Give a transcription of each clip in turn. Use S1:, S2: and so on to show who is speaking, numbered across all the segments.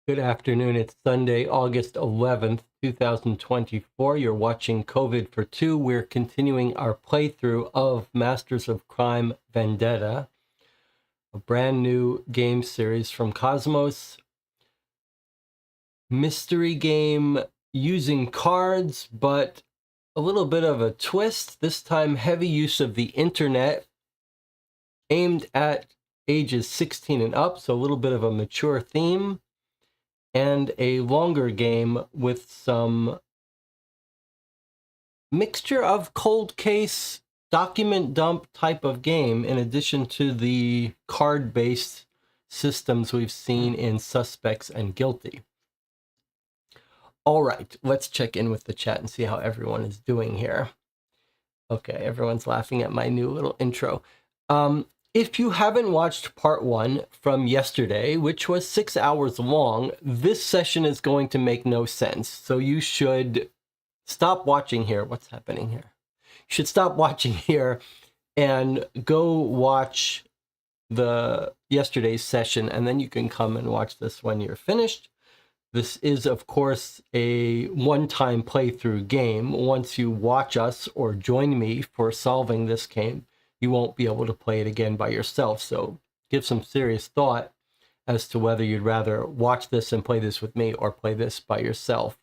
S1: Good afternoon. It's Sunday, August 11th, 2024. You're watching COVID for Two. We're continuing our playthrough of Masters of Crime Vendetta, a brand new game series from Cosmos. Mystery game using cards, but a little bit of a twist. This time, heavy use of the internet, aimed at ages 16 and up, so a little bit of a mature theme. And a longer game with some mixture of cold case, document dump type of game, in addition to the card-based systems we've seen in Suspects and Guilty. All right, let's check in with the chat and see how everyone is doing here. Okay, everyone's laughing at my new little intro. If you haven't watched part one from yesterday, which was 6 hours long, this session is going to make no sense. So you should stop watching here. What's happening here? You should stop watching here and go watch the yesterday's session, and then you can come and watch this when you're finished. This is, of course, a one-time playthrough game. Once you watch us or join me for solving this game, you won't be able to play it again by yourself. So give some serious thought as to whether you'd rather watch this and play this with me or play this by yourself.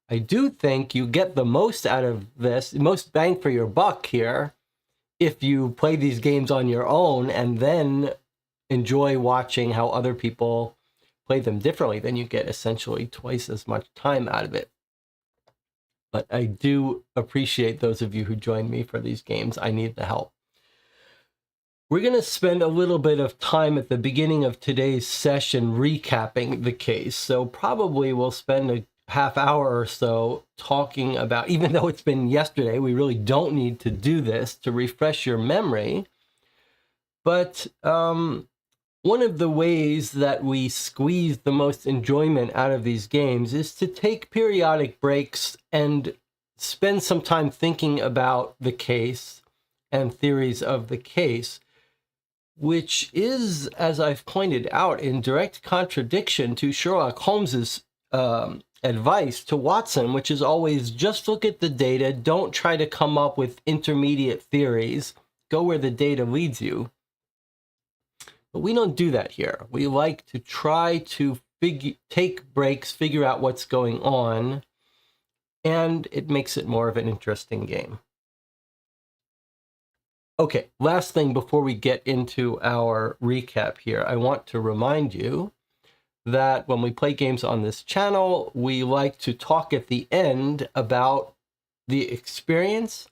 S1: I do think you get the most out of this, most bang for your buck here, if you play these games on your own and then enjoy watching how other people play them differently. Then you get essentially twice as much time out of it. But I do appreciate those of you who join me for these games. I need the help. We're going to spend a little bit of time at the beginning of today's session recapping the case. So probably we'll spend a half hour or so talking about, even though it's been yesterday, we really don't need to do this to refresh your memory. But one of the ways that we squeeze the most enjoyment out of these games is to take periodic breaks and spend some time thinking about the case and theories of the case, which is, as I've pointed out, in direct contradiction to Sherlock Holmes's advice to Watson, which is always just look at the data, don't try to come up with intermediate theories, go where the data leads you. But we don't do that here. We like to try to take breaks, figure out what's going on, and it makes it more of an interesting game. Okay, last thing before we get into our recap here, I want to remind you that when we play games on this channel, we like to talk at the end about the experience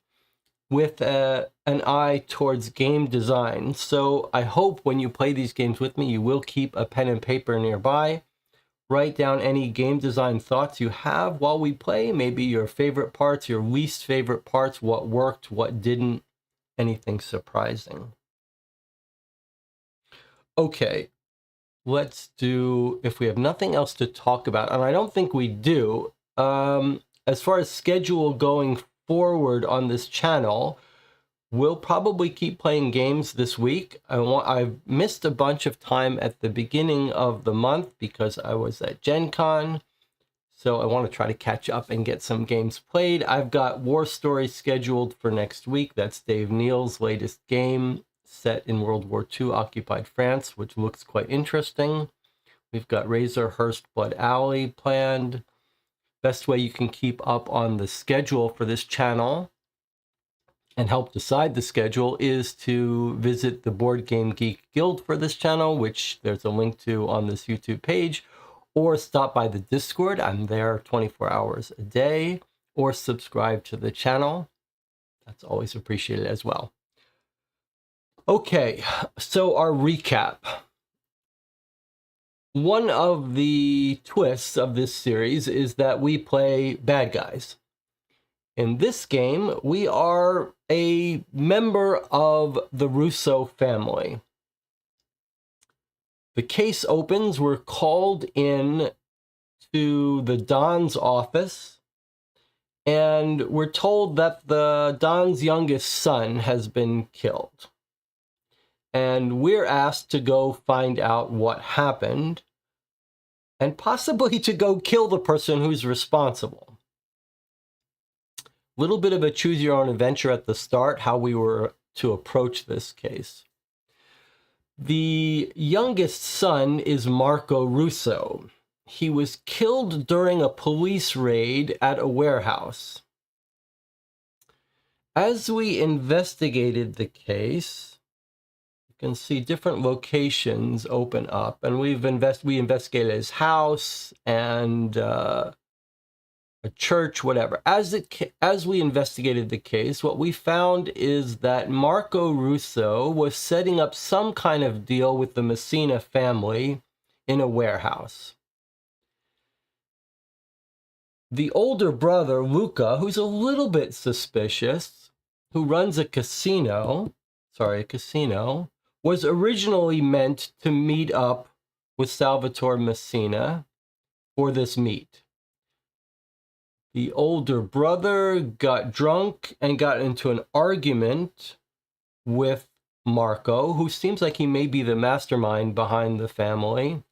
S1: with an eye towards game design. So I hope when you play these games with me, you will keep a pen and paper nearby. Write down any game design thoughts you have while we play, maybe your favorite parts, your least favorite parts, what worked, what didn't, anything surprising. Okay, let's do, if we have nothing else to talk about, and I don't think we do, as far as schedule going forward on this channel, we'll probably keep playing games this week. I've missed a bunch of time at the beginning of the month because I was at Gen Con. So I want to try to catch up and get some games played. I've got War Story scheduled for next week. That's Dave Neal's latest game set in World War II occupied France, which looks quite interesting. We've got Razorhurst Blood Alley planned. Best way you can keep up on the schedule for this channel and help decide the schedule is to visit the Board Game Geek Guild for this channel, which there's a link to on this YouTube page, or stop by the Discord. I'm there 24 hours a day, or subscribe to the channel. That's always appreciated as well. Okay, so our recap. One of the twists of this series is that we play bad guys. In this game, we are a member of the Russo family. The case opens, we're called in to the Don's office, and we're told that the Don's youngest son has been killed. And we're asked to go find out what happened. and possibly to go kill the person who's responsible. Little bit of a choose your own adventure at the start, how we were to approach this case. The youngest son is Marco Russo. He was killed during a police raid at a warehouse. As we investigated the case, you can see different locations open up, and we investigated his house and a church, whatever. As we investigated the case, what we found is that Marco Russo was setting up some kind of deal with the Messina family in a warehouse. The older brother, Luca, who's a little bit suspicious, who runs a casino, was originally meant to meet up with Salvatore Messina for this meet. The older brother got drunk and got into an argument with Marco, who seems like he may be the mastermind behind the family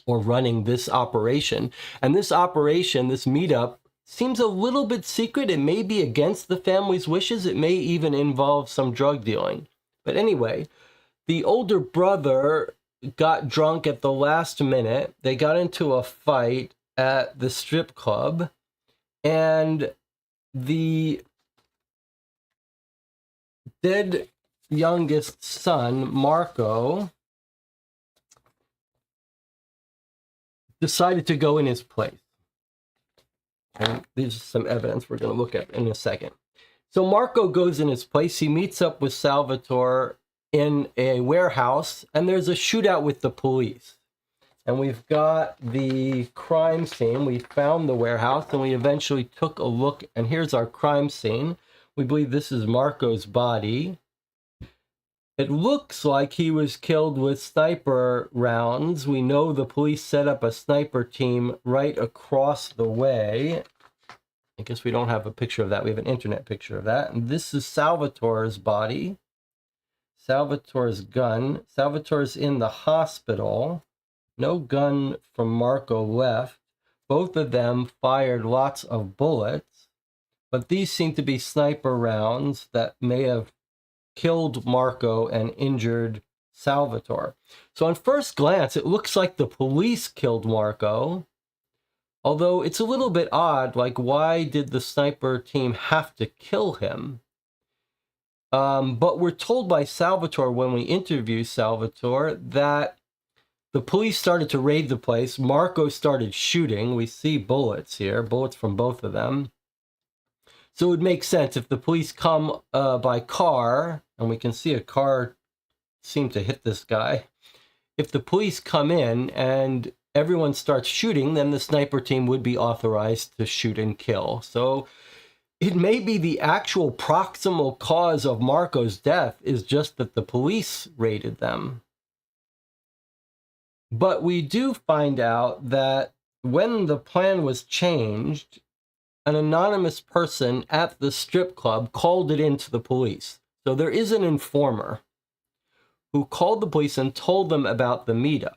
S1: or running this operation. And this operation, this meetup, seems a little bit secret. It may be against the family's wishes. It may even involve some drug dealing. But anyway, the older brother got drunk at the last minute. They got into a fight at the strip club. And the dead youngest son, Marco, decided to go in his place. And this is some evidence we're going to look at in a second. So Marco goes in his place. He meets up with Salvatore in a warehouse, and there's a shootout with the police. And we've got the crime scene. We found the warehouse, and we eventually took a look, and here's our crime scene. We believe this is Marco's body. It looks like he was killed with sniper rounds. We know the police set up a sniper team right across the way. I guess we don't have a picture of that. We have an internet picture of that. And this is Salvatore's body. Salvatore's gun. Salvatore's in the hospital. No gun from Marco left. Both of them fired lots of bullets, but these seem to be sniper rounds that may have killed Marco and injured Salvatore. So on first glance, it looks like the police killed Marco, although it's a little bit odd, like why did the sniper team have to kill him? But we're told by Salvatore when we interview Salvatore that the police started to raid the place. Marco started shooting. We see bullets here, bullets from both of them. So it would make sense if the police come by car, and we can see a car seem to hit this guy. If the police come in and everyone starts shooting, then the sniper team would be authorized to shoot and kill. So it may be the actual proximal cause of Marco's death is just that the police raided them. But we do find out that when the plan was changed, an anonymous person at the strip club called it into the police. So there is an informer who called the police and told them about the meetup.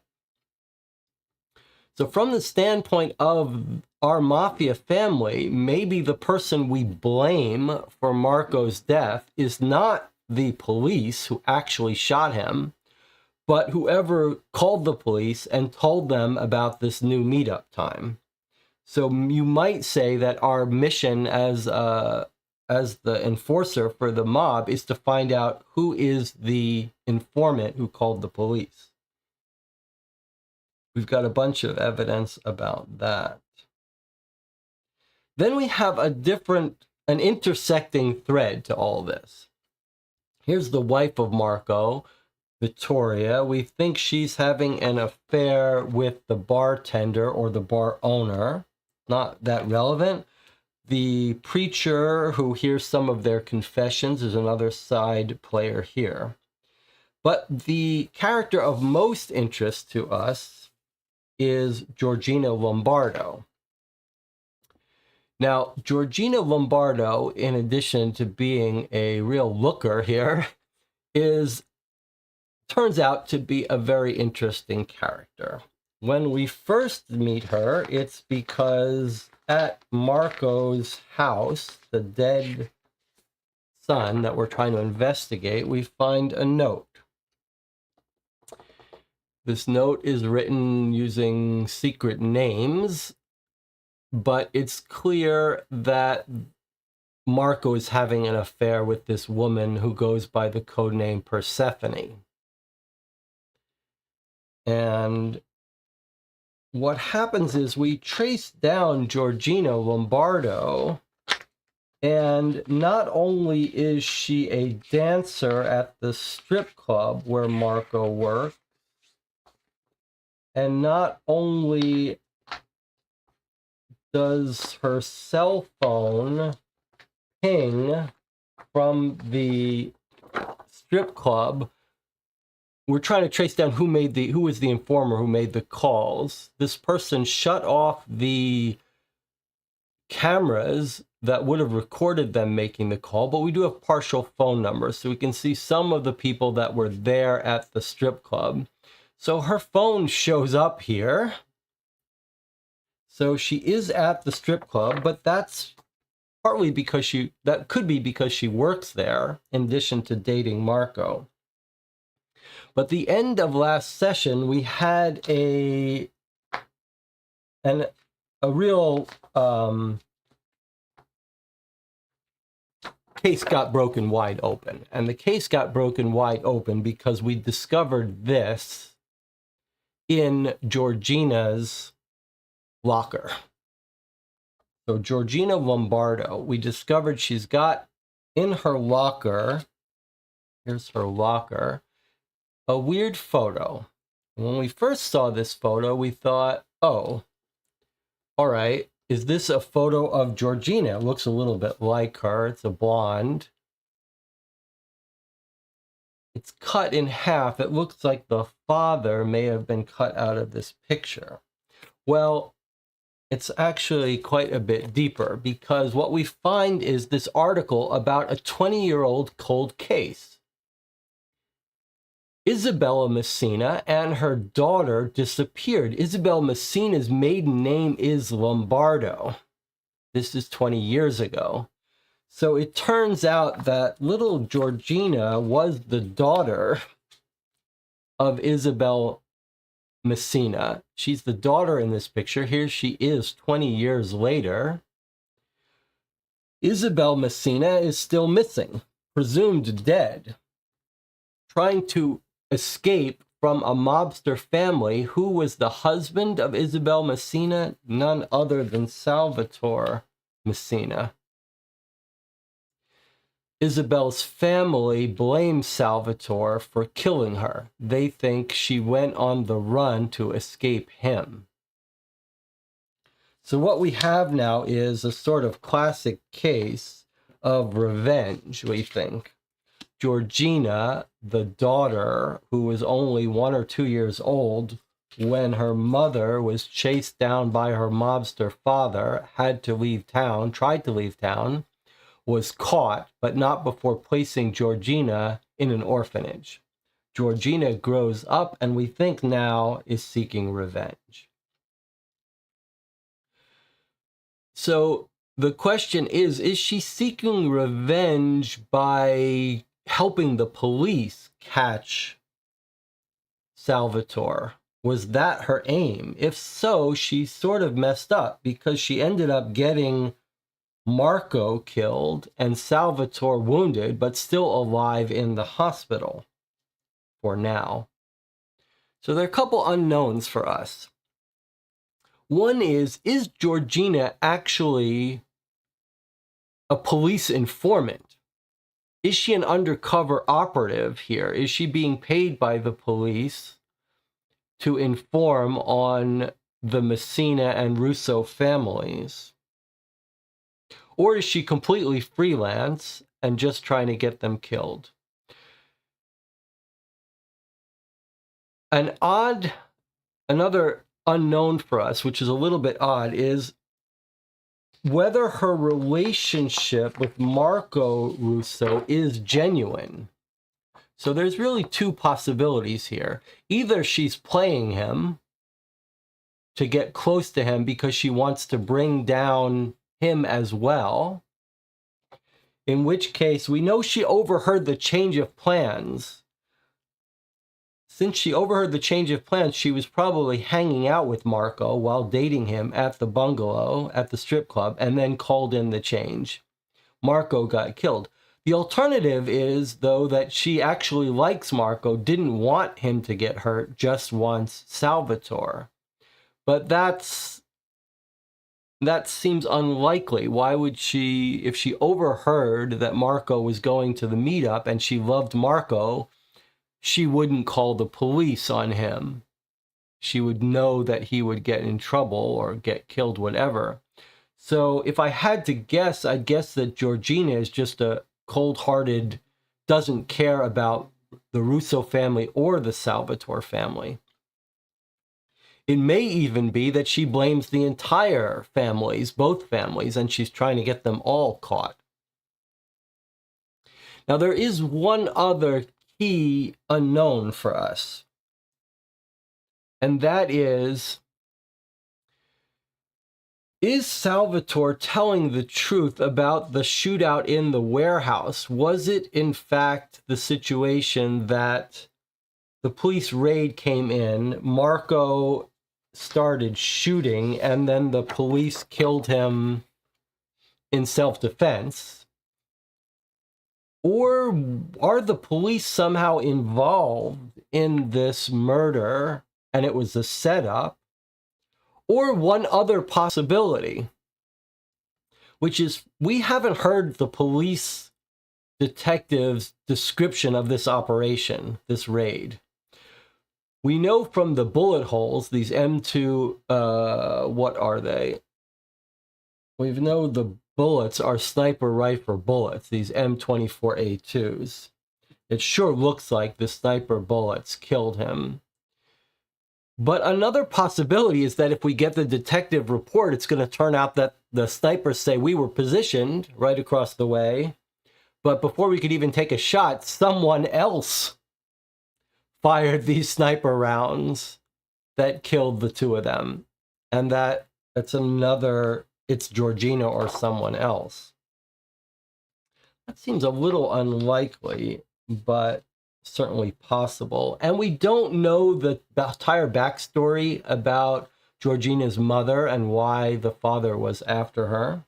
S1: So from the standpoint of our mafia family, maybe the person we blame for Marco's death is not the police who actually shot him, but whoever called the police and told them about this new meetup time. So you might say that our mission as the enforcer for the mob is to find out who is the informant who called the police. We've got a bunch of evidence about that. Then we have an intersecting thread to all this. Here's the wife of Marco, Vittoria. We think she's having an affair with the bartender or the bar owner. Not that relevant. The preacher who hears some of their confessions is another side player here. But the character of most interest to us is Georgina Lombardo. Now, Georgina Lombardo, in addition to being a real looker here, turns out to be a very interesting character. when we first meet her, it's because at Marco's house, the dead son that we're trying to investigate, we find a note. This note is written using secret names, but it's clear that Marco is having an affair with this woman who goes by the codename Persephone. And what happens is we trace down Georgina Lombardo, and not only is she a dancer at the strip club where Marco works, and not only does her cell phone ping from the strip club, we're trying to trace down who was the informer who made the calls. This person shut off the cameras that would have recorded them making the call, but we do have partial phone numbers, so we can see some of the people that were there at the strip club. So her phone shows up here. So she is at the strip club, but that's partly because that could be because she works there in addition to dating Marco. But the end of last session, we had a real case got broken wide open. And the case got broken wide open because we discovered this in Georgina's locker. So Georgina Lombardo, we discovered she's got in her locker, here's her locker, a weird photo. When we first saw this photo, we thought, oh, all right, is this a photo of Georgina? It looks a little bit like her. It's a blonde. It's cut in half. It looks like the father may have been cut out of this picture. Well, it's actually quite a bit deeper, because what we find is this article about a 20-year-old cold case. Isabella Messina and her daughter disappeared. Isabella Messina's maiden name is Lombardo. This is 20 years ago. So it turns out that little Georgina was the daughter of Isabel Messina. She's the daughter in this picture. Here she is 20 years later. Isabel Messina is still missing, presumed dead, trying to escape from a mobster family. Who was the husband of Isabel Messina? None other than Salvatore Messina. Isabel's family blames Salvatore for killing her. They think she went on the run to escape him. So what we have now is a sort of classic case of revenge, we think. Georgina, the daughter, who was only 1 or 2 years old when her mother was chased down by her mobster father, had to leave town, tried to leave town, was caught, but not before placing Georgina in an orphanage. Georgina grows up and we think now is seeking revenge. So the question is she seeking revenge by helping the police catch Salvatore? Was that her aim? If so, she sort of messed up, because she ended up getting Marco killed and Salvatore wounded, but still alive in the hospital for now. So there are a couple unknowns for us. One is Georgina actually a police informant? Is she an undercover operative here? Is she being paid by the police to inform on the Messina and Russo families? Or is she completely freelance and just trying to get them killed? Another unknown for us, which is a little bit odd, is whether her relationship with Marco Russo is genuine. So there's really two possibilities here. Either she's playing him to get close to him because she wants to bring down him as well. In which case, we know she overheard the change of plans. Since she overheard the change of plans, she was probably hanging out with Marco while dating him at the bungalow, at the strip club, and then called in the change. Marco got killed. The alternative is, though, that she actually likes Marco, didn't want him to get hurt, just wants Salvatore. But that seems unlikely. Why would she, if she overheard that Marco was going to the meetup and she loved Marco, she wouldn't call the police on him. She would know that he would get in trouble or get killed, whatever. So if I had to guess, I'd guess that Georgina is just a cold-hearted, doesn't care about the Russo family or the Salvatore family. It may even be that she blames the entire families, both families, and she's trying to get them all caught. Now, there is one other key unknown for us, and that is Salvatore telling the truth about the shootout in the warehouse? Was it, in fact, the situation that the police raid came in, Marco started shooting, and then the police killed him in self-defense? Or are the police somehow involved in this murder and it was a setup? Or one other possibility, which is we haven't heard the police detective's description of this operation, this raid. We know from the bullet holes, these M2, what are they? We know the bullets are sniper rifle bullets, these M24A2s. It sure looks like the sniper bullets killed him. But another possibility is that if we get the detective report, it's going to turn out that the snipers say we were positioned right across the way, but before we could even take a shot, someone else fired these sniper rounds that killed the two of them. And that's another, it's Georgina or someone else. That seems a little unlikely, but certainly possible. And we don't know the entire backstory about Georgina's mother and why the father was after her.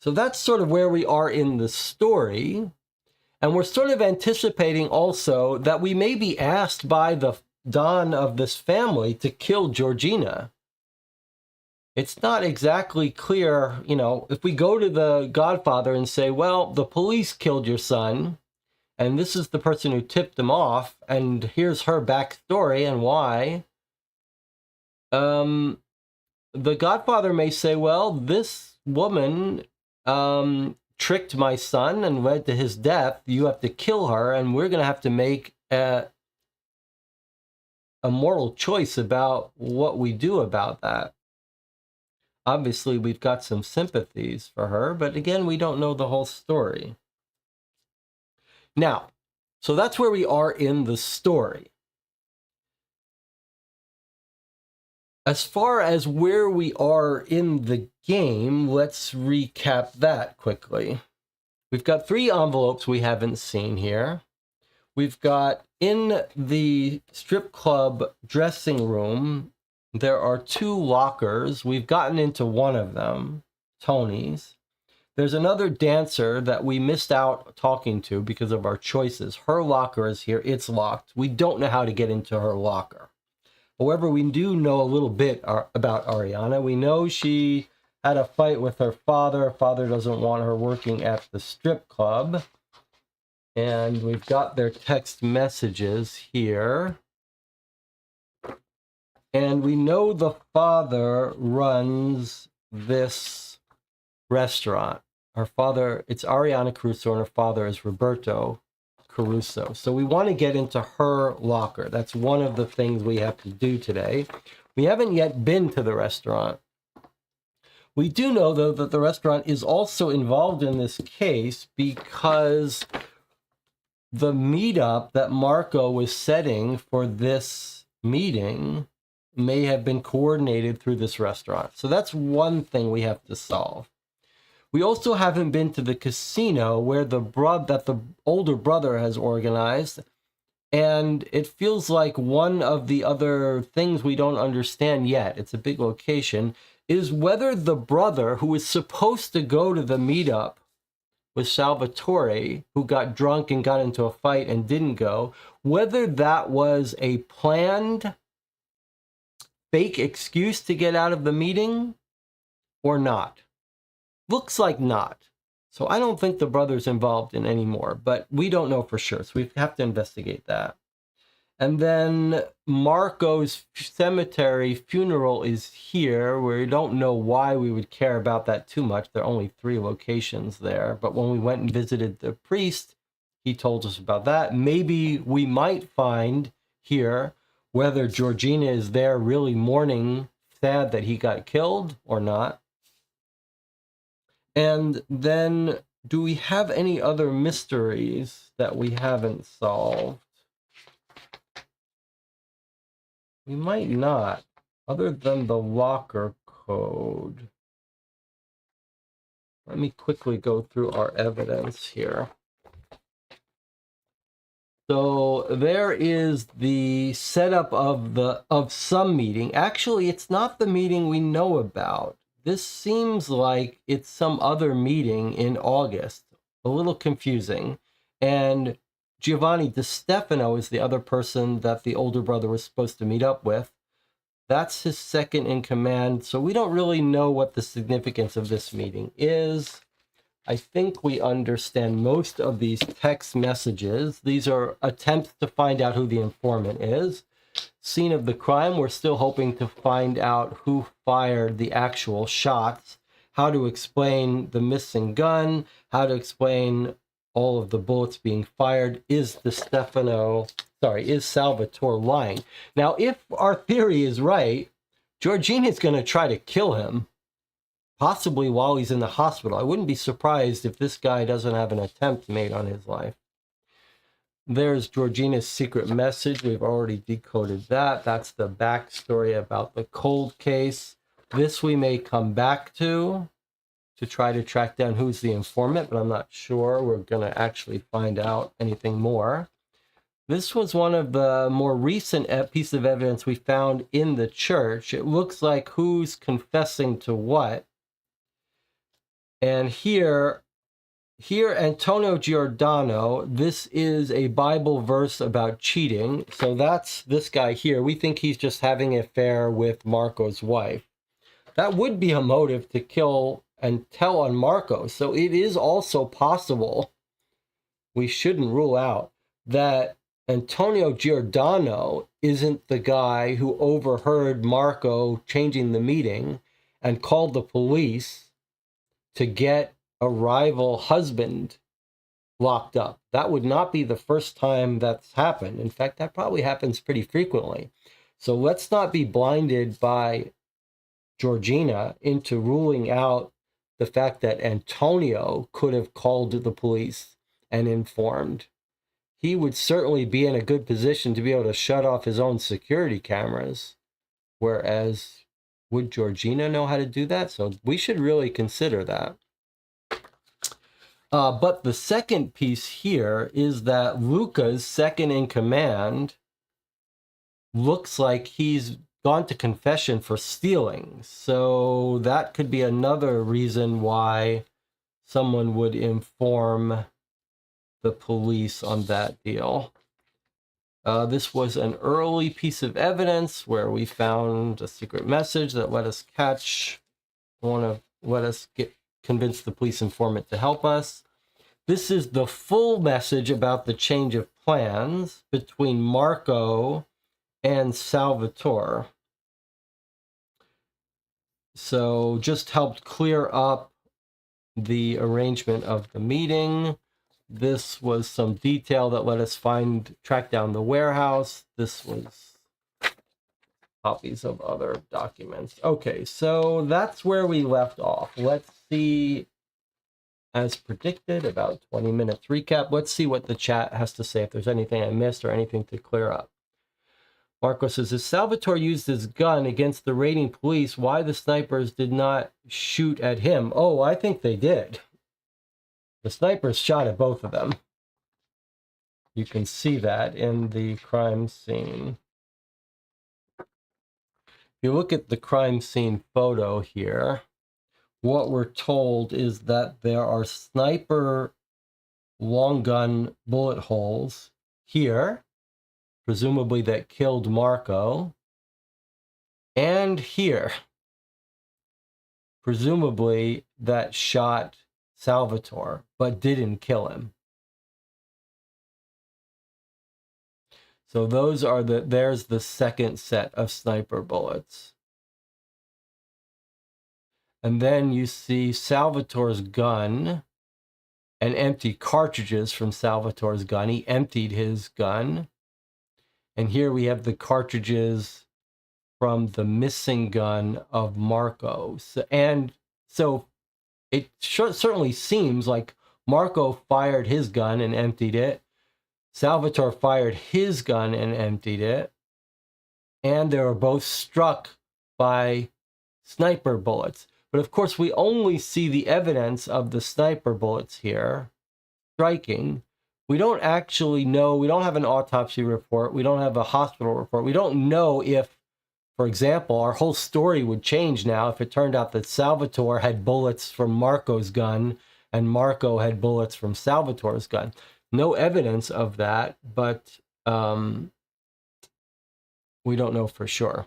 S1: So that's sort of where we are in the story. And we're sort of anticipating also that we may be asked by the Don of this family to kill Georgina. It's not exactly clear, you know, if we go to the Godfather and say, well, the police killed your son, and this is the person who tipped him off, and here's her backstory and why. The Godfather may say, well, this woman tricked my son and led to his death. You have to kill her, and we're going to have to make a moral choice about what we do about that. Obviously, we've got some sympathies for her, but again, we don't know the whole story. Now, so that's where we are in the story. As far as where we are in the game, let's recap that quickly. We've got 3 envelopes we haven't seen here. We've got in the strip club dressing room, there are 2 lockers. We've gotten into one of them, Tony's. There's another dancer that we missed out talking to because of our choices. Her locker is here. It's locked. We don't know how to get into her locker. However, we do know a little bit about Ariana. We know she had a fight with her father. Her father doesn't want her working at the strip club. And we've got their text messages here. And we know the father runs this restaurant. Her father, it's Ariana Caruso, and her father is Roberto Caruso. So we want to get into her locker. That's one of the things we have to do today. We haven't yet been to the restaurant. We do know, though, that the restaurant is also involved in this case because the meetup that Marco was setting for this meeting may have been coordinated through this restaurant. So that's one thing we have to solve. We also haven't been to the casino where the older brother has organized, and it feels like one of the other things we don't understand yet, it's a big location, is whether the brother who was supposed to go to the meetup with Salvatore, who got drunk and got into a fight and didn't go, whether that was a planned fake excuse to get out of the meeting or not. Looks like not. So I don't think the brother's involved in any more, but we don't know for sure. So we have to investigate that. And then Marco's cemetery funeral is here. We don't know why we would care about that too much. There are only 3 locations there. But when we went and visited the priest, he told us about that. Maybe we might find here whether Georgina is there really mourning, sad that he got killed or not. And then, do we have any other mysteries that we haven't solved? We might not, other than the locker code. Let me quickly go through our evidence here. So there is the setup of some meeting. Actually, it's not the meeting we know about. This seems like it's some other meeting in August. A little confusing. And Giovanni Di Stefano is the other person that the older brother was supposed to meet up with. That's his second in command. So we don't really know what the significance of this meeting is. I think we understand most of these text messages. These are attempts to find out who the informant is. Scene of the crime, we're still hoping to find out who fired the actual shots, how to explain the missing gun, how to explain all of the bullets being fired. Is Salvatore lying? Now, if our theory is right, Georgina's going to try to kill him, possibly while he's in the hospital. I wouldn't be surprised if this guy doesn't have an attempt made on his life. There's Georgina's secret message. We've already decoded that. That's the backstory about the cold case. This we may come back to try to track down who's the informant, but I'm not sure we're going to actually find out anything more. This was one of the more recent pieces of evidence we found in the church. It looks like who's confessing to what. And here, Antonio Giordano, this is a Bible verse about cheating. So that's this guy here. We think he's just having an affair with Marco's wife. That would be a motive to kill and tell on Marco. So it is also possible, we shouldn't rule out, that Antonio Giordano isn't the guy who overheard Marco changing the meeting and called the police to get a rival husband locked up. That would not be the first time that's happened. In fact, that probably happens pretty frequently. So let's not be blinded by Georgina into ruling out the fact that Antonio could have called the police and informed. He would certainly be in a good position to be able to shut off his own security cameras. Whereas, would Georgina know how to do that? So we should really consider that. But the second piece here is that Luca's second in command looks like he's gone to confession for stealing. So that could be another reason why someone would inform the police on that deal. This was an early piece of evidence where we found a secret message that let us convince the police informant to help us. This is the full message about the change of plans between Marco and Salvatore. So just helped clear up the arrangement of the meeting. This was some detail that let us track down the warehouse. This was copies of other documents. Okay, so that's where we left off. Let's see, as predicted, about 20 minutes recap. Let's see what the chat has to say, if there's anything I missed or anything to clear up. Marco says, if Salvatore used his gun against the raiding police, why the snipers did not shoot at him? Oh, I think they did. The snipers shot at both of them. You can see that in the crime scene. If you look at the crime scene photo here, what we're told is that there are sniper long gun bullet holes here, presumably that killed Marco, and here, presumably that shot Salvatore, but didn't kill him. So those are there's the second set of sniper bullets. And then you see Salvatore's gun and empty cartridges from Salvatore's gun. He emptied his gun. And here we have the cartridges from the missing gun of Marco. So it certainly seems like Marco fired his gun and emptied it. Salvatore fired his gun and emptied it. And they were both struck by sniper bullets. But of course, we only see the evidence of the sniper bullets here striking. We don't actually know. We don't have an autopsy report. We don't have a hospital report. We don't know if, for example, our whole story would change now if it turned out that Salvatore had bullets from Marco's gun and Marco had bullets from Salvatore's gun. No evidence of that, but we don't know for sure.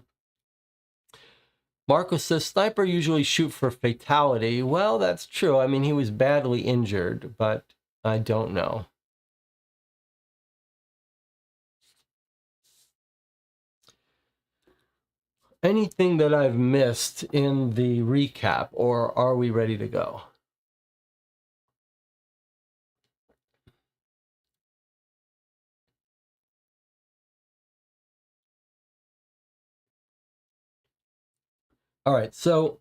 S1: Marco says, sniper usually shoot for fatality. Well, that's true. I mean, he was badly injured, but I don't know. Anything that I've missed in the recap, or are we ready to go? All right, so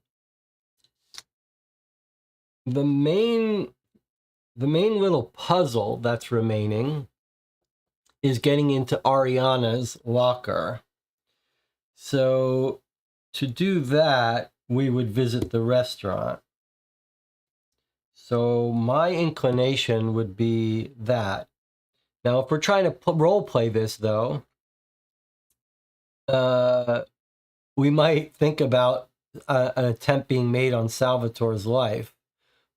S1: the main little puzzle that's remaining is getting into Ariana's locker. So to do that, we would visit the restaurant. So my inclination would be that. Now, if we're trying to role play this, though, we might think about an attempt being made on Salvatore's life,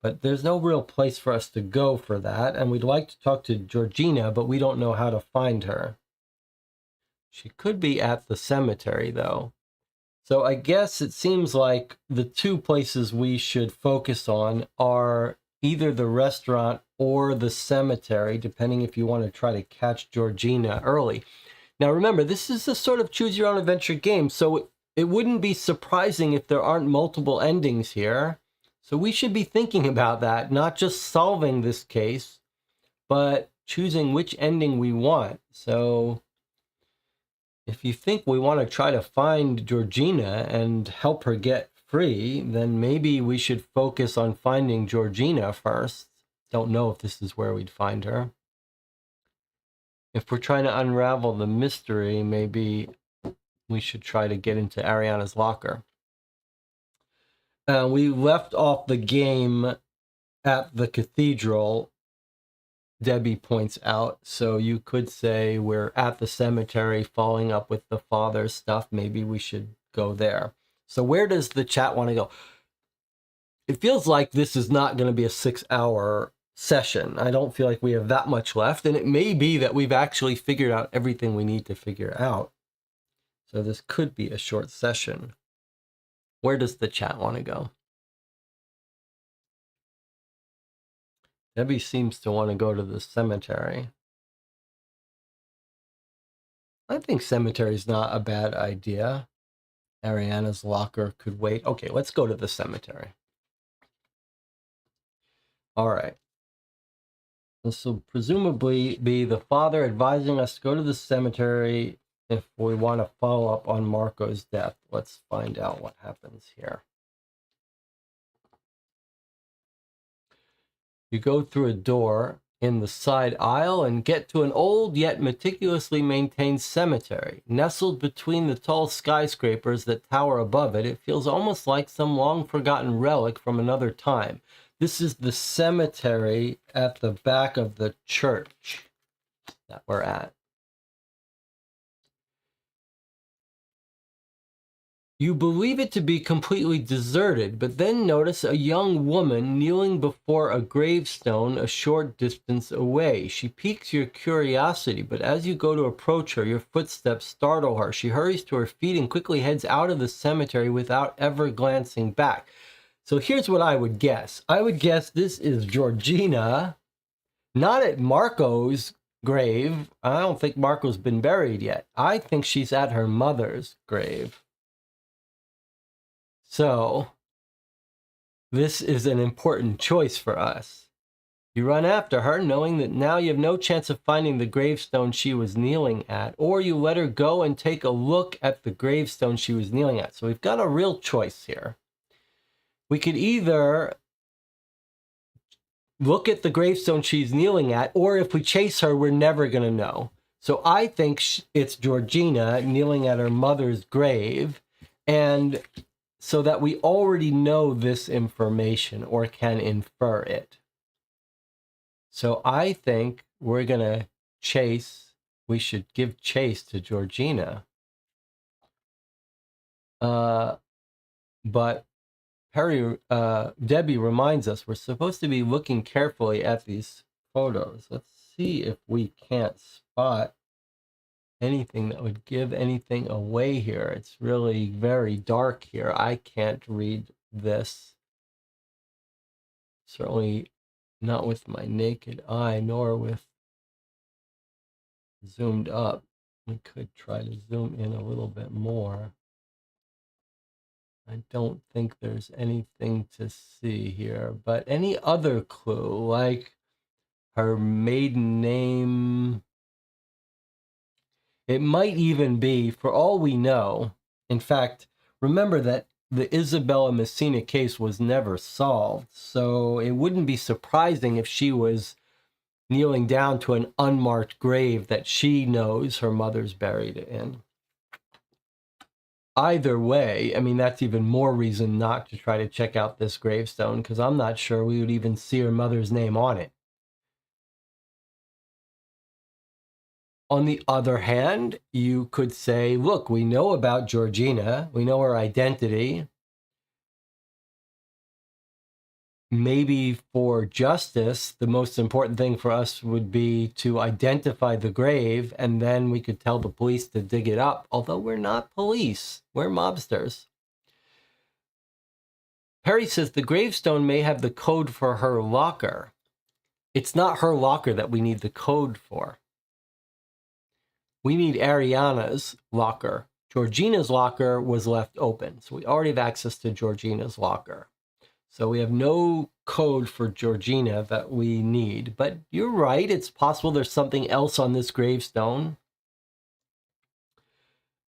S1: but there's no real place for us to go for that. And we'd like to talk to Georgina, but we don't know how to find her. She could be at the cemetery, though. So I guess it seems like the two places we should focus on are either the restaurant or the cemetery, depending if you want to try to catch Georgina early. Now, remember, this is a sort of choose-your-own-adventure game, so it wouldn't be surprising if there aren't multiple endings here. So we should be thinking about that, not just solving this case, but choosing which ending we want. So if you think we want to try to find Georgina and help her get free, then maybe we should focus on finding Georgina first. Don't know if this is where we'd find her. If we're trying to unravel the mystery, maybe we should try to get into Ariana's locker. We left off the game at the cathedral, Debbie points out. So you could say we're at the cemetery following up with the father's stuff. Maybe we should go there. So where does the chat want to go? It feels like this is not going to be a 6-hour session. I don't feel like we have that much left. And it may be that we've actually figured out everything we need to figure out. So this could be a short session. Where does the chat want to go? Debbie seems to want to go to the cemetery. I think cemetery is not a bad idea. Ariana's locker could wait. Okay, let's go to the cemetery. All right. This will presumably be the father advising us to go to the cemetery if we want to follow up on Marco's death. Let's find out what happens here. You go through a door in the side aisle and get to an old yet meticulously maintained cemetery. Nestled between the tall skyscrapers that tower above it, it feels almost like some long-forgotten relic from another time. This is the cemetery at the back of the church that we're at. You believe it to be completely deserted, but then notice a young woman kneeling before a gravestone a short distance away. She piques your curiosity, but as you go to approach her, your footsteps startle her. She hurries to her feet and quickly heads out of the cemetery without ever glancing back. So here's what I would guess. I would guess this is Georgina, not at Marco's grave. I don't think Marco's been buried yet. I think she's at her mother's grave. So, this is an important choice for us. You run after her, knowing that now you have no chance of finding the gravestone she was kneeling at, or you let her go and take a look at the gravestone she was kneeling at. So we've got a real choice here. We could either look at the gravestone she's kneeling at, or if we chase her, we're never going to know. So I think it's Georgina kneeling at her mother's grave, and so that we already know this information or can infer it. So I think we're going to we should give chase to Georgina. But Debbie reminds us we're supposed to be looking carefully at these photos. Let's see if we can't spot anything that would give anything away here. It's really very dark here. I can't read this. Certainly not with my naked eye, nor with zoomed up. We could try to zoom in a little bit more. I don't think there's anything to see here, but any other clue, like her maiden name. It might even be, for all we know, in fact, remember that the Isabella Messina case was never solved, so it wouldn't be surprising if she was kneeling down to an unmarked grave that she knows her mother's buried in. Either way, I mean, that's even more reason not to try to check out this gravestone, because I'm not sure we would even see her mother's name on it. On the other hand, you could say, look, we know about Georgina. We know her identity. Maybe for justice, the most important thing for us would be to identify the grave, and then we could tell the police to dig it up. Although we're not police, we're mobsters. Perry says the gravestone may have the code for her locker. It's not her locker that we need the code for. We need Ariana's locker. Georgina's locker was left open, so we already have access to Georgina's locker. So we have no code for Georgina that we need. But you're right, it's possible there's something else on this gravestone.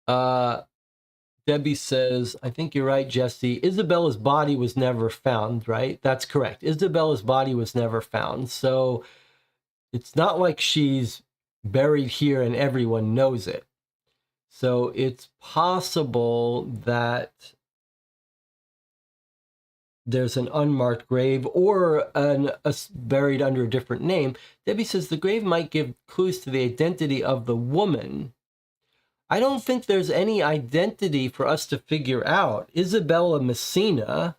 S1: Debbie says, I think you're right, Jesse. Isabella's body was never found, right? That's correct. Isabella's body was never found. So it's not like she's buried here and everyone knows it. So it's possible that there's an unmarked grave or buried under a different name. Debbie says the grave might give clues to the identity of the woman. I don't think there's any identity for us to figure out. Isabella Messina,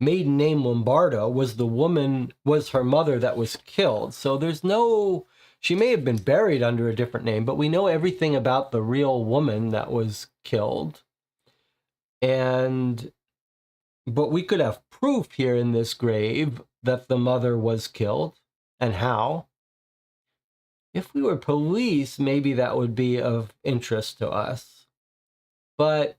S1: maiden name Lombardo, was her mother that was killed. So there's no, she may have been buried under a different name, but we know everything about the real woman that was killed. But we could have proof here in this grave that the mother was killed and how. If we were police, maybe that would be of interest to us. But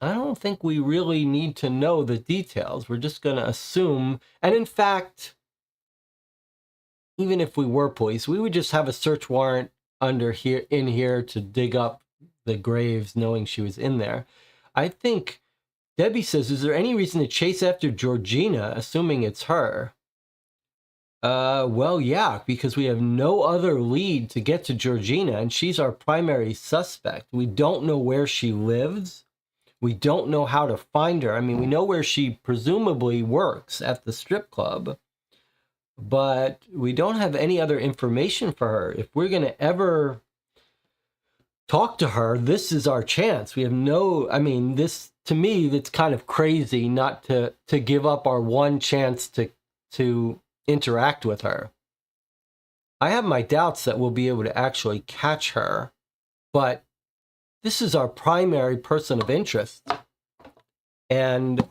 S1: I don't think we really need to know the details. We're just going to assume. And in fact, even if we were police, we would just have a search warrant in here to dig up the graves knowing she was in there. I think Debbie says, is there any reason to chase after Georgina, assuming it's her? Well, yeah, because we have no other lead to get to Georgina, and she's our primary suspect. We don't know where she lives. We don't know how to find her. I mean, we know where she presumably works at the strip club, but we don't have any other information for her. If we're going to ever talk to her, this is our chance. We have no, I mean, this, to me, it's kind of crazy not to give up our one chance to interact with her. I have my doubts that we'll be able to actually catch her, but this is our primary person of interest. And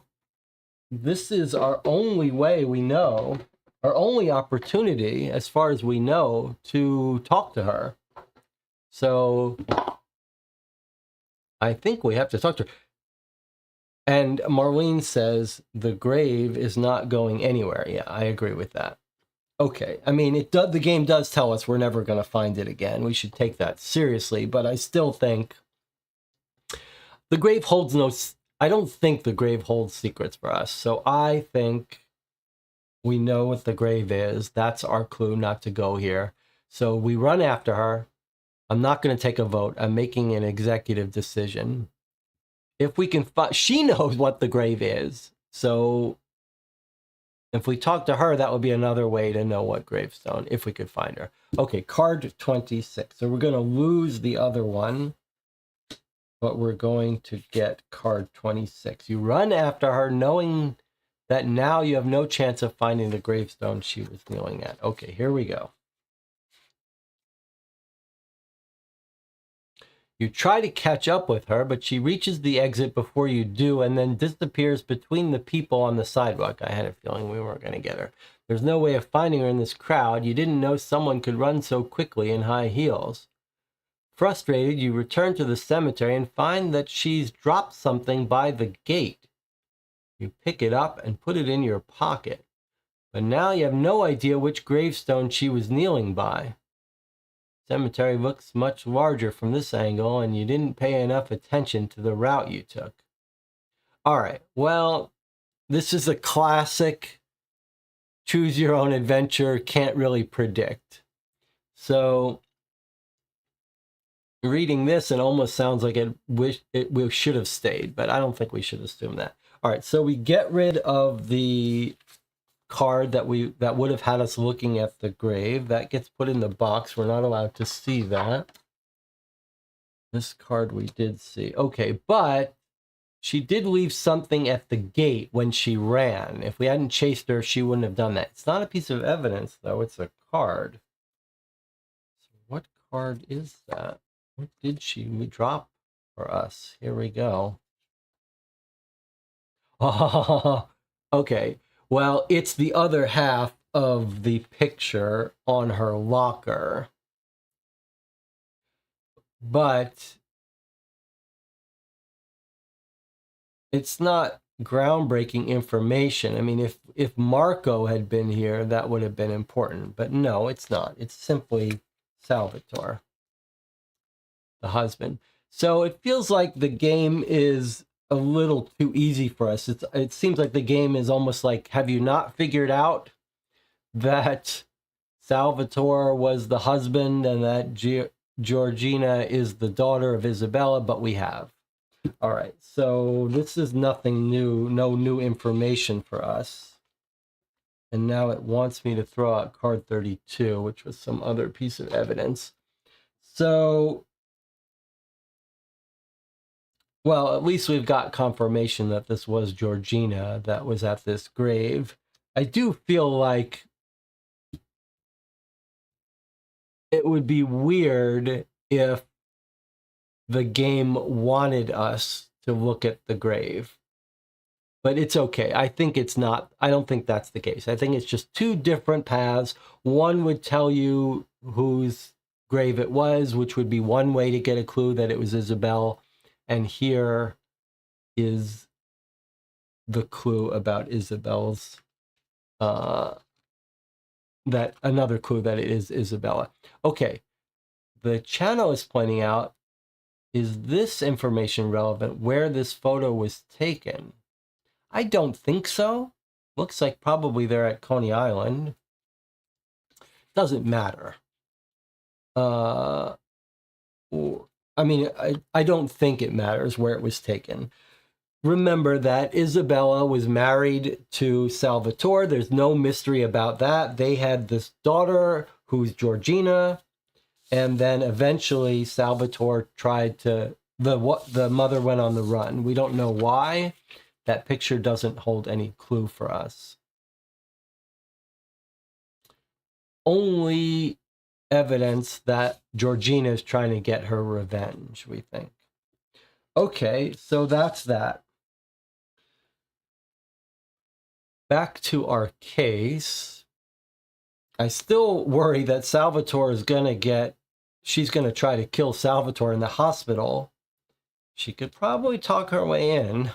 S1: this is our only way we know, our only opportunity, as far as we know, to talk to her. So I think we have to talk to her. And Marlene says the grave is not going anywhere. Yeah, I agree with that. Okay, I mean, the game does tell us we're never going to find it again. We should take that seriously, but I still think the grave holds no... I don't think the grave holds secrets for us. So I think we know what the grave is. That's our clue not to go here. So we run after her. I'm not going to take a vote. I'm making an executive decision. If we can find... She knows what the grave is. So if we talk to her, that would be another way to know what gravestone, if we could find her. Okay, card 26. So we're going to lose the other one, but we're going to get card 26. You run after her knowing that now you have no chance of finding the gravestone she was kneeling at. Okay, here we go. You try to catch up with her, but she reaches the exit before you do and then disappears between the people on the sidewalk. I had a feeling we weren't going to get her. There's no way of finding her in this crowd. You didn't know someone could run so quickly in high heels. Frustrated, you return to the cemetery and find that she's dropped something by the gate. You pick it up and put it in your pocket. But now you have no idea which gravestone she was kneeling by. Cemetery looks much larger from this angle, and you didn't pay enough attention to the route you took. All right, well, this is a classic choose your own adventure, can't really predict. So reading this, it almost sounds like we should have stayed, but I don't think we should assume that. All right, so we get rid of the card that would have had us looking at the grave. That gets put in the box. We're not allowed to see that. This card we did see. Okay, but she did leave something at the gate when she ran. If we hadn't chased her, she wouldn't have done that. It's not a piece of evidence, though. It's a card. So what card is that? What did she drop for us? Here we go. Oh, okay. Well, it's the other half of the picture on her locker. But it's not groundbreaking information. I mean, if Marco had been here, that would have been important. But no, it's not. It's simply Salvatore, the husband. So it feels like the game is a little too easy for us. It seems like the game is almost like, have you not figured out that Salvatore was the husband and that Georgina is the daughter of Isabella? But we have. All right, so this is nothing new, no new information for us. And now it wants me to throw out card 32, which was some other piece of evidence. So, well, at least we've got confirmation that this was Georgina that was at this grave. I do feel like it would be weird if the game wanted us to look at the grave. But it's okay. I think it's not. I don't think that's the case. I think it's just two different paths. One would tell you whose grave it was, which would be one way to get a clue that it was Isabel. And here is the clue about Isabel's, that another clue that it is Isabella. Okay. The channel is pointing out, is this information relevant where this photo was taken? I don't think so. Looks like probably they're at Coney Island. doesn't matter. I mean, I don't think it matters where it was taken. Remember that Isabella was married to Salvatore. There's no mystery about that. They had this daughter who's Georgina, and then eventually Salvatore tried to, the mother went on the run. We don't know why. That picture doesn't hold any clue for us. Only evidence that Georgina is trying to get her revenge, we think. Okay, so that's that. Back to our case. I still worry that Salvatore is going to she's going to try to kill Salvatore in the hospital. She could probably talk her way in.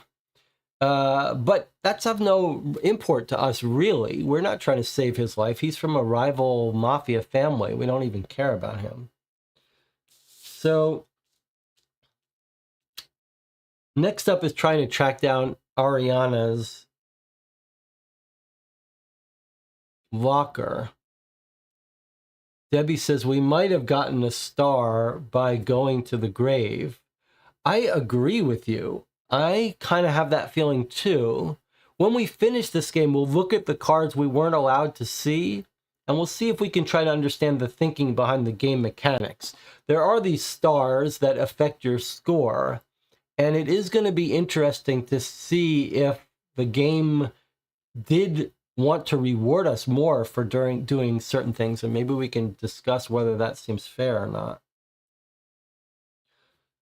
S1: But that's of no import to us, really. We're not trying to save his life. He's from a rival mafia family. We don't even care about him. So, next up is trying to track down Ariana's locker. Debbie says we might have gotten a star by going to the grave. I agree with you. I kind of have that feeling too. When we finish this game, we'll look at the cards we weren't allowed to see, and we'll see if we can try to understand the thinking behind the game mechanics. There are these stars that affect your score, and it is going to be interesting to see if the game did want to reward us more for doing certain things, and maybe we can discuss whether that seems fair or not.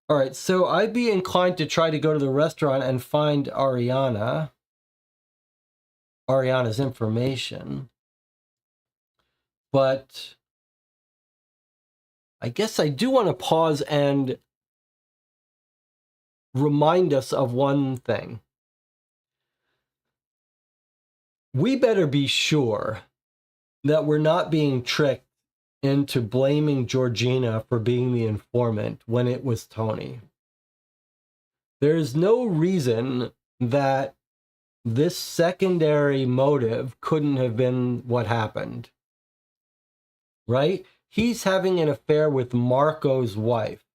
S1: All right, so I'd be inclined to try to go to the restaurant and find Ariana's information. But I guess I do want to pause and remind us of one thing. We better be sure that we're not being tricked into blaming Georgina for being the informant when it was Tony. There's no reason that this secondary motive couldn't have been what happened, right? He's having an affair with Marco's wife.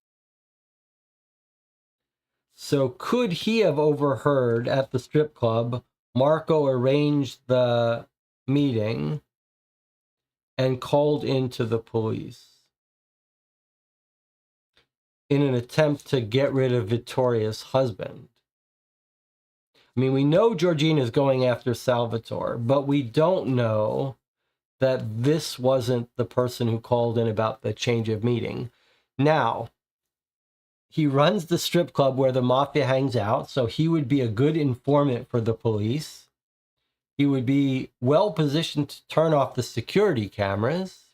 S1: So could he have overheard at the strip club, Marco arranged the meeting and called into the police in an attempt to get rid of Vittoria's husband? I mean, we know Georgina is going after Salvatore, but we don't know that this wasn't the person who called in about the change of meeting. Now, he runs the strip club where the mafia hangs out, so he would be a good informant for the police. He would be well positioned to turn off the security cameras.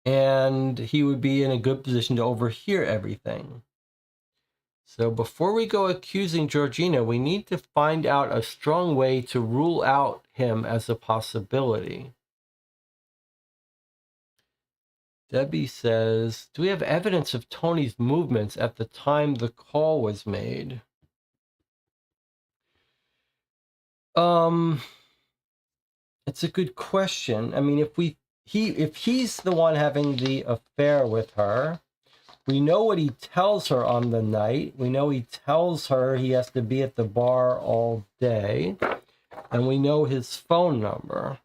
S1: And he would be in a good position to overhear everything. So before we go accusing Georgina, we need to find out a strong way to rule out him as a possibility. Debbie says, do we have evidence of Tony's movements at the time the call was made? It's a good question. I mean, if he's the one having the affair with her, we know what he tells her on the night. We know he tells her he has to be at the bar all day, and we know his phone number.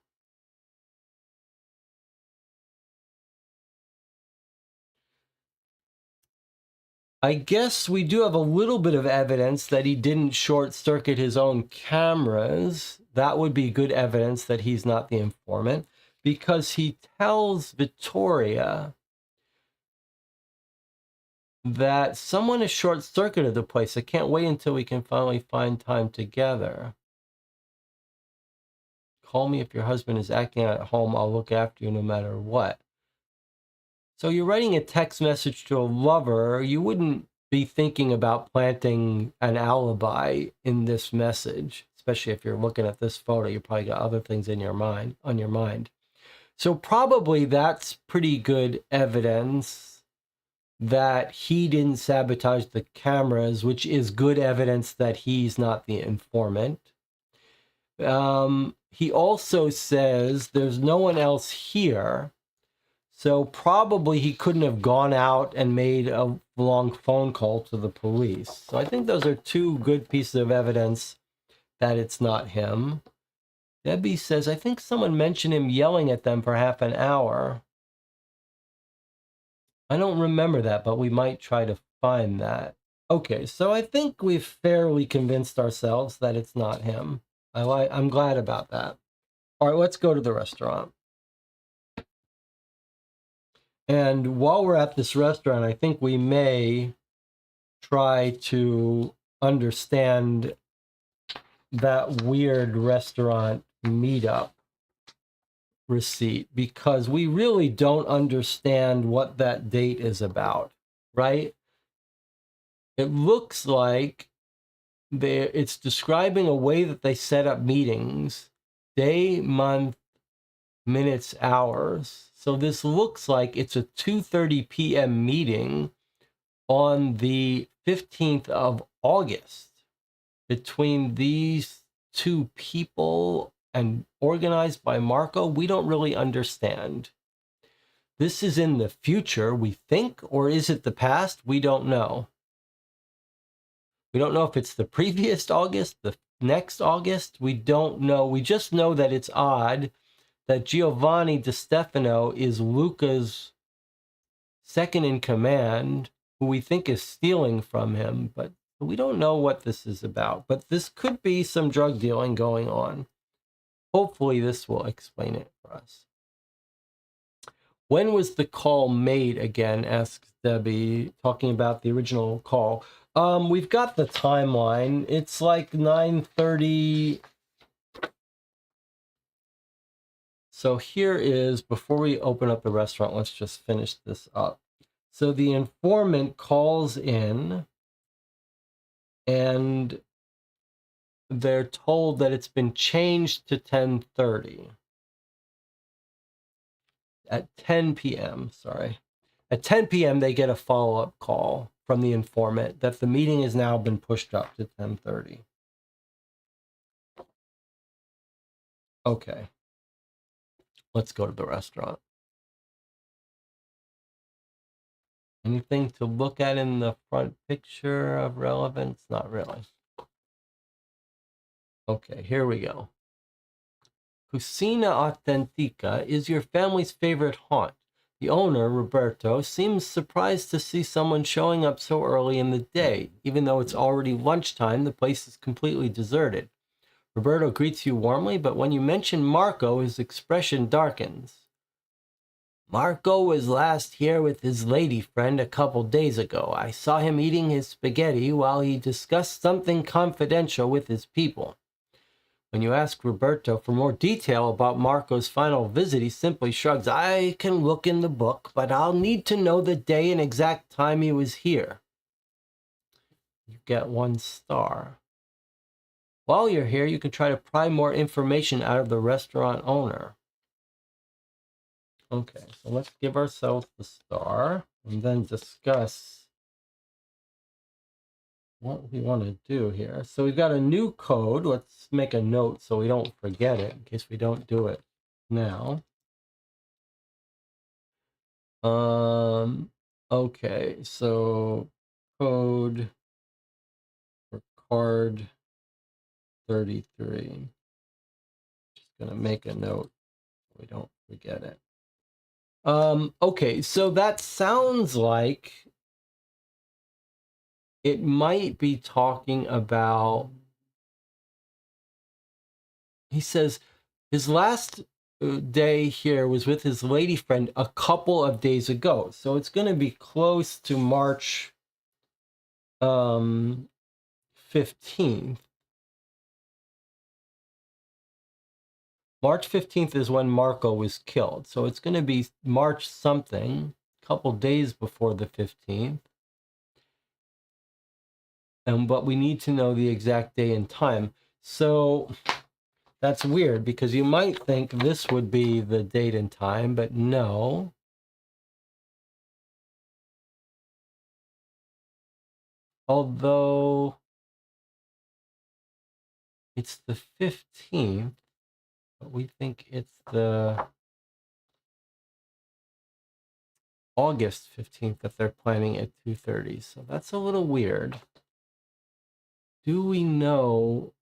S1: I guess we do have a little bit of evidence that he didn't short circuit his own cameras. That would be good evidence that he's not the informant, because he tells Vittoria that someone has short circuited the place. I can't wait until we can finally find time together. Call me if your husband is acting at home. I'll look after you no matter what. So you're writing a text message to a lover. You wouldn't be thinking about planting an alibi in this message, especially if you're looking at this photo. You probably got other things in your mind, on your mind. So probably that's pretty good evidence that he didn't sabotage the cameras, which is good evidence that he's not the informant. He also says there's no one else here. So probably he couldn't have gone out and made a long phone call to the police. So I think those are two good pieces of evidence that it's not him. Debbie says, I think someone mentioned him yelling at them for half an hour. I don't remember that, but we might try to find that. Okay, so I think we've fairly convinced ourselves that it's not him. I'm glad about that. All right, let's go to the restaurant. And while we're at this restaurant, I think we may try to understand that weird restaurant meetup receipt, because we really don't understand what that date is about, right? It looks like it's describing a way that they set up meetings, day, month, minutes, hours. So this looks like it's a 2:30 p.m. meeting on the 15th of August between these two people and organized by Marco. We don't really understand. This is in the future, we think, or is it the past? We don't know. We don't know if it's the previous August, the next August. We don't know. We just know that it's odd that Giovanni Di Stefano is Luca's second in command, who we think is stealing from him, but we don't know what this is about. But this could be some drug dealing going on. Hopefully this will explain it for us. When was the call made again, asks Debbie, talking about the original call. We've got the timeline. It's like 9:30. So here is, before we open up the restaurant, let's just finish this up. So the informant calls in and they're told that it's been changed to 10:30. At 10 p.m., sorry. At 10 p.m., they get a follow-up call from the informant that the meeting has now been pushed up to 10:30. Okay. Let's go to the restaurant. Anything to look at in the front picture of relevance? Not really. Okay, here we go. Cucina Authentica is your family's favorite haunt. The owner, Roberto, seems surprised to see someone showing up so early in the day. Even though it's already lunchtime, the place is completely deserted. Roberto greets you warmly, but when you mention Marco, his expression darkens. Marco was last here with his lady friend a couple days ago. I saw him eating his spaghetti while he discussed something confidential with his people. When you ask Roberto for more detail about Marco's final visit, he simply shrugs. I can look in the book, but I'll need to know the day and exact time he was here. You get 1 star. While you're here, you can try to pry more information out of the restaurant owner. Okay, so let's give ourselves the star and then discuss what we want to do here. So we've got a new code. Let's make a note so we don't forget it in case we don't do it now. Okay, so code for card 33. Just gonna make a note so we don't forget it. Okay, so that sounds like it might be talking about, he says his last day here was with his lady friend a couple of days ago. So it's going to be close to March 15th. March 15th is when Marco was killed. So it's going to be March something, a couple days before the 15th. But we need to know the exact day and time. So that's weird because you might think this would be the date and time, but no. Although It's the 15th, but we think it's the August 15th that they're planning at 2:30. So that's a little weird. Do we know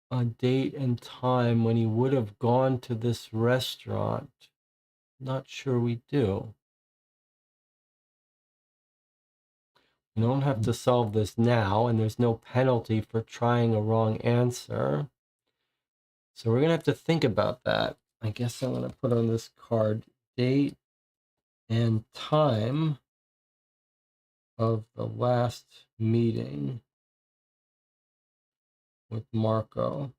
S1: a date and time when he would have gone to this restaurant? Not sure we do. You don't have to solve this now, and there's no penalty for trying a wrong answer. So we're going to have to think about that. I guess I'm going to put on this card date and time of the last meeting with Marco.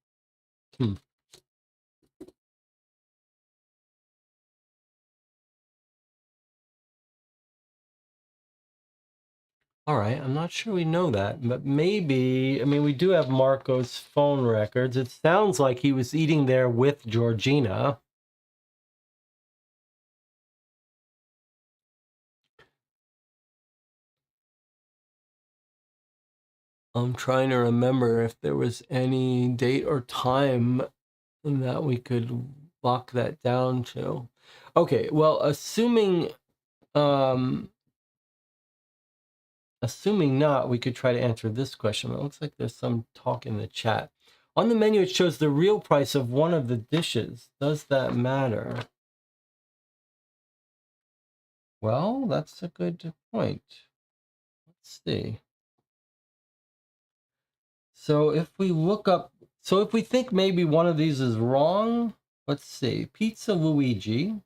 S1: All right, I'm not sure we know that, but maybe, I mean, we do have Marco's phone records. It sounds like he was eating there with Georgina. I'm trying to remember if there was any date or time that we could lock that down to. Okay, well, assuming not, we could try to answer this question. It looks like there's some talk in the chat. On the menu, it shows the real price of one of the dishes. Does that matter? Well, that's a good point. Let's see. So if we look up, so if we think maybe one of these is wrong, let's see. Pizza Luigi.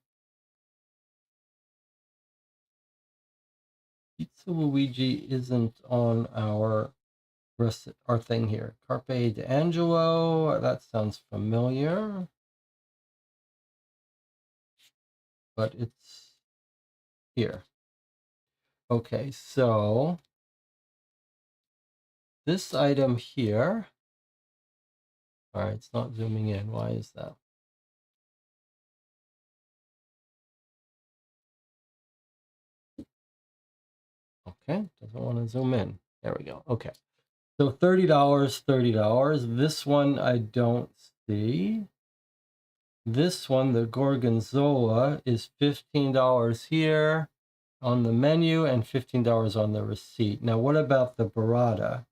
S1: Pizza Luigi isn't on our thing here. Carpe D'Angelo, that sounds familiar. But it's here. Okay, so this item here. All right, it's not zooming in. Why is that? Okay, doesn't want to zoom in. There we go. Okay. So $30, $30. This one I don't see. This one, the Gorgonzola, is $15 here on the menu and $15 on the receipt. Now, what about the burrata?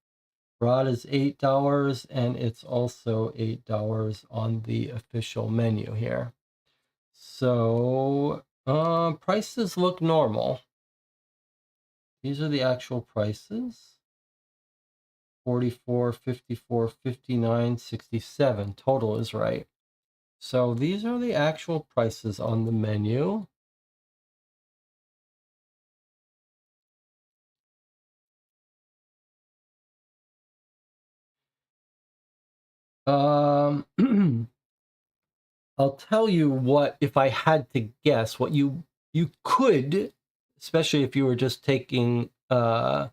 S1: Burrata is $8 and it's also $8 on the official menu here. So prices look normal. These are the actual prices. 44, 54, 59, 67. Total is right. So these are the actual prices on the menu. I'll tell you what, if I had to guess, what you could, especially if you were just taking a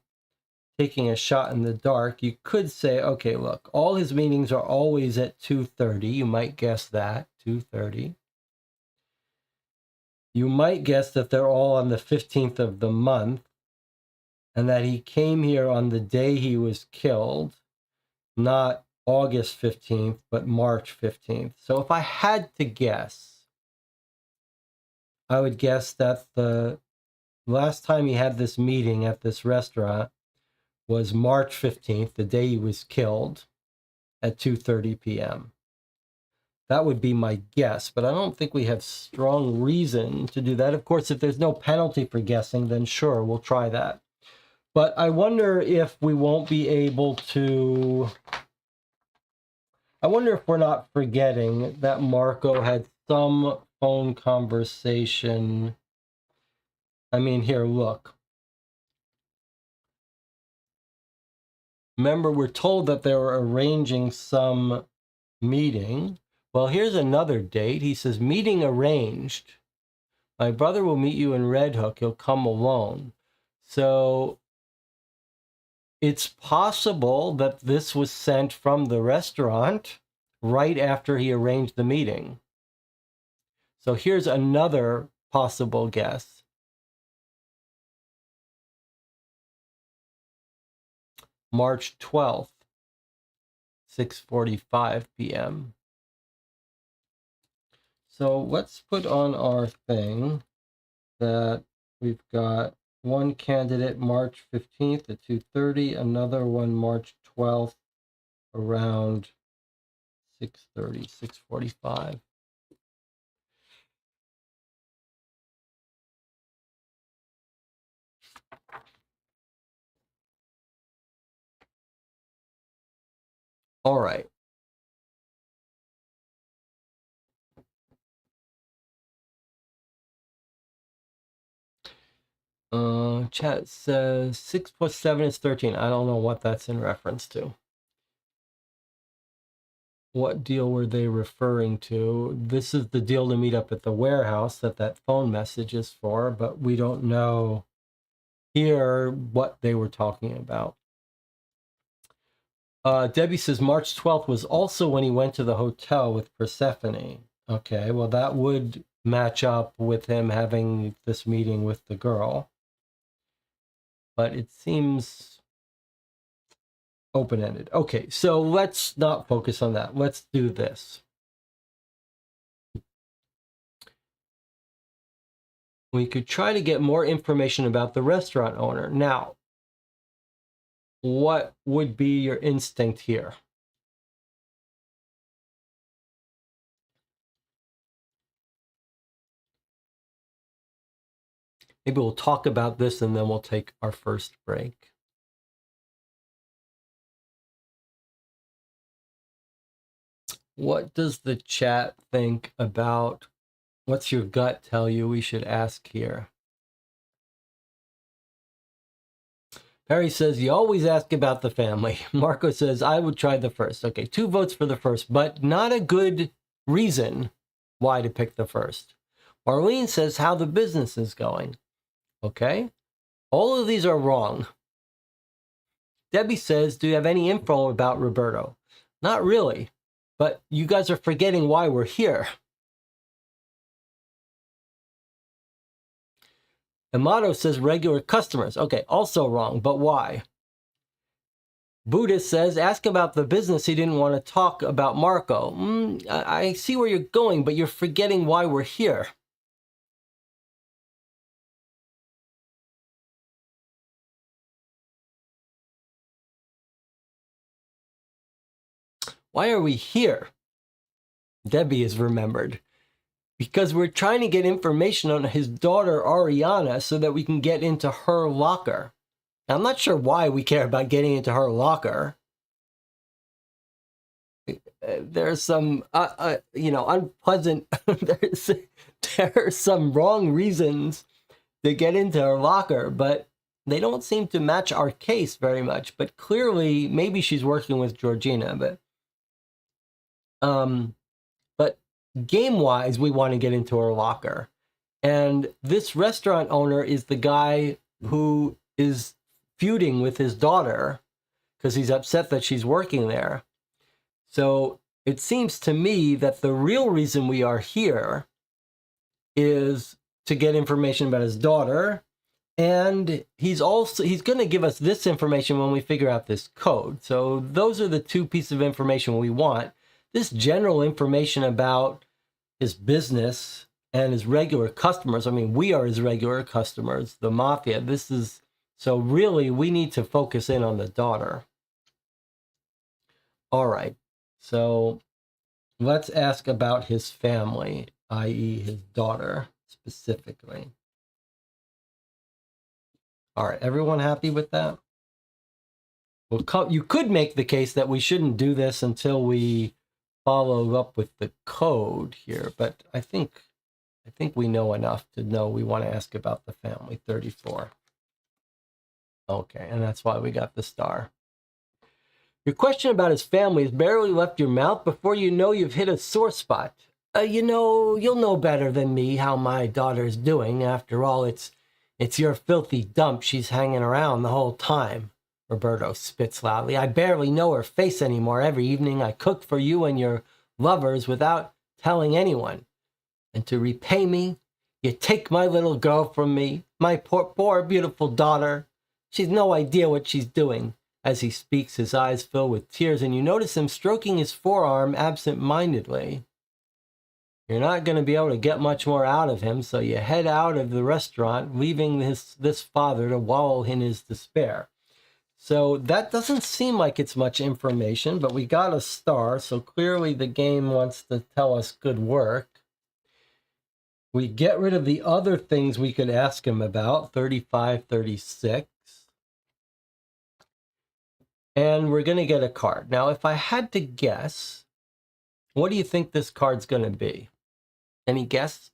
S1: shot in the dark, you could say, okay, look, all his meetings are always at 2:30. You might guess that, 2:30. You might guess that they're all on the 15th of the month and that he came here on the day he was killed, not August 15th, but March 15th. So if I had to guess, I would guess that the last time he had this meeting at this restaurant was March 15th, the day he was killed, at 2:30 p.m. That would be my guess, but I don't think we have strong reason to do that. Of course, if there's no penalty for guessing, then sure, we'll try that. But I wonder if we won't be able to... I wonder if we're not forgetting that Marco had some phone conversation. I mean, here, look. Remember, we're told that they were arranging some meeting. Well, here's another date. He says, meeting arranged. My brother will meet you in Red Hook. He'll come alone. So it's possible that this was sent from the restaurant right after he arranged the meeting. So here's another possible guess. March 12th. 6:45 p.m. So let's put on our thing that we've got one candidate March 15th at 2:30, another one March 12th around 6:30, 6:45. All right. Chat says 6 plus 7 is 13. I don't know what that's in reference to. What deal were they referring to? This is the deal to meet up at the warehouse that phone message is for, but we don't know here what they were talking about. Debbie says March 12th was also when he went to the hotel with Persephone. Okay, well, that would match up with him having this meeting with the girl. But it seems open-ended. Okay, so let's not focus on that. Let's do this. We could try to get more information about the restaurant owner. Now, what would be your instinct here? Maybe we'll talk about this and then we'll take our first break. What does the chat think about, what's your gut tell you we should ask here? Perry says, you always ask about the family. Marco says, I would try the first. Okay, 2 votes for the first, but not a good reason why to pick the first. Marlene says, how the business is going. Okay, all of these are wrong. Debbie says, do you have any info about Roberto? Not really, but you guys are forgetting why we're here. Amato says regular customers. Okay, also wrong, but why? Buddhist says, ask about the business. He didn't want to talk about Marco. I see where you're going, but you're forgetting why we're here. Why are we here? Debbie is remembered. Because we're trying to get information on his daughter, Ariana, so that we can get into her locker. Now, I'm not sure why we care about getting into her locker. There's some, unpleasant, there are some wrong reasons to get into her locker, but they don't seem to match our case very much. But clearly, maybe she's working with Georgina, but game-wise, we want to get into her locker. And this restaurant owner is the guy who is feuding with his daughter because he's upset that she's working there. So it seems to me that the real reason we are here is to get information about his daughter. And he's going to give us this information when we figure out this code. So those are the 2 pieces of information we want. This general information about his business and his regular customers. I mean, we are his regular customers, the mafia. So really, we need to focus in on the daughter. All right. So let's ask about his family, i.e. his daughter specifically. All right. Everyone happy with that? Well, you could make the case that we shouldn't do this until we follow up with the code here, but I think we know enough to know we want to ask about the family. 34. Okay, and that's why we got the star. Your question about his family has barely left your mouth before you know you've hit a sore spot. You'll know better than me how my daughter's doing. After all, it's your filthy dump she's hanging around the whole time. Roberto spits loudly. I barely know her face anymore. Every evening I cook for you and your lovers without telling anyone. And to repay me, you take my little girl from me, my poor beautiful daughter. She's no idea what she's doing. As he speaks, his eyes fill with tears, and you notice him stroking his forearm absent-mindedly. You're not going to be able to get much more out of him, so you head out of the restaurant, leaving this father to wallow in his despair. So that doesn't seem like it's much information, but we got a star, so clearly the game wants to tell us good work. We get rid of the other things we could ask him about, 35, 36. And we're going to get a card. Now, if I had to guess, what do you think this card's going to be? Any guess?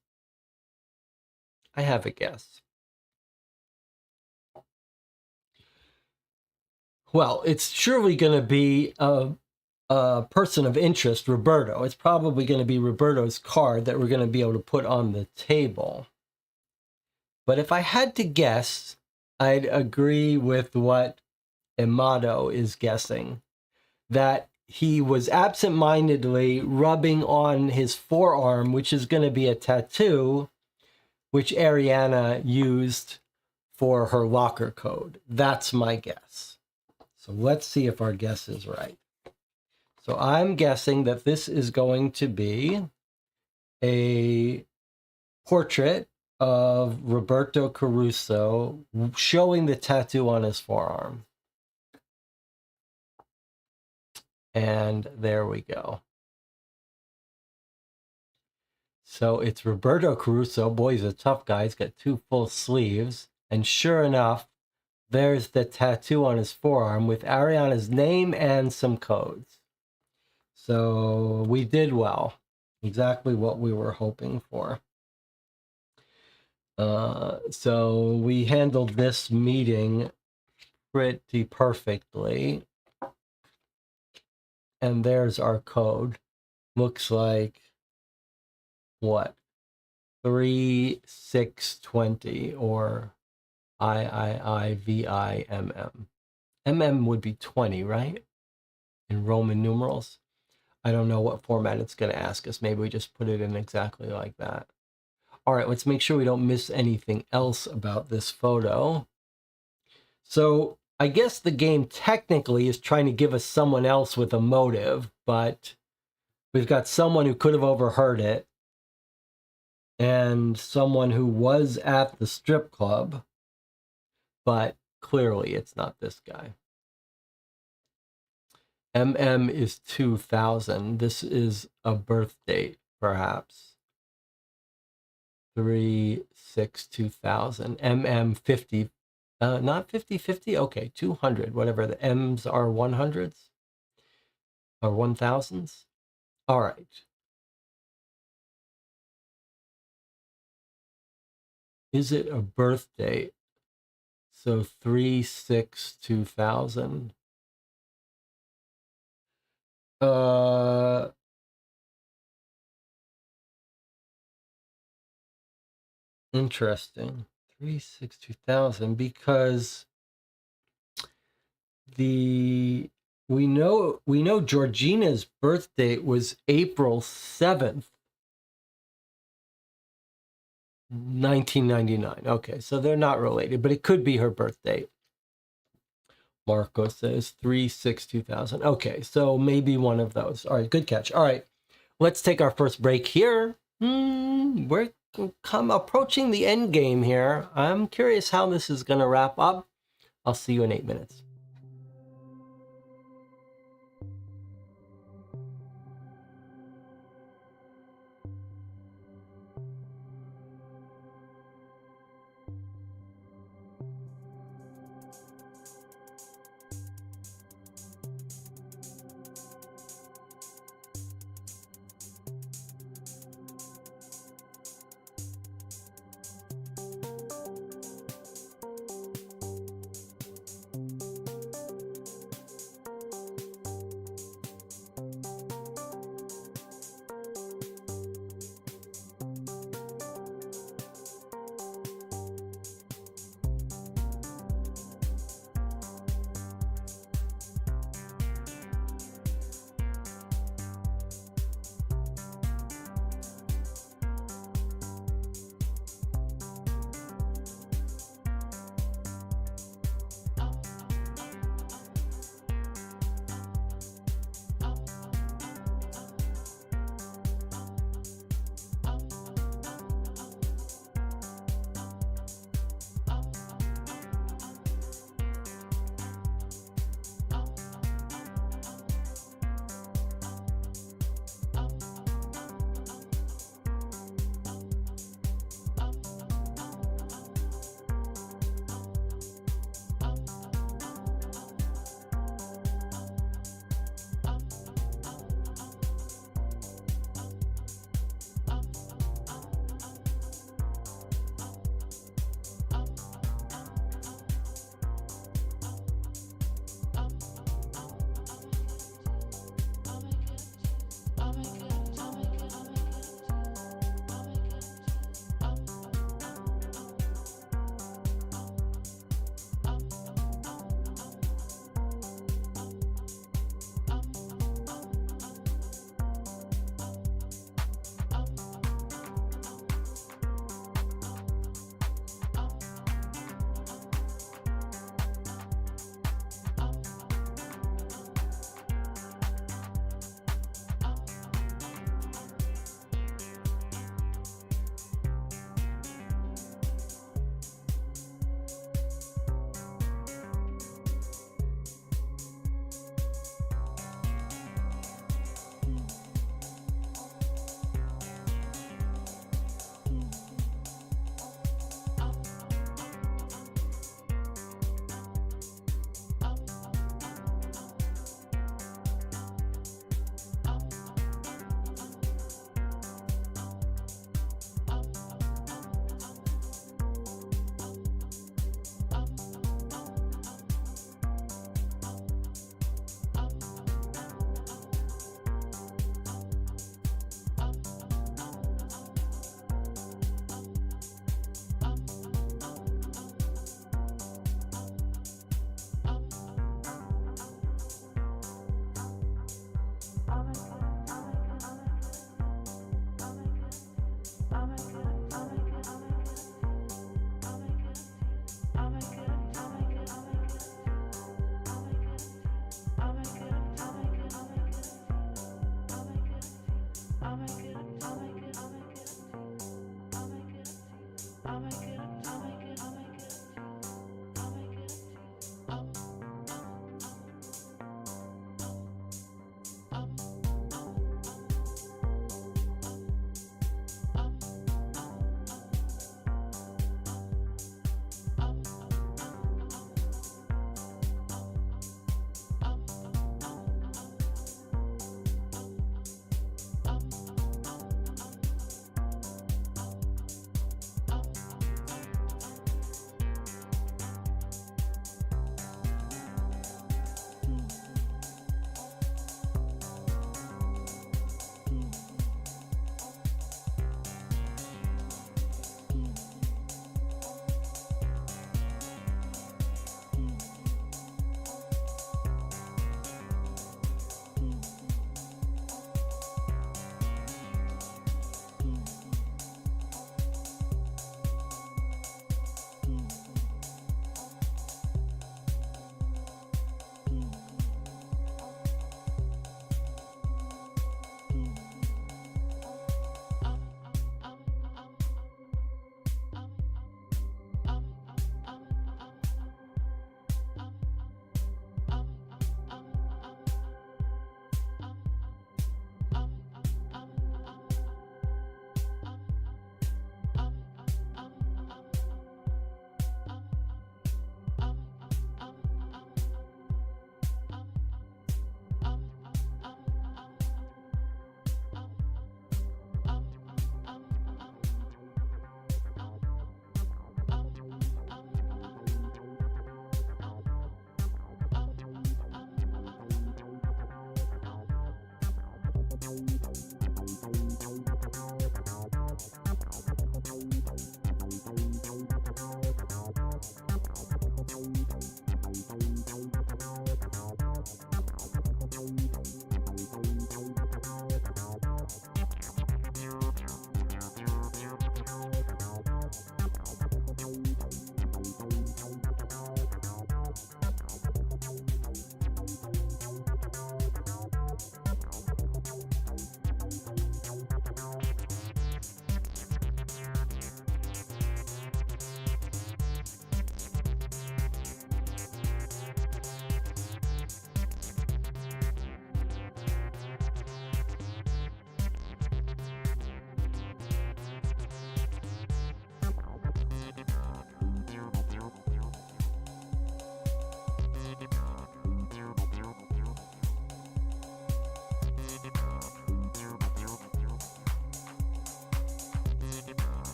S1: I have a guess. Well, it's surely going to be a person of interest, Roberto. It's probably going to be Roberto's card that we're going to be able to put on the table. But if I had to guess, I'd agree with what Amato is guessing, that he was absent-mindedly rubbing on his forearm, which is going to be a tattoo, which Ariana used for her locker code. That's my guess. So let's see if our guess is right. So I'm guessing that this is going to be a portrait of Roberto Caruso showing the tattoo on his forearm. And there we go. So it's Roberto Caruso. Boy, he's a tough guy. He's got 2 full sleeves. And sure enough, there's the tattoo on his forearm with Ariana's name and some codes. So we did well. Exactly what we were hoping for. So we handled this meeting pretty perfectly. And there's our code. Looks like, what? 3620 or IIIVIMM. MM would be 20, right? In Roman numerals. I don't know what format it's going to ask us. Maybe we just put it in exactly like that. All right, let's make sure we don't miss anything else about this photo. So I guess the game technically is trying to give us someone else with a motive, but we've got someone who could have overheard it and someone who was at the strip club, but clearly it's not this guy. MM is 2000. This is a birth date, perhaps. 3/6/2000. MM 50. Not 50/50. Okay, 200. Whatever the M's are, 100s or 1000s. All right. Is it a birth date? So 3/6/2000. Interesting. 3/6/2000, because we know Georgina's birth date was April 7th, 1999. Okay, so they're not related, but it could be her birth date. Marco says 3/6/2000. Okay, so maybe one of those. All right, good catch. All right, let's take our first break here. We're approaching the end game here. I'm curious how this is going to wrap up. I'll see you in 8 minutes.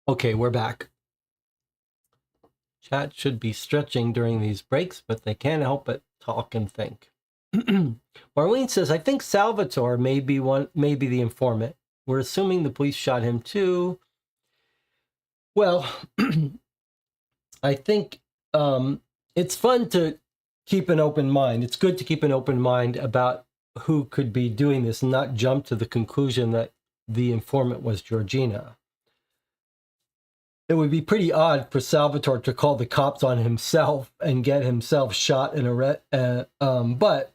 S1: Okay, we're back. Chat should be stretching during these breaks, but they can't help but talk and think. Marlene says, I think Salvatore may be the informant. We're assuming the police shot him too. Well, I think it's fun to keep an open mind. It's good to keep an open mind about who could be doing this and not jump to the conclusion that the informant was Georgina. It would be pretty odd for Salvatore to call the cops on himself and get himself shot in but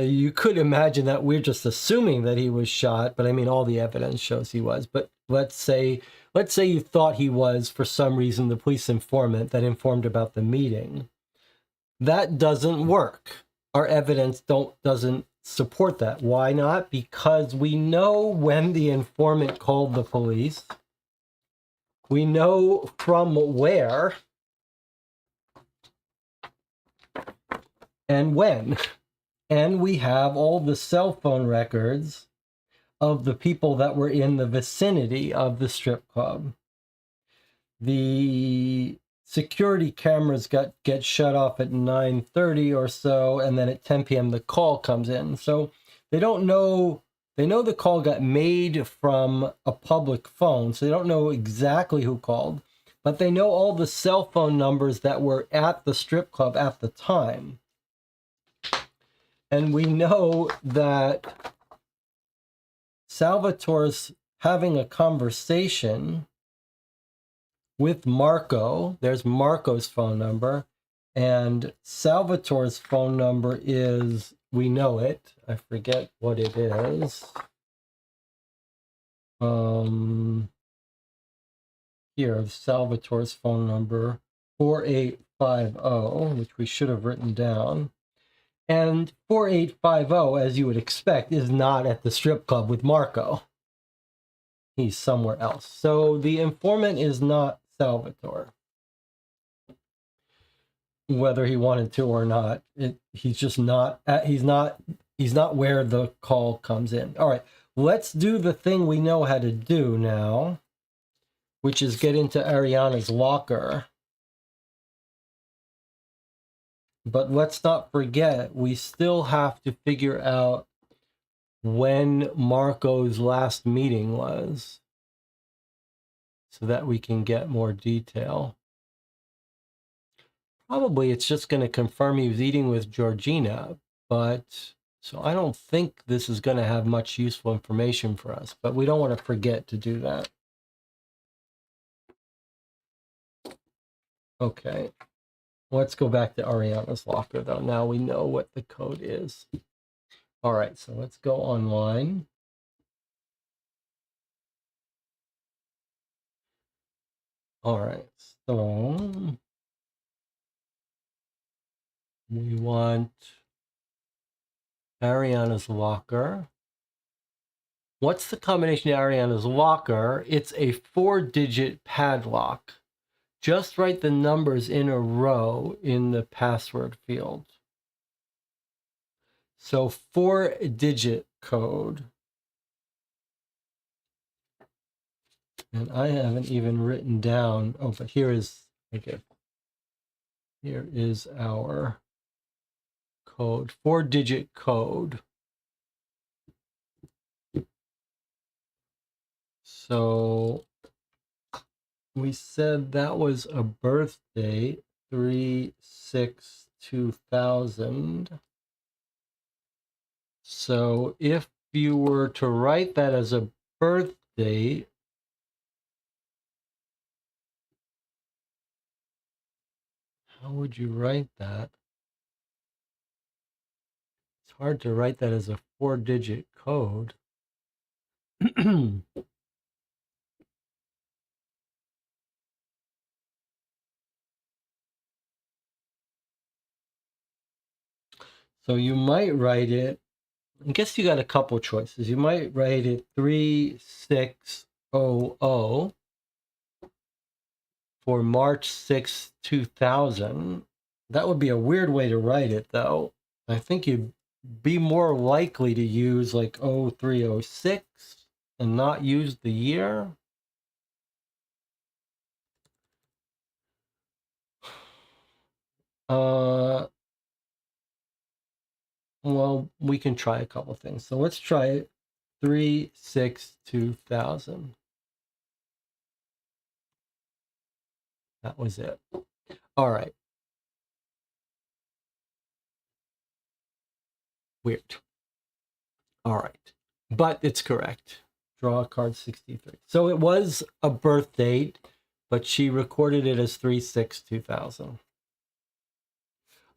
S1: you could imagine that we're just assuming that he was shot, but I mean, all the evidence shows he was. But let's say you thought he was, for some reason, the police informant that informed about the meeting. That doesn't work. Our evidence doesn't support that. Why not? Because we know when the informant called the police. We know from where and when. And we have all the cell phone records of the people that were in the vicinity of the strip club. The security cameras get shut off at 9:30 or so, and then at 10 p.m. the call comes in. So they don't know. They know the call got made from a public phone, so they don't know exactly who called, but they know all the cell phone numbers that were at the strip club at the time. And we know that Salvatore's having a conversation with Marco. There's Marco's phone number. And Salvatore's phone number is, we know it. I forget what it is. Here, Salvatore's phone number, 4850, which we should have written down. And 4850, as you would expect, is not at the strip club with Marco. He's somewhere else. So the informant is not Salvatore. Whether he wanted to or not, he's just not. He's not where the call comes in. All right, let's do the thing we know how to do now, which is get into Ariana's locker. But let's not forget, we still have to figure out when Marco's last meeting was, so that we can get more detail. Probably it's just going to confirm he was eating with Georgina, but so I don't think this is going to have much useful information for us, but we don't want to forget to do that. Okay. Let's go back to Ariana's locker, though. Now we know what the code is. All right, so let's go online. All right, so we want Ariana's locker. What's the combination of Ariana's locker? It's a 4-digit padlock. Just write the numbers in a row in the password field. So 4-digit code. And I haven't even written down. Oh, but here is, okay. Here is our code, 4-digit code. So we said that was a birth date, 3/6/2000. So if you were to write that as a birth date, how would you write that? It's hard to write that as a 4-digit code. So you might write it I guess you got a couple choices. You might write it 3600 for March 6, 2000. That would be a weird way to write it, though. I think you'd be more likely to use like 0306 and not use the year. Well, we can try a couple things. So let's try it. 3/6/2000. That was it. All right. Weird. All right. But it's correct. Draw card 63. So it was a birth date, but she recorded it as 3/6/2000.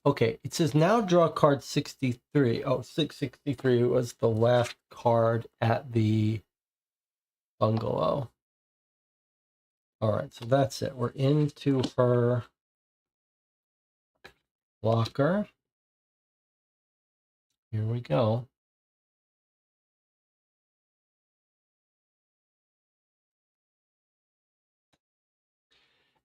S1: Okay, it says now draw card 63. Oh, 663 was the last card at the bungalow. All right, so that's it. We're into her locker. Here we go.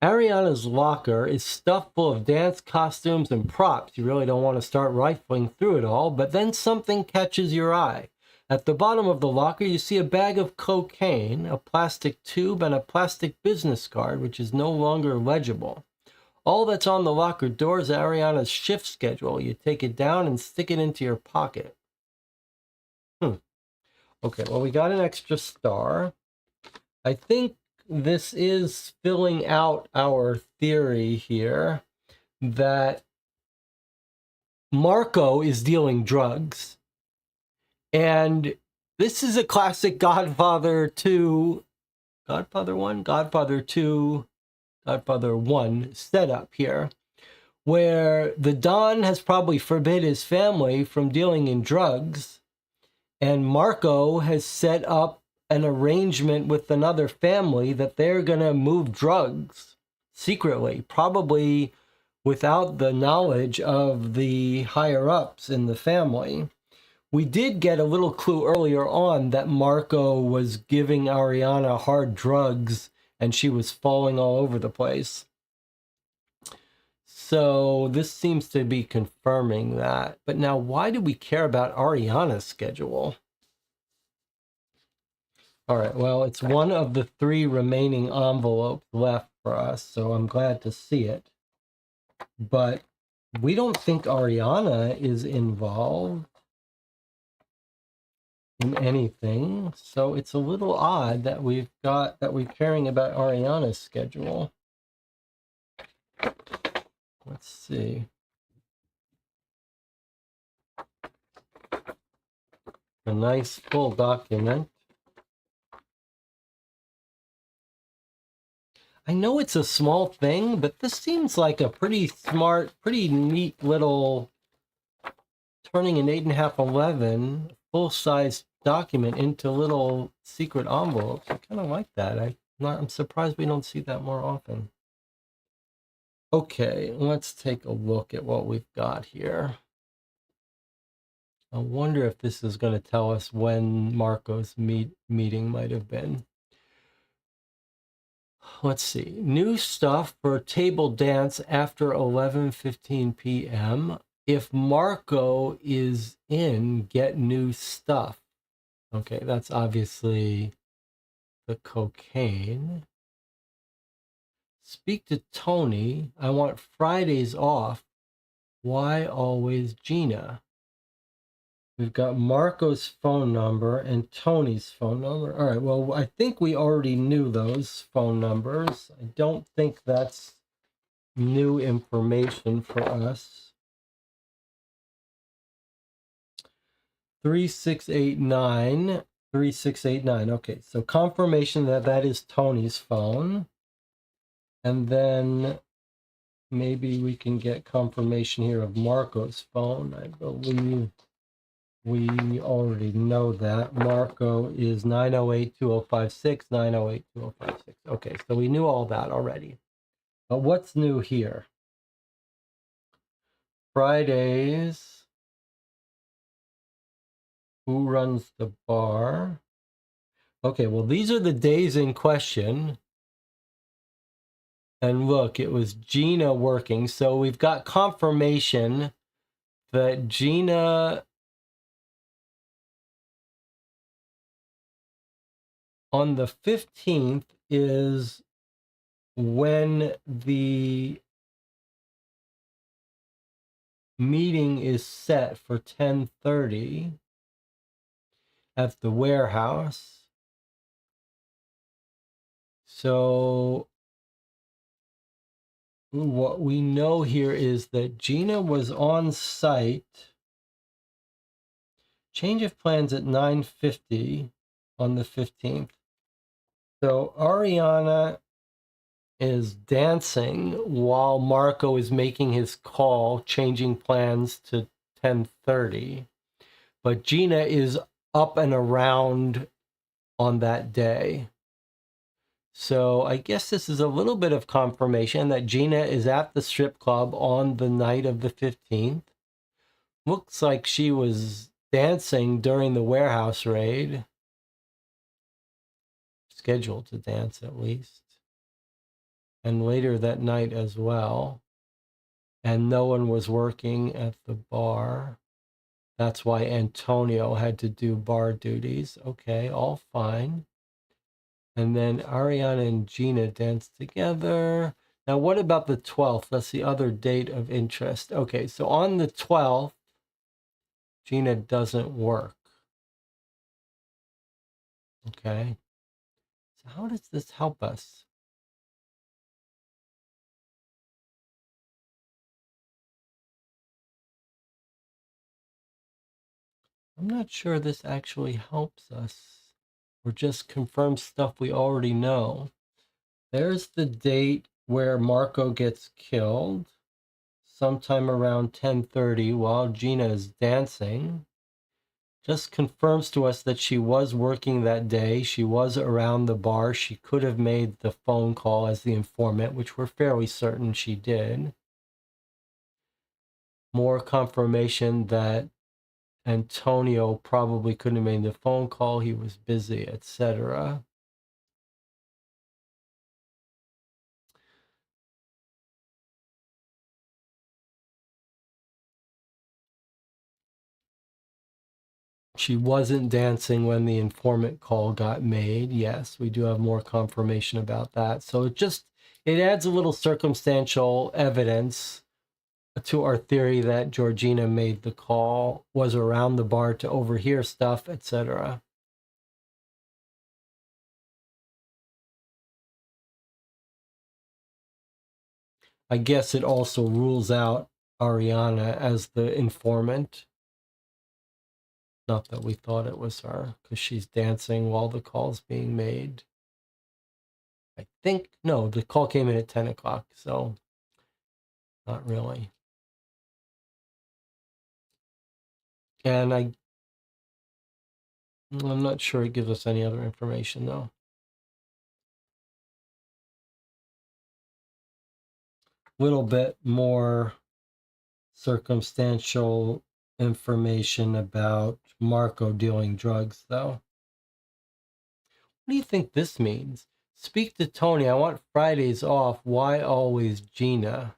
S1: Ariana's locker is stuffed full of dance costumes and props. You really don't want to start rifling through it all, but then something catches your eye. At the bottom of the locker, you see a bag of cocaine, a plastic tube, and a plastic business card, which is no longer legible. All that's on the locker door is Ariana's shift schedule. You take it down and stick it into your pocket. Okay, well, we got an extra star. I think this is filling out our theory here that Marco is dealing drugs. And this is a classic Godfather 2, Godfather 1, Godfather 2, Godfather 1 setup here, where the Don has probably forbid his family from dealing in drugs, and Marco has set up an arrangement with another family that they're going to move drugs secretly, probably without the knowledge of the higher-ups in the family. We did get a little clue earlier on that Marco was giving Ariana hard drugs and she was falling all over the place. So this seems to be confirming that. But now, why do we care about Ariana's schedule? All right, well, it's one of the 3 remaining envelopes left for us, so I'm glad to see it. But we don't think Ariana is involved in anything, so it's a little odd that we're caring about Ariana's schedule. Let's see. A nice full document. I know it's a small thing, but this seems like a pretty smart, pretty neat little turning an 8.5 11 full-size document into little secret envelopes. I kind of like that. I'm surprised we don't see that more often. Okay, let's take a look at what we've got here. I wonder if this is going to tell us when Marco's meeting might have been. Let's see. New stuff for table dance after 11:15 p.m. If Marco is in, get new stuff. Okay, that's obviously the cocaine. Speak to Tony. I want Fridays off. Why always Gina? We've got Marco's phone number and Tony's phone number. All right, well, I think we already knew those phone numbers. I don't think that's new information for us. 3689. 3689. Okay, so confirmation that that is Tony's phone. And then maybe we can get confirmation here of Marco's phone. I believe we already know that. Marco is 908-2056, 908-2056. Okay, so we knew all that already. But what's new here? Fridays Who runs the bar? Okay, well, these are the days in question. And look, it was Gina working. So we've got confirmation that Gina on the 15th is when the meeting is set for 10:30 at the warehouse. So what we know here is that Gina was on site. Change of plans at 9:50 on the 15th. So Ariana is dancing while Marco is making his call, changing plans to 10:30. But Gina is up and around on that day. So I guess this is a little bit of confirmation that Gina is at the strip club on the night of the 15th. Looks like she was dancing during the warehouse raid. Scheduled to dance at least. And later that night as well. And no one was working at the bar. That's why Antonio had to do bar duties. Okay, all fine. And then Ariana and Gina danced together. Now, what about the 12th? That's the other date of interest. Okay, so on the 12th, Gina doesn't work. Okay. So how does this help us? I'm not sure this actually helps us or just confirms stuff we already know. There's the date where Marco gets killed, sometime around 10:30 while Gina is dancing. Just confirms to us that she was working that day. She was around the bar. She could have made the phone call as the informant, which we're fairly certain she did. More confirmation that Antonio probably couldn't have made the phone call. He was busy, etc. She wasn't dancing when the informant call got made. Yes, we do have more confirmation about that. So it adds a little circumstantial evidence to our theory that Georgina made the call, was around the bar to overhear stuff, etc. I guess it also rules out Ariana as the informant. Not that we thought it was her, because she's dancing while the call's being made. I think, no, the call came in at 10 o'clock, so not really. And I'm not sure it gives us any other information, though. Little bit more circumstantial information about Marco dealing drugs, though. What do you think this means? Speak to Tony. I want Fridays off. Why always Gina?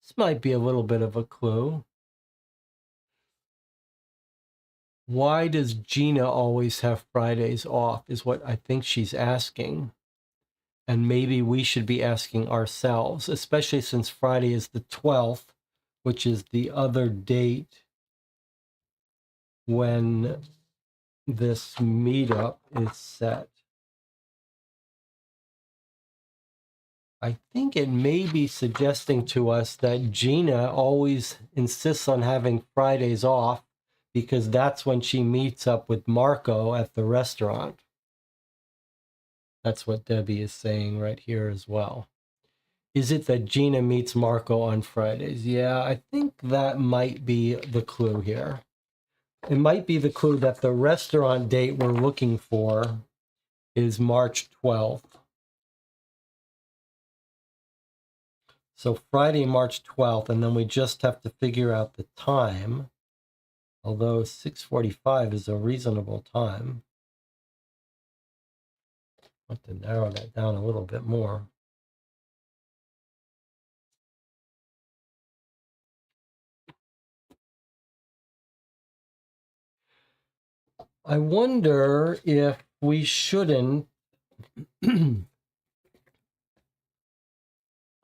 S1: This might be a little bit of a clue. Why does Gina always have Fridays off is what I think she's asking. And maybe we should be asking ourselves, especially since Friday is the 12th, which is the other date when this meetup is set. I think it may be suggesting to us that Gina always insists on having Fridays off because that's when she meets up with Marco at the restaurant. That's what Debbie is saying right here as well. Is it that Gina meets Marco on Fridays? Yeah, I think that might be the clue here. It might be the clue that the restaurant date we're looking for is March 12th. So Friday, March 12th, and then we just have to figure out the time. Although 6:45 is a reasonable time. I have to narrow that down a little bit more. I wonder if we shouldn't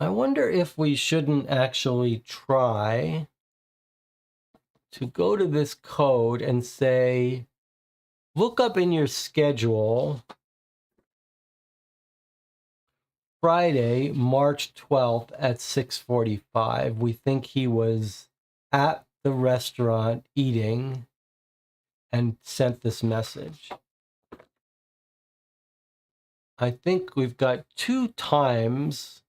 S1: I wonder if we shouldn't actually try to go to this code and say, look up in your schedule Friday, March 12th at 6:45. We think he was at the restaurant eating and sent this message. I think we've got 2 times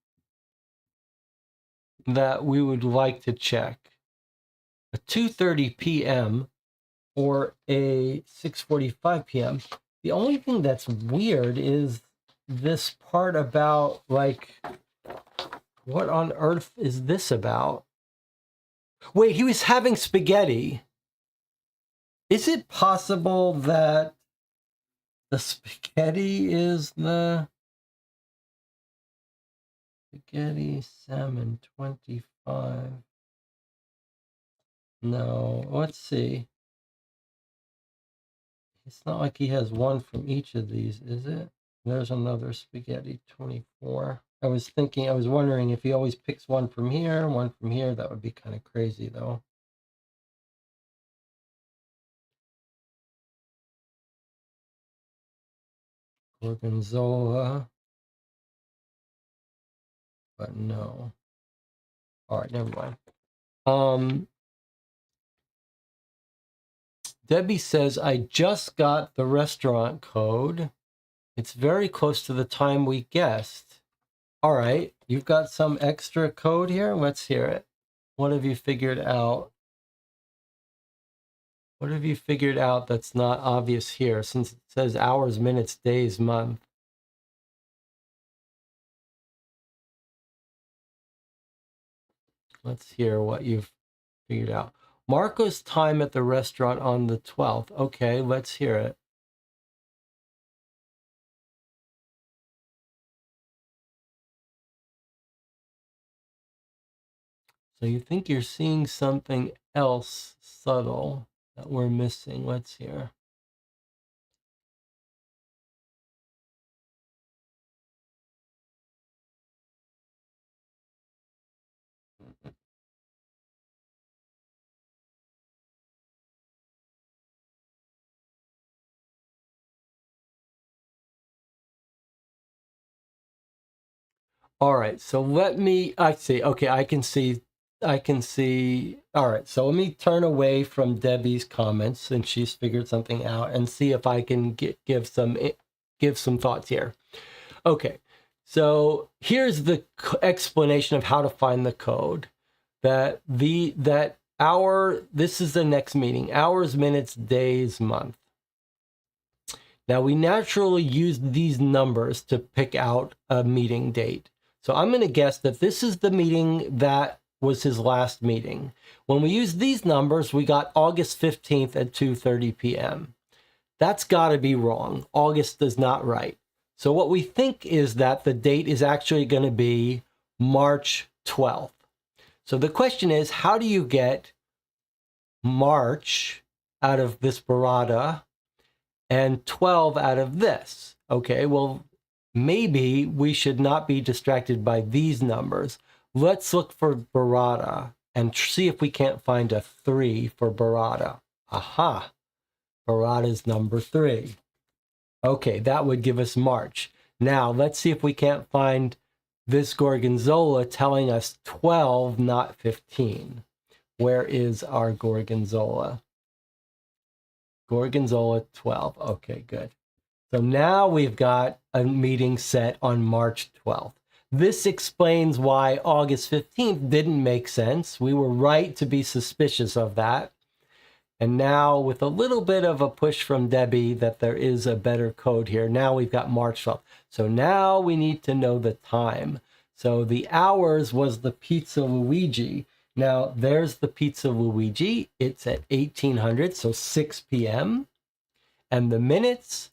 S1: that we would like to check. A 2:30 p.m. or a 6:45 p.m. The only thing that's weird is this part about, like, what on earth is this about? Wait, he was having spaghetti. Is it possible that the spaghetti is the spaghetti salmon 25? No, let's see. It's not like he has one from each of these, is it? There's another spaghetti 24. I was wondering if he always picks one from here, one from here. That would be kind of crazy, though. Gorgonzola. But no. All right, never mind. Debbie says, I just got the restaurant code. It's very close to the time we guessed. All right, you've got some extra code here? Let's hear it. What have you figured out? What have you figured out that's not obvious here, since it says hours, minutes, days, month? Let's hear what you've figured out. Marco's time at the restaurant on the 12th. Okay, let's hear it. So you think you're seeing something else subtle that we're missing? Let's hear. All right, so I see. Okay, I can see. All right, so let me turn away from Debbie's comments, and she's figured something out, and see if I can give some thoughts here. Okay, so here's the explanation of how to find the code. This is the next meeting, hours, minutes, days, month. Now we naturally use these numbers to pick out a meeting date. So I'm going to guess that this is the meeting that was his last meeting. When we use these numbers, we got August 15th at 2:30 p.m. That's got to be wrong. August is not right. So what we think is that the date is actually going to be March 12th. So the question is, how do you get March out of this burrata and 12 out of this? Okay, well, maybe we should not be distracted by these numbers. Let's look for burrata and see if we can't find a 3 for burrata. Aha, burrata is number 3. Okay, that would give us March. Now, let's see if we can't find this gorgonzola telling us 12, not 15. Where is our gorgonzola? Gorgonzola 12. Okay, good. So now we've got a meeting set on March 12th. This explains why August 15th didn't make sense. We were right to be suspicious of that. And now, with a little bit of a push from Debbie that there is a better code here, now we've got March 12th. So now we need to know the time. So the hours was the Pizza Luigi. Now, there's the Pizza Luigi. It's at 1800, so 6 p.m. And the minutes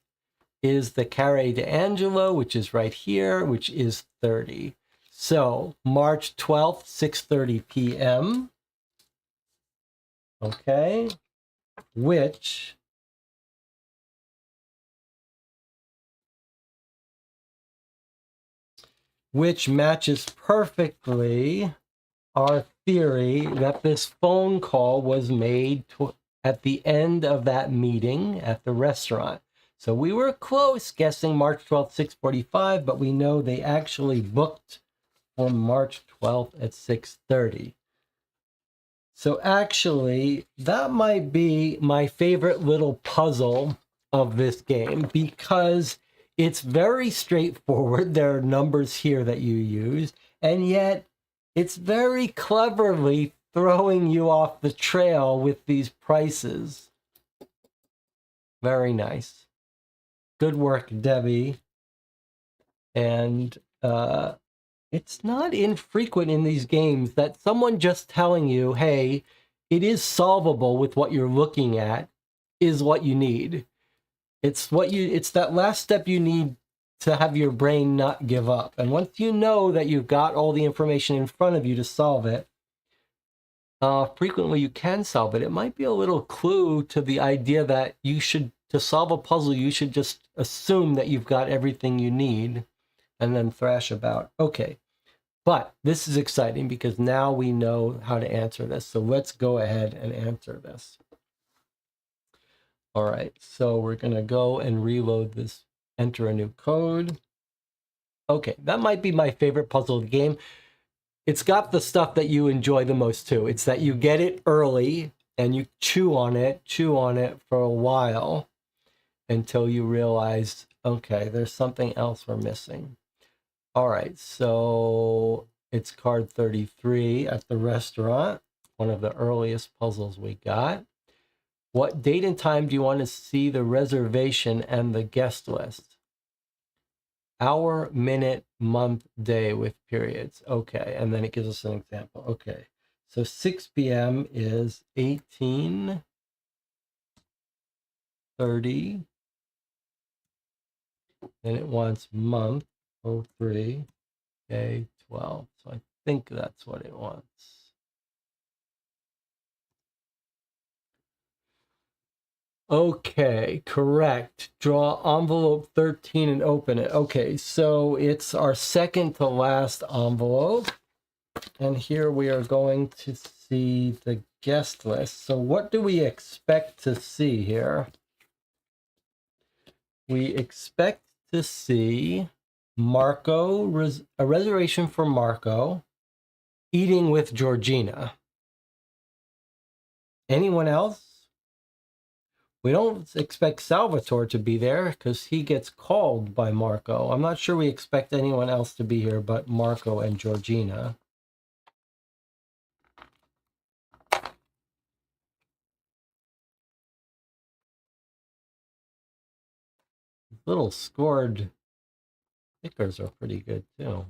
S1: is the Carre d'Angelo, which is right here, which is 30. So March 12th, 6:30 p.m. Okay, which matches perfectly our theory that this phone call was made at the end of that meeting at the restaurant. So we were close guessing March 12th, 6:45, but we know they actually booked for March 12th at 6:30. So actually, that might be my favorite little puzzle of this game because it's very straightforward. There are numbers here that you use, and yet it's very cleverly throwing you off the trail with these prices. Very nice. Good work, Debbie. And it's not infrequent in these games that someone just telling you, hey, it is solvable with what you're looking at is what you need. It's that last step you need to have your brain not give up. And once you know that you've got all the information in front of you to solve it, frequently you can solve it. It might be a little clue to the idea that to solve a puzzle, you should just assume that you've got everything you need and then thrash about. Okay. But this is exciting because now we know how to answer this. So let's go ahead and answer this. All right, so we're going to go and reload this, enter a new code. Okay, that might be my favorite puzzle of the game. It's got the stuff that you enjoy the most too. It's that you get it early and you chew on it for a while until you realize, okay, there's something else we're missing. All right, so it's card 33 at the restaurant, one of the earliest puzzles we got. What date and time do you want to see the reservation and the guest list? Hour, minute, month, day with periods. Okay, and then it gives us an example. Okay, so 6 p.m. is 18:30. Then it wants month, 03, day 12. So I think that's what it wants. Okay, correct. Draw envelope 13 and open it. Okay, so it's our second to last envelope. And here we are going to see the guest list. So what do we expect to see here? We expect to see Marco, a reservation for Marco, eating with Georgina. Anyone else? We don't expect Salvatore to be there because he gets called by Marco. I'm not sure we expect anyone else to be here but Marco and Georgina. Little scored stickers are pretty good too.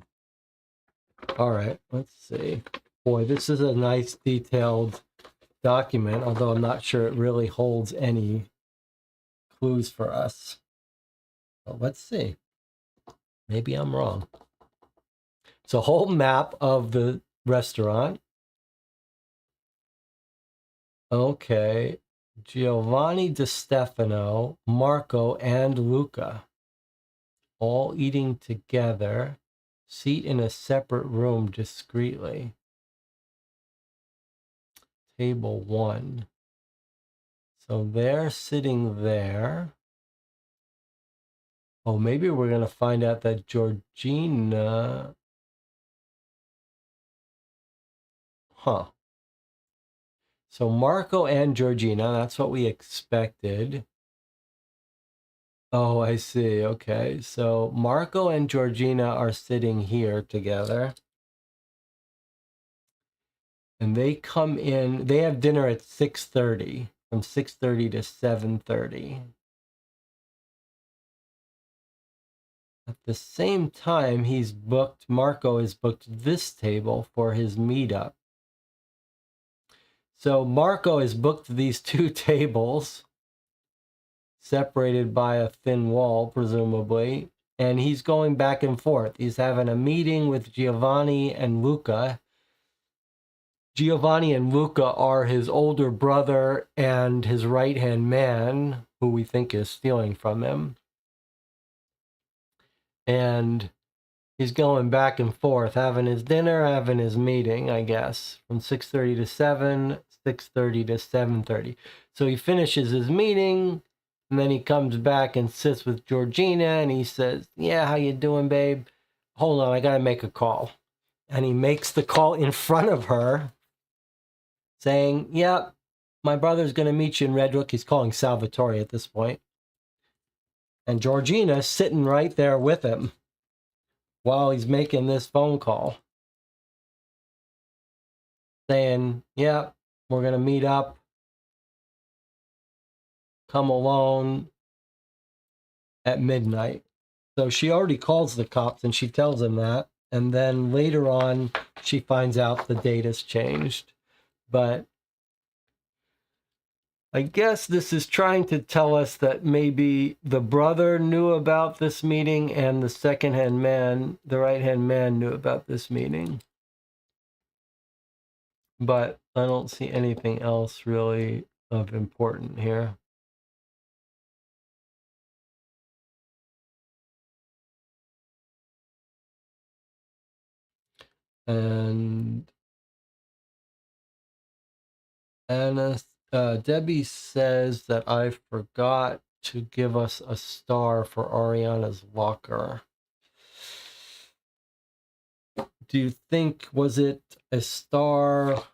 S1: All right, let's see. Boy, this is a nice detailed document, although I'm not sure it really holds any clues for us. But let's see. Maybe I'm wrong. It's a whole map of the restaurant. Okay. Giovanni Di Stefano, Marco, and Luca all eating together. Seat in a separate room discreetly. Table 1. So they're sitting there. Oh, maybe we're going to find out that Georgina... Huh. So Marco and Georgina, that's what we expected. Oh, I see. Okay. So Marco and Georgina are sitting here together. And they come in, they have dinner at 6:30, from 6:30 to 7:30. At the same time, Marco has booked this table for his meetup. So Marco has booked these two tables, separated by a thin wall, presumably, and he's going back and forth. He's having a meeting with Giovanni and Luca. Giovanni and Luca are his older brother and his right-hand man, who we think is stealing from him. And he's going back and forth, having his dinner, having his meeting, I guess, from 6:30 to 7, 6:30 to 7:30. So he finishes his meeting, and then he comes back and sits with Georgina, and he says, yeah, how you doing, babe? Hold on, I gotta make a call. And he makes the call in front of her, saying, yeah, my brother's gonna meet you in Red Hook. He's calling Salvatore at this point. And Georgina's sitting right there with him while he's making this phone call, saying, yeah, we're going to meet up, come alone at midnight. So she already calls the cops and she tells them that. And then later on, she finds out the date has changed. But I guess this is trying to tell us that maybe the brother knew about this meeting and the second-hand man, the right-hand man, knew about this meeting. But I don't see anything else really of importance here. And Anna, Debbie says that I forgot to give us a star for Ariana's locker. Do you think, was it a star?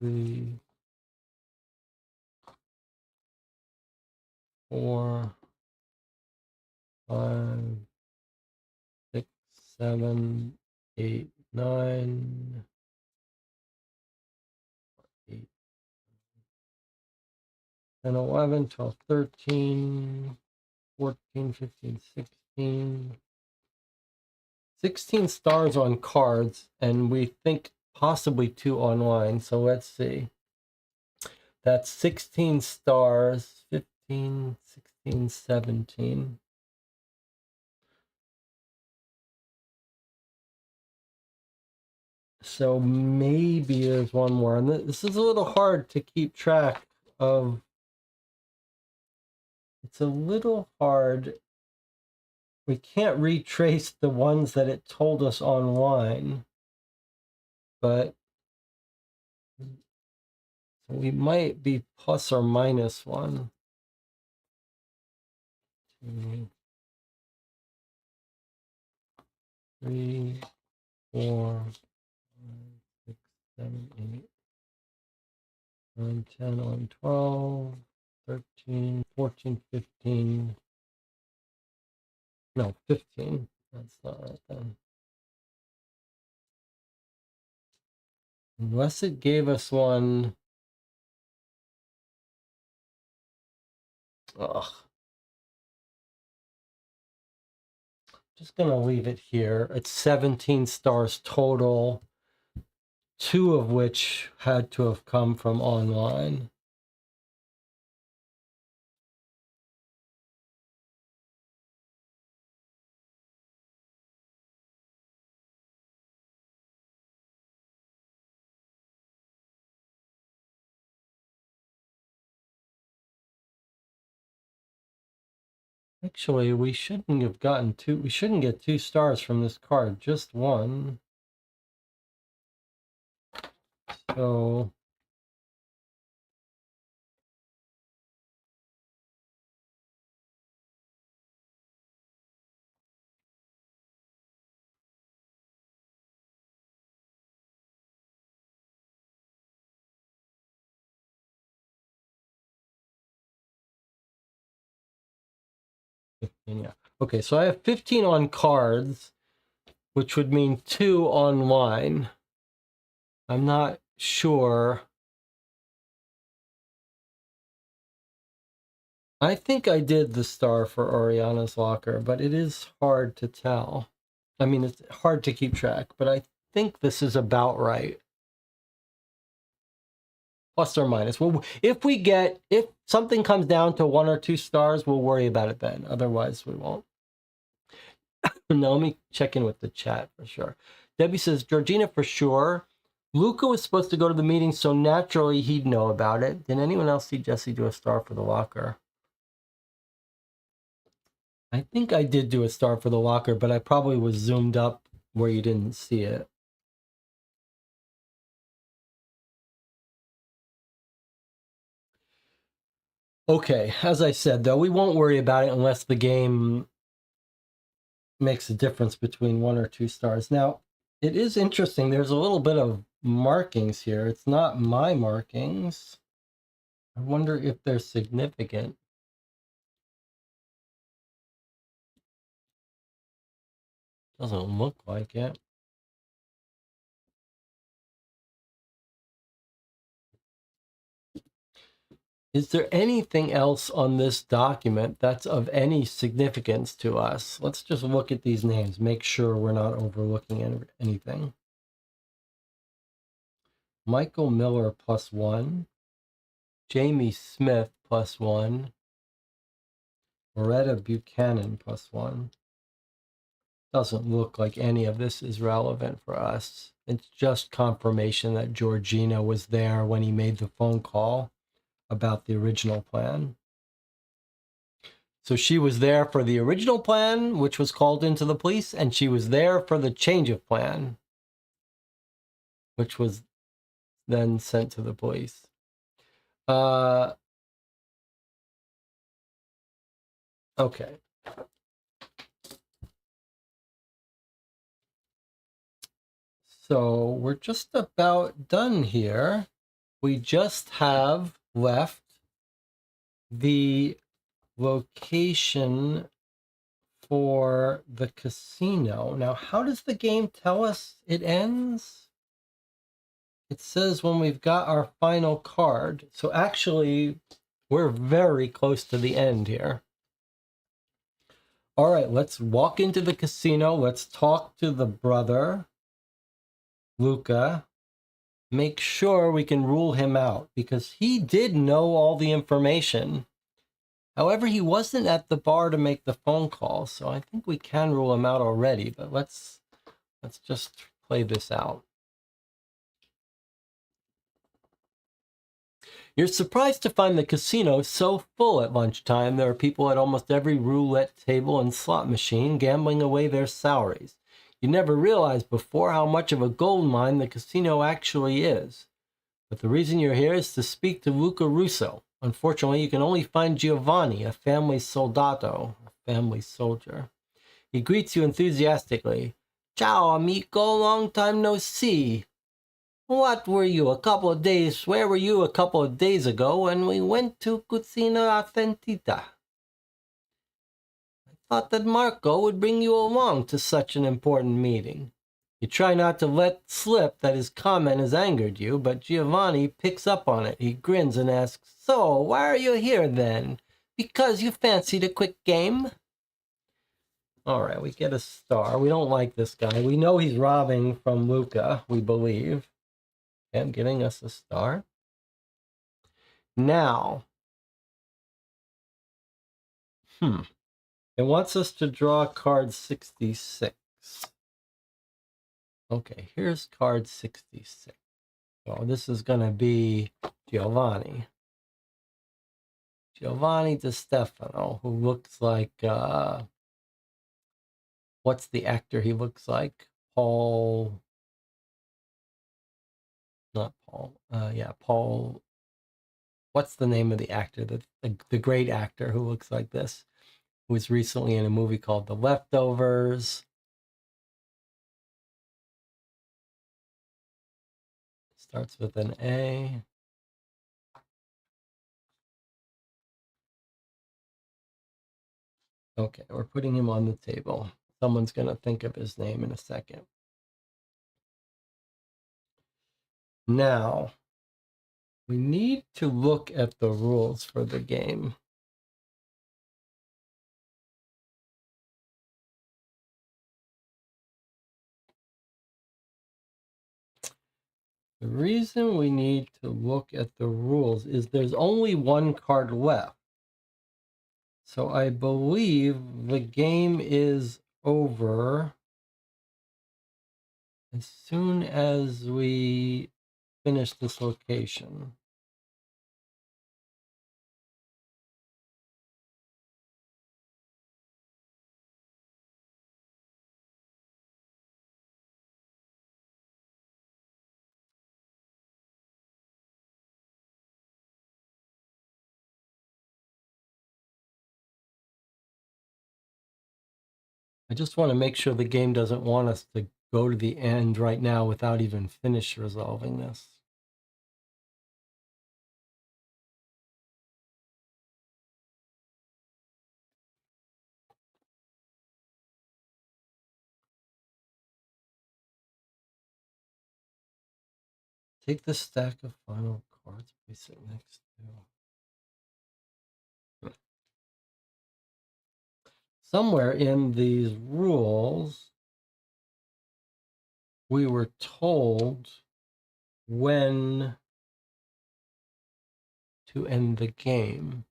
S1: 3, 4, 5, 6, 7, 8, 9, 8, 10, 11, 12, 13, 14, 15, 16. 16 stars on cards, and we think possibly 2 online. So let's see. That's 16 stars, 15, 16, 17. So maybe there's one more. And this is a little hard to keep track of. It's a little hard. We can't retrace the ones that it told us online, but we might be plus or minus 1. 2, 3, 4, 5, 6, 7, 8, 9, 10, 11, 12, 13, 14, 15. No, 15. That's not right then. Unless it gave us one. Ugh. Just gonna leave it here. It's 17 stars total, 2 of which had to have come from online. Actually, we shouldn't have gotten 2. We shouldn't get 2 stars from this card, just 1. So yeah. Okay, so I have 15 on cards, which would mean 2 online. I'm not sure. I think I did the star for Oriana's locker, but it is hard to tell. I mean, it's hard to keep track, but think this is about right. Plus or minus. Well, if something comes down to 1 or 2 stars, we'll worry about it then. Otherwise, we won't. Now, let me check in with the chat for sure. Debbie says, Georgina for sure. Luca was supposed to go to the meeting, so naturally he'd know about it. Did anyone else see Jesse do a star for the locker? I think I did do a star for the locker, but I probably was zoomed up where you didn't see it. Okay, as I said, though, we won't worry about it unless the game makes a difference between 1 or 2 stars. Now, it is interesting. There's a little bit of markings here. It's not my markings. I wonder if they're significant. Doesn't look like it. Is there anything else on this document that's of any significance to us? Let's just look at these names, make sure we're not overlooking anything. Michael Miller +1, Jamie Smith +1, Loretta Buchanan +1. Doesn't look like any of this is relevant for us. It's just confirmation that Georgina was there when he made the phone call about the original plan. So she was there for the original plan, which was called into the police, and she was there for the change of plan, which was then sent to the police. Okay. So we're just about done here. We just have left the location for the casino. Now, how does the game tell us it ends? It says when we've got our final card. So actually, we're very close to the end here. All right, let's walk into the casino. Let's talk to the brother, Luca. Make sure we can rule him out because he did know all the information. However, he wasn't at the bar to make the phone call, so I think we can rule him out already, but let's just play this out. You're surprised to find the casino so full at lunchtime. There are people at almost every roulette table and slot machine gambling away their salaries. You never realized before how much of a gold mine the casino actually is. But the reason you're here is to speak to Luca Russo. Unfortunately, you can only find Giovanni, a family soldato, a family soldier. He greets you enthusiastically. Ciao, amico, long time no see. Where were you a couple of days ago when we went to Cucina Authentica? I thought that Marco would bring you along to such an important meeting. You try not to let slip that his comment has angered you, but Giovanni picks up on it. He grins and asks, So, why are you here then? Because you fancied a quick game? All right, we get a star. We don't like this guy. We know he's robbing from Luca, we believe. And giving us a star. Now, it wants us to draw card 66. Okay, here's card 66. So this is going to be Giovanni. Giovanni Di Stefano, who looks like, what's the actor he looks like? Paul, not Paul, Paul, what's the name of the actor, the great actor who looks like this, who was recently in a movie called The Leftovers. Starts with an A. Okay, we're putting him on the table. Someone's going to think of his name in a second. Now, we need to look at the rules for the game. The reason we need to look at the rules is there's only one card left. So I believe the game is over as soon as we finish this location. I just want to make sure the game doesn't want us to go to the end right now without even finish resolving this. Take the stack of final cards, place it next to. Somewhere in these rules, we were told when to end the game.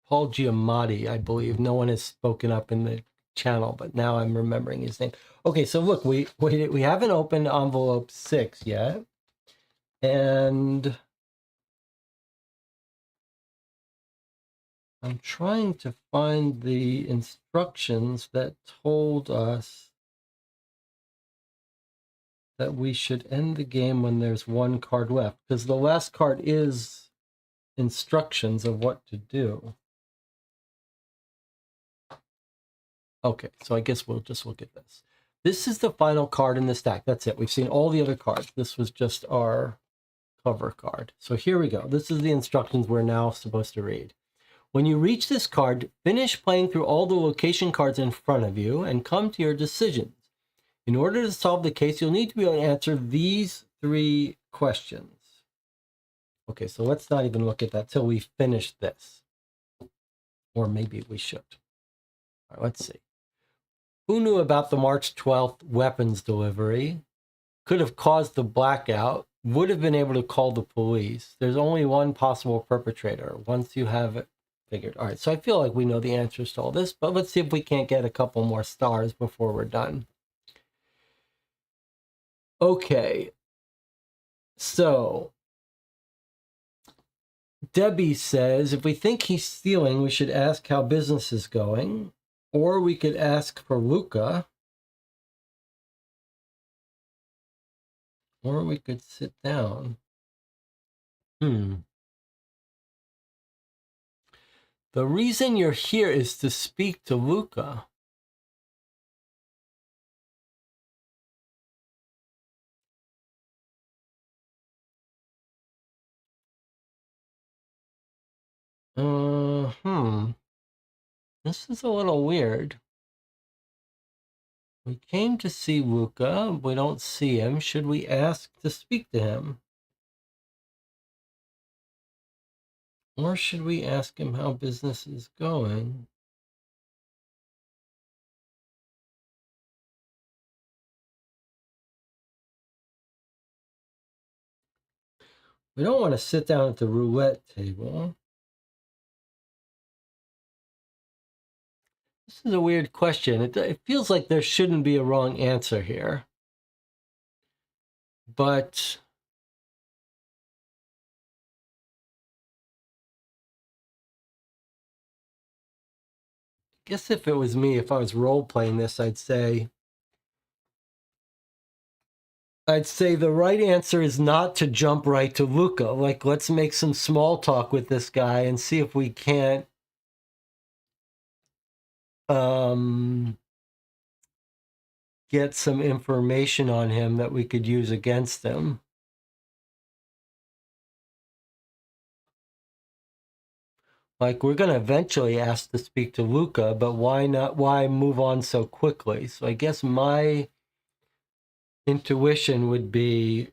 S1: Paul Giamatti, I believe. No one has spoken up in the channel, but now I'm remembering his name. Okay, so look, we haven't opened envelope 6 yet. And I'm trying to find the instructions that told us that we should end the game when there's one card left, because the last card is instructions of what to do. Okay, so I guess we'll just look at this. This is the final card in the stack. That's it. We've seen all the other cards. This was just our cover card. So here we go. This is the instructions we're now supposed to read. When you reach this card, finish playing through all the location cards in front of you and come to your decisions. In order to solve the case, you'll need to be able to answer these 3 questions. Okay, so let's not even look at that till we finish this. Or maybe we should. All right, let's see. Who knew about the March 12th weapons delivery? Could have caused the blackout? Would have been able to call the police? There's only one possible perpetrator once you have it figured. All right, so I feel like we know the answers to all this, but let's see if we can't get a couple more stars before we're done. Okay, so Debbie says, if we think he's stealing, we should ask how business is going, or we could ask for Luca, or we could sit down. The reason you're here is to speak to Luca. This is a little weird. We came to see Luca. We don't see him. Should we ask to speak to him? Or should we ask him how business is going? We don't want to sit down at the roulette table. This is a weird question. It feels like there shouldn't be a wrong answer here. But I guess if it was me, if I was role-playing this, I'd say the right answer is not to jump right to Luca. Like, let's make some small talk with this guy and see if we can't get some information on him that we could use against him. Like, we're going to eventually ask to speak to Luca, but why move on so quickly? So I guess my intuition would be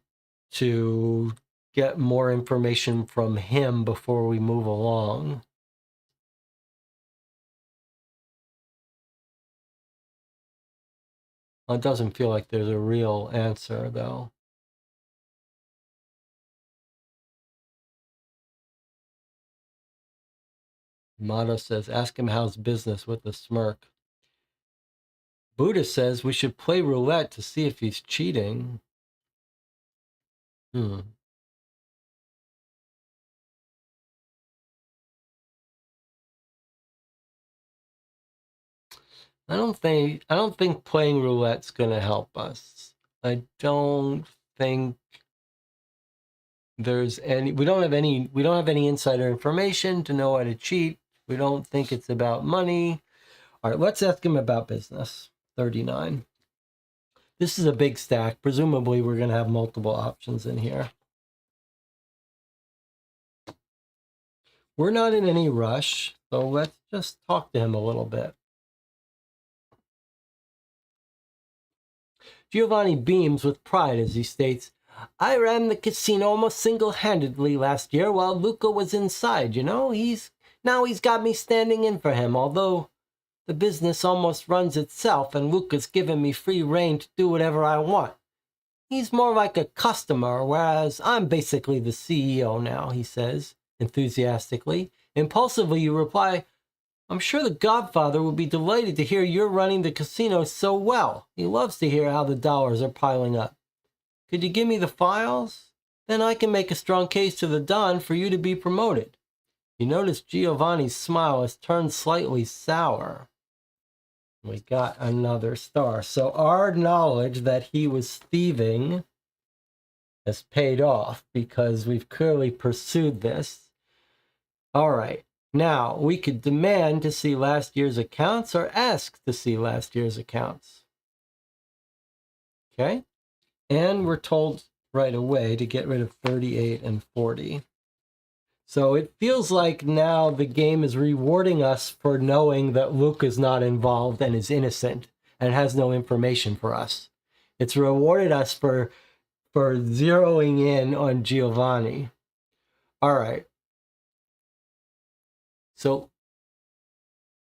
S1: to get more information from him before we move along. Well, it doesn't feel like there's a real answer, though. Motto says, ask him how's business with a smirk. Buddha says we should play roulette to see if he's cheating. I don't think playing roulette's gonna help us. I don't think there's any we don't have any insider information to know how to cheat. We don't think it's about money. All right, let's ask him about business. 39. This is a big stack. Presumably we're gonna have multiple options in here. We're not in any rush, so let's just talk to him a little bit. Giovanni beams with pride as he states, I ran the casino almost single-handedly last year while Luca was inside, you know? Now he's got me standing in for him, although the business almost runs itself and Luca's given me free rein to do whatever I want. He's more like a customer, whereas I'm basically the CEO now, he says, enthusiastically. Impulsively, you reply, I'm sure the Godfather would be delighted to hear you're running the casino so well. He loves to hear how the dollars are piling up. Could you give me the files? Then I can make a strong case to the Don for you to be promoted. You notice Giovanni's smile has turned slightly sour. We got another star. So our knowledge that he was thieving has paid off because we've clearly pursued this. All right. Now, we could demand to see last year's accounts or ask to see last year's accounts. Okay? And we're told right away to get rid of 38 and 40. So it feels like now the game is rewarding us for knowing that Luke is not involved and is innocent and has no information for us. It's rewarded us for zeroing in on Giovanni. All right. So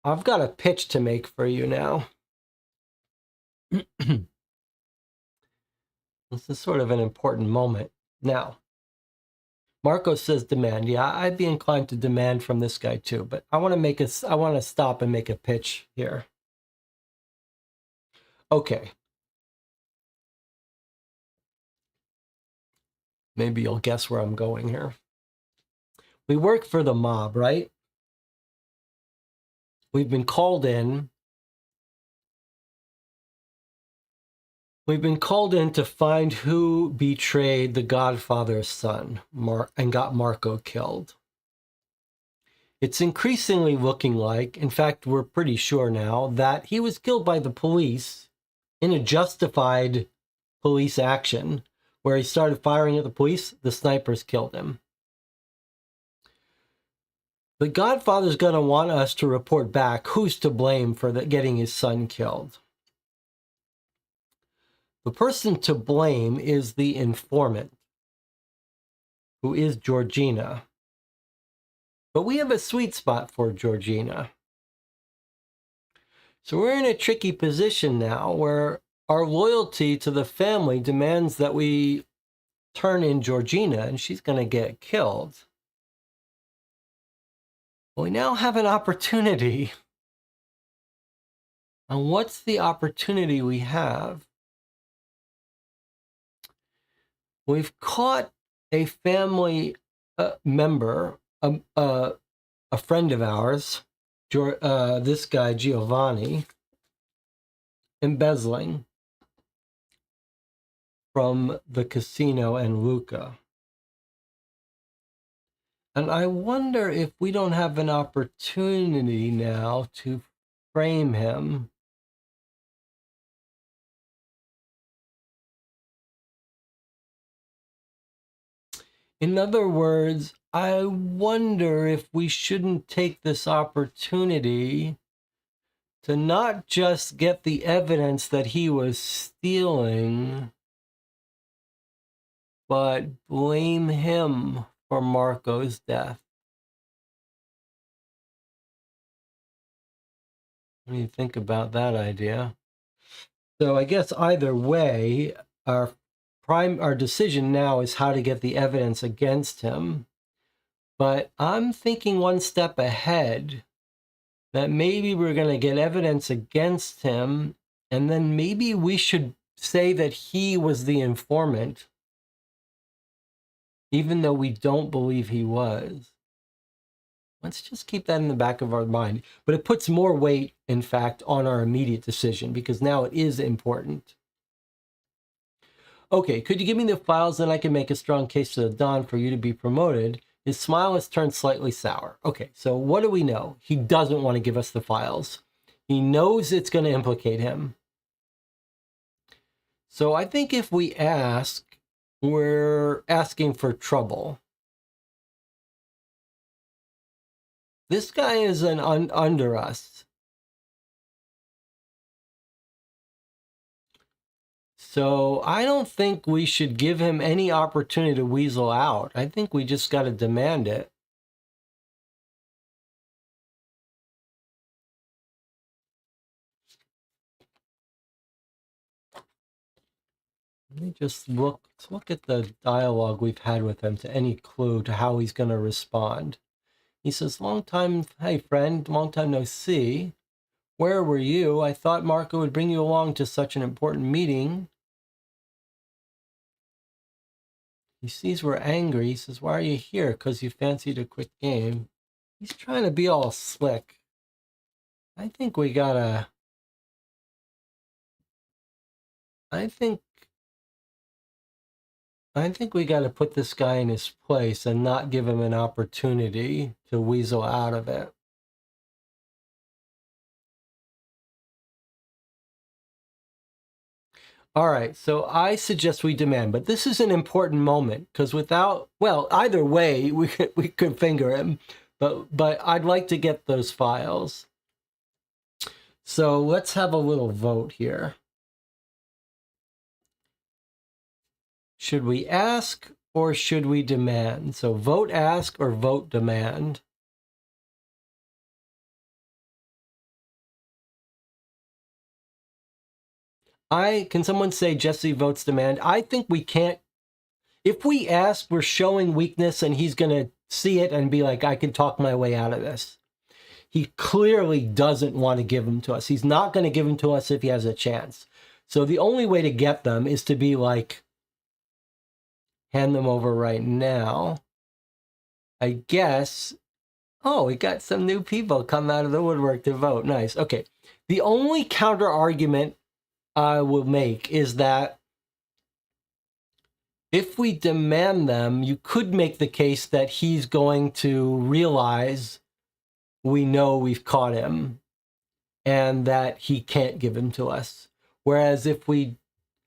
S1: I've got a pitch to make for you now. This is sort of an important moment. Now, Marco says demand. Yeah, I'd be inclined to demand from this guy too, but I want to stop and make a pitch here. Okay. Maybe you'll guess where I'm going here. We work for the mob, right? We've been called in. We've been called in to find who betrayed the Godfather's son and got Marco killed. It's increasingly looking like, in fact, we're pretty sure now, that he was killed by the police in a justified police action where he started firing at the police. The snipers killed him. The Godfather's going to want us to report back who's to blame for getting his son killed. The person to blame is the informant, who is Georgina. But we have a sweet spot for Georgina. So we're in a tricky position now where our loyalty to the family demands that we turn in Georgina and she's going to get killed. We now have an opportunity. And what's the opportunity we have? We've caught a family member, a friend of ours, this guy Giovanni, embezzling from the casino and Luca. And I wonder if we don't have an opportunity now to frame him. In other words, I wonder if we shouldn't take this opportunity to not just get the evidence that he was stealing, but blame him for Marco's death. What do you think about that idea? So I guess either way, our decision now is how to get the evidence against him. But I'm thinking one step ahead, that maybe we're going to get evidence against him, and then maybe we should say that he was the informant, even though we don't believe he was. Let's just keep that in the back of our mind. But it puts more weight, in fact, on our immediate decision, because now it is important. Okay, could you give me the files, then I can make a strong case to the Don for you to be promoted? His smile has turned slightly sour. Okay, so what do we know? He doesn't want to give us the files. He knows it's going to implicate him. So I think if we ask, we're asking for trouble. This guy is under us. So I don't think we should give him any opportunity to weasel out. I think we just got to demand it. Let me just look at the dialogue we've had with him to any clue to how he's going to respond. He says, long time, hey friend, long time no see. Where were you? I thought Marco would bring you along to such an important meeting. He sees we're angry. He says, why are you here? Because you fancied a quick game. He's trying to be all slick. I think we gotta... I think we gotta put this guy in his place and not give him an opportunity to weasel out of it. All right, so I suggest we demand, but this is an important moment because without, well, either way, we could finger him, but I'd like to get those files. So let's have a little vote here. Should we ask or should we demand? So vote ask or vote demand. Can someone say Jesse votes demand? I think we can't. If we ask, we're showing weakness and he's going to see it and be like, I can talk my way out of this. He clearly doesn't want to give them to us. He's not going to give them to us if he has a chance. So the only way to get them is to be like, hand them over right now. I guess. Oh, we got some new people come out of the woodwork to vote. Nice. Okay. The only counter argument I will make is that if we demand them, you could make the case that he's going to realize we know we've caught him and that he can't give him to us. Whereas if we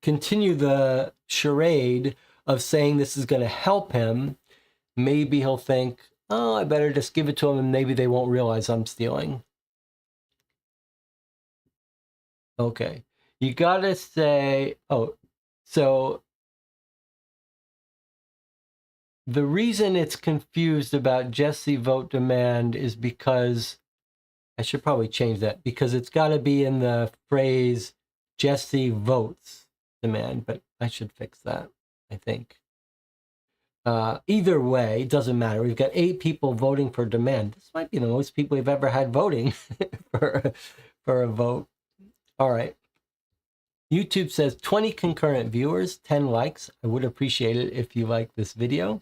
S1: continue the charade of saying this is going to help him, maybe he'll think, oh, I better just give it to him and maybe they won't realize I'm stealing. Okay. You got to say, oh, so the reason it's confused about Jesse vote demand is because, I should probably change that, because it's got to be in the phrase Jesse votes demand, but I should fix that, I think. Either way, it doesn't matter. We've got 8 people voting for demand. This might be the most people we've ever had voting for a vote. All right. YouTube says 20 concurrent viewers, 10 likes. I would appreciate it if you like this video.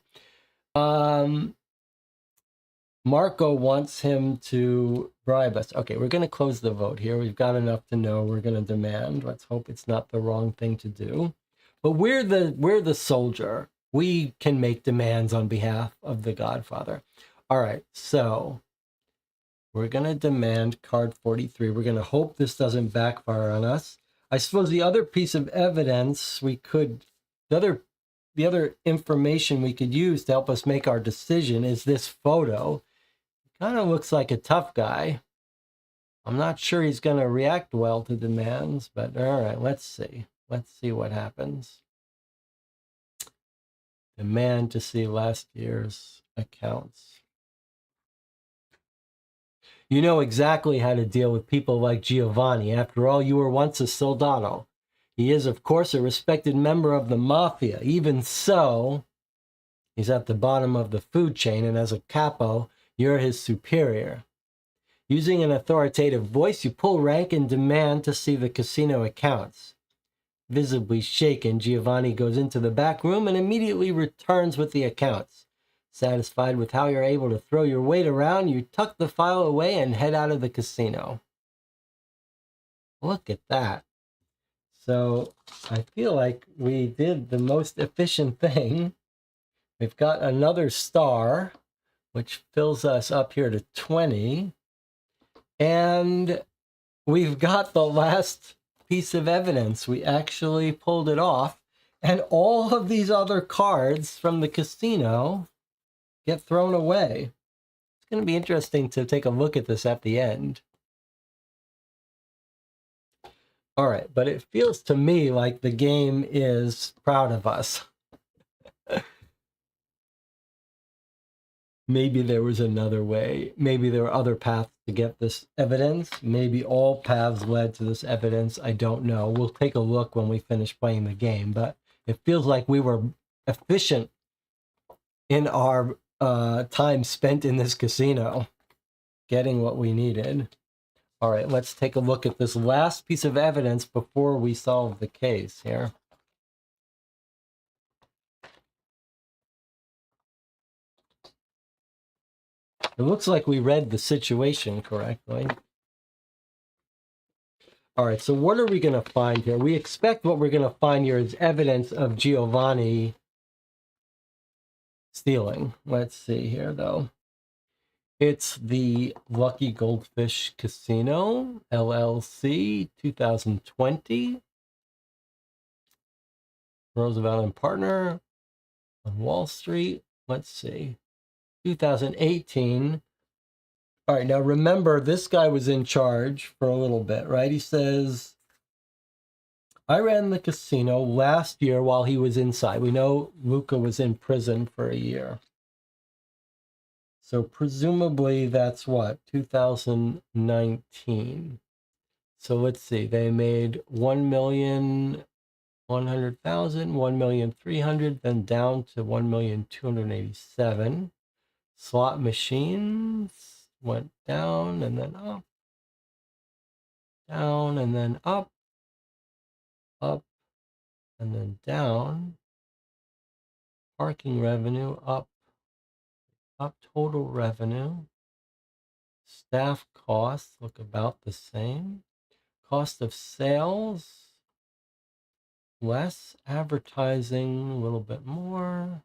S1: Marco wants him to bribe us. Okay, we're going to close the vote here. We've got enough to know we're going to demand. Let's hope it's not the wrong thing to do. But we're the soldier. We can make demands on behalf of the Godfather. All right, so we're going to demand card 43. We're going to hope this doesn't backfire on us. I suppose the other piece of evidence we could, the other information we could use to help us make our decision is this photo. It kind of looks like a tough guy. I'm not sure he's going to react well to demands, but all right, let's see. Let's see what happens. Demand to see last year's accounts. You know exactly how to deal with people like Giovanni. After all, you were once a soldado. He is, of course, a respected member of the mafia. Even so, he's at the bottom of the food chain, and as a capo, you're his superior. Using an authoritative voice, you pull rank and demand to see the casino accounts. Visibly shaken, Giovanni goes into the back room and immediately returns with the accounts. Satisfied with how you're able to throw your weight around, you tuck the file away and head out of the casino. Look at that. So I feel like we did the most efficient thing. We've got another star, which fills us up here to 20. And we've got the last piece of evidence. We actually pulled it off. And all of these other cards from the casino get thrown away. It's going to be interesting to take a look at this at the end. All right, but it feels to me like the game is proud of us. Maybe there was another way. Maybe there were other paths to get this evidence. Maybe all paths led to this evidence. I don't know. We'll take a look when we finish playing the game, but it feels like we were efficient in our time spent in this casino, getting what we needed. All right, let's take a look at this last piece of evidence before we solve the case here. It looks like we read the situation correctly. All right, so what are we going to find here? We expect what we're going to find here is evidence of Giovanni stealing. Let's see here, though. It's the Lucky Goldfish Casino, LLC, 2020. Roosevelt and Partner on Wall Street. Let's see. 2018. All right, now remember, this guy was in charge for a little bit, right? He says, I ran the casino last year while he was inside. We know Luca was in prison for a year. So presumably that's what, 2019. So let's see, they made 1,100,000, 1,300,000, then down to 1,287,000. Slot machines went down and then up, down and then up, up and then down. Parking revenue up, up. Total revenue. Staff costs look about the same. Cost of sales, less. Advertising, a little bit more.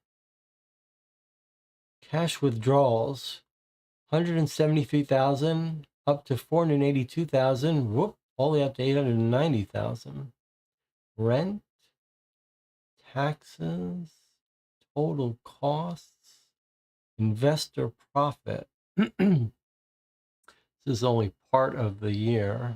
S1: Cash withdrawals, 173,000 up to 482,000. Whoop, all the way up to 890,000. Rent, taxes, total costs, investor profit. This is only part of the year.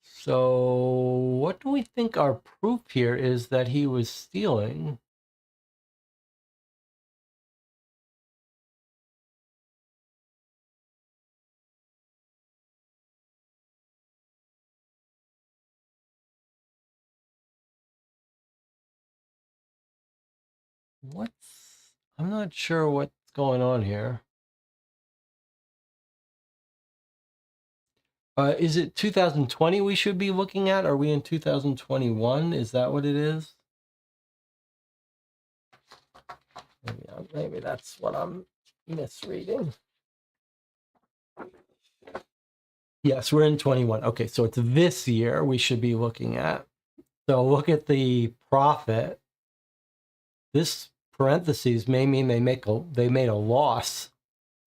S1: So what do we think our proof here is that he was stealing? I'm not sure what's going on here. Is it 2020 we should be looking at? Are we in 2021? Is that what it is? Maybe that's what I'm misreading. Yes, we're in 21. Okay, so it's this year we should be looking at. So look at the profit. This parentheses may mean they made a loss.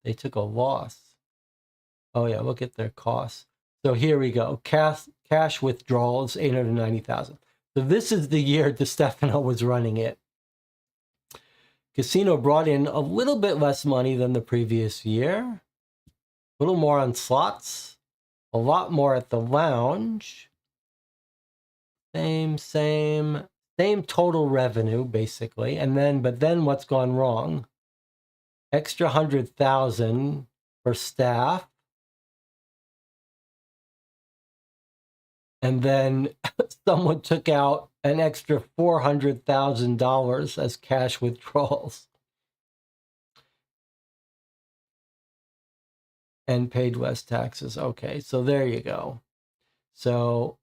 S1: They took a loss. Oh yeah, look at their costs. So here we go. Cash withdrawals, 890,000. So this is the year DeStefano was running it. Casino brought in a little bit less money than the previous year. A little more on slots. A lot more at the lounge. Same total revenue, basically. But then what's gone wrong? extra 100,000 for staff, and then someone took out an extra $400,000 as cash withdrawals and paid less taxes. Okay, so there you go. So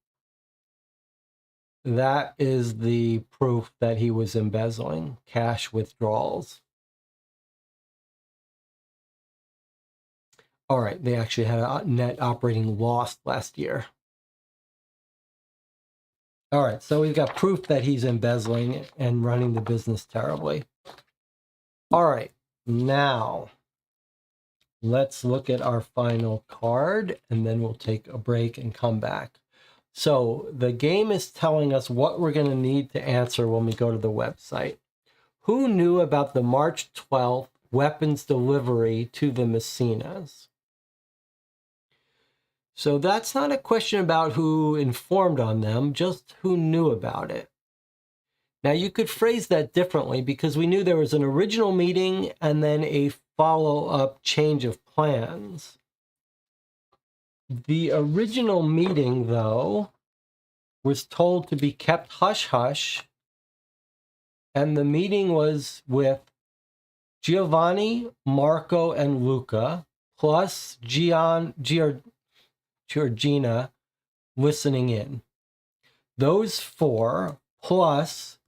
S1: that is the proof that he was embezzling cash withdrawals. All right, they actually had a net operating loss last year. All right, so we've got proof that he's embezzling and running the business terribly. All right, now let's look at our final card, and then we'll take a break and come back. So the game is telling us what we're going to need to answer when we go to the website. Who knew about the March 12th weapons delivery to the Messinas? So that's not a question about who informed on them, just who knew about it. Now you could phrase that differently, because we knew there was an original meeting and then a follow-up change of plans. The original meeting, though, was told to be kept hush-hush, and the meeting was with Giovanni, Marco, and Luca, plus Georgina listening in. Those four, plus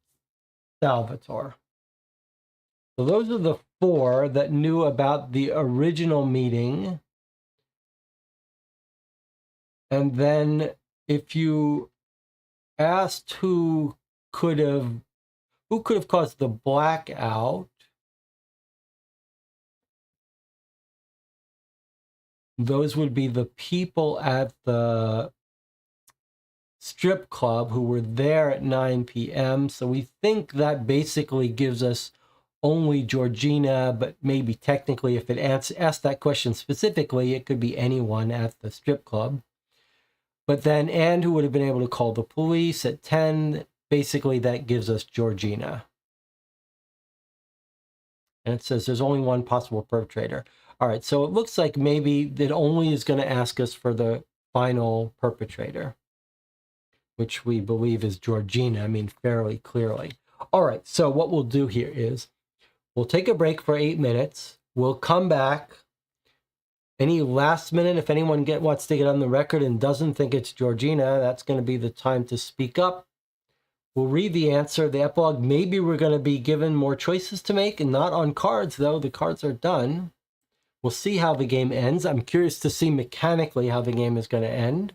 S1: Salvatore. So those are the four that knew about the original meeting. And then if you asked who could have caused the blackout, those would be the people at the strip club who were there at 9 p.m. So we think that basically gives us only Georgina, but maybe technically if it asked that question specifically, it could be anyone at the strip club. But then, and who would have been able to call the police at 10, basically that gives us Georgina. And it says there's only one possible perpetrator. All right, so it looks like maybe it only is going to ask us for the final perpetrator, which we believe is Georgina, I mean, fairly clearly. All right, so what we'll do here is we'll take a break for 8 minutes. We'll come back. Any last minute, if anyone wants to get on the record and doesn't think it's Georgina, that's going to be the time to speak up. We'll read the answer, the epilogue. Maybe we're going to be given more choices to make, and not on cards, though. The cards are done. We'll see how the game ends. I'm curious to see mechanically how the game is going to end.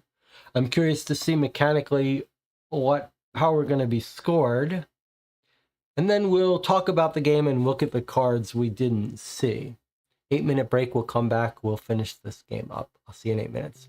S1: I'm curious to see mechanically how we're going to be scored. And then we'll talk about the game and look at the cards we didn't see. 8-minute break, we'll come back, we'll finish this game up. I'll see you in 8 minutes.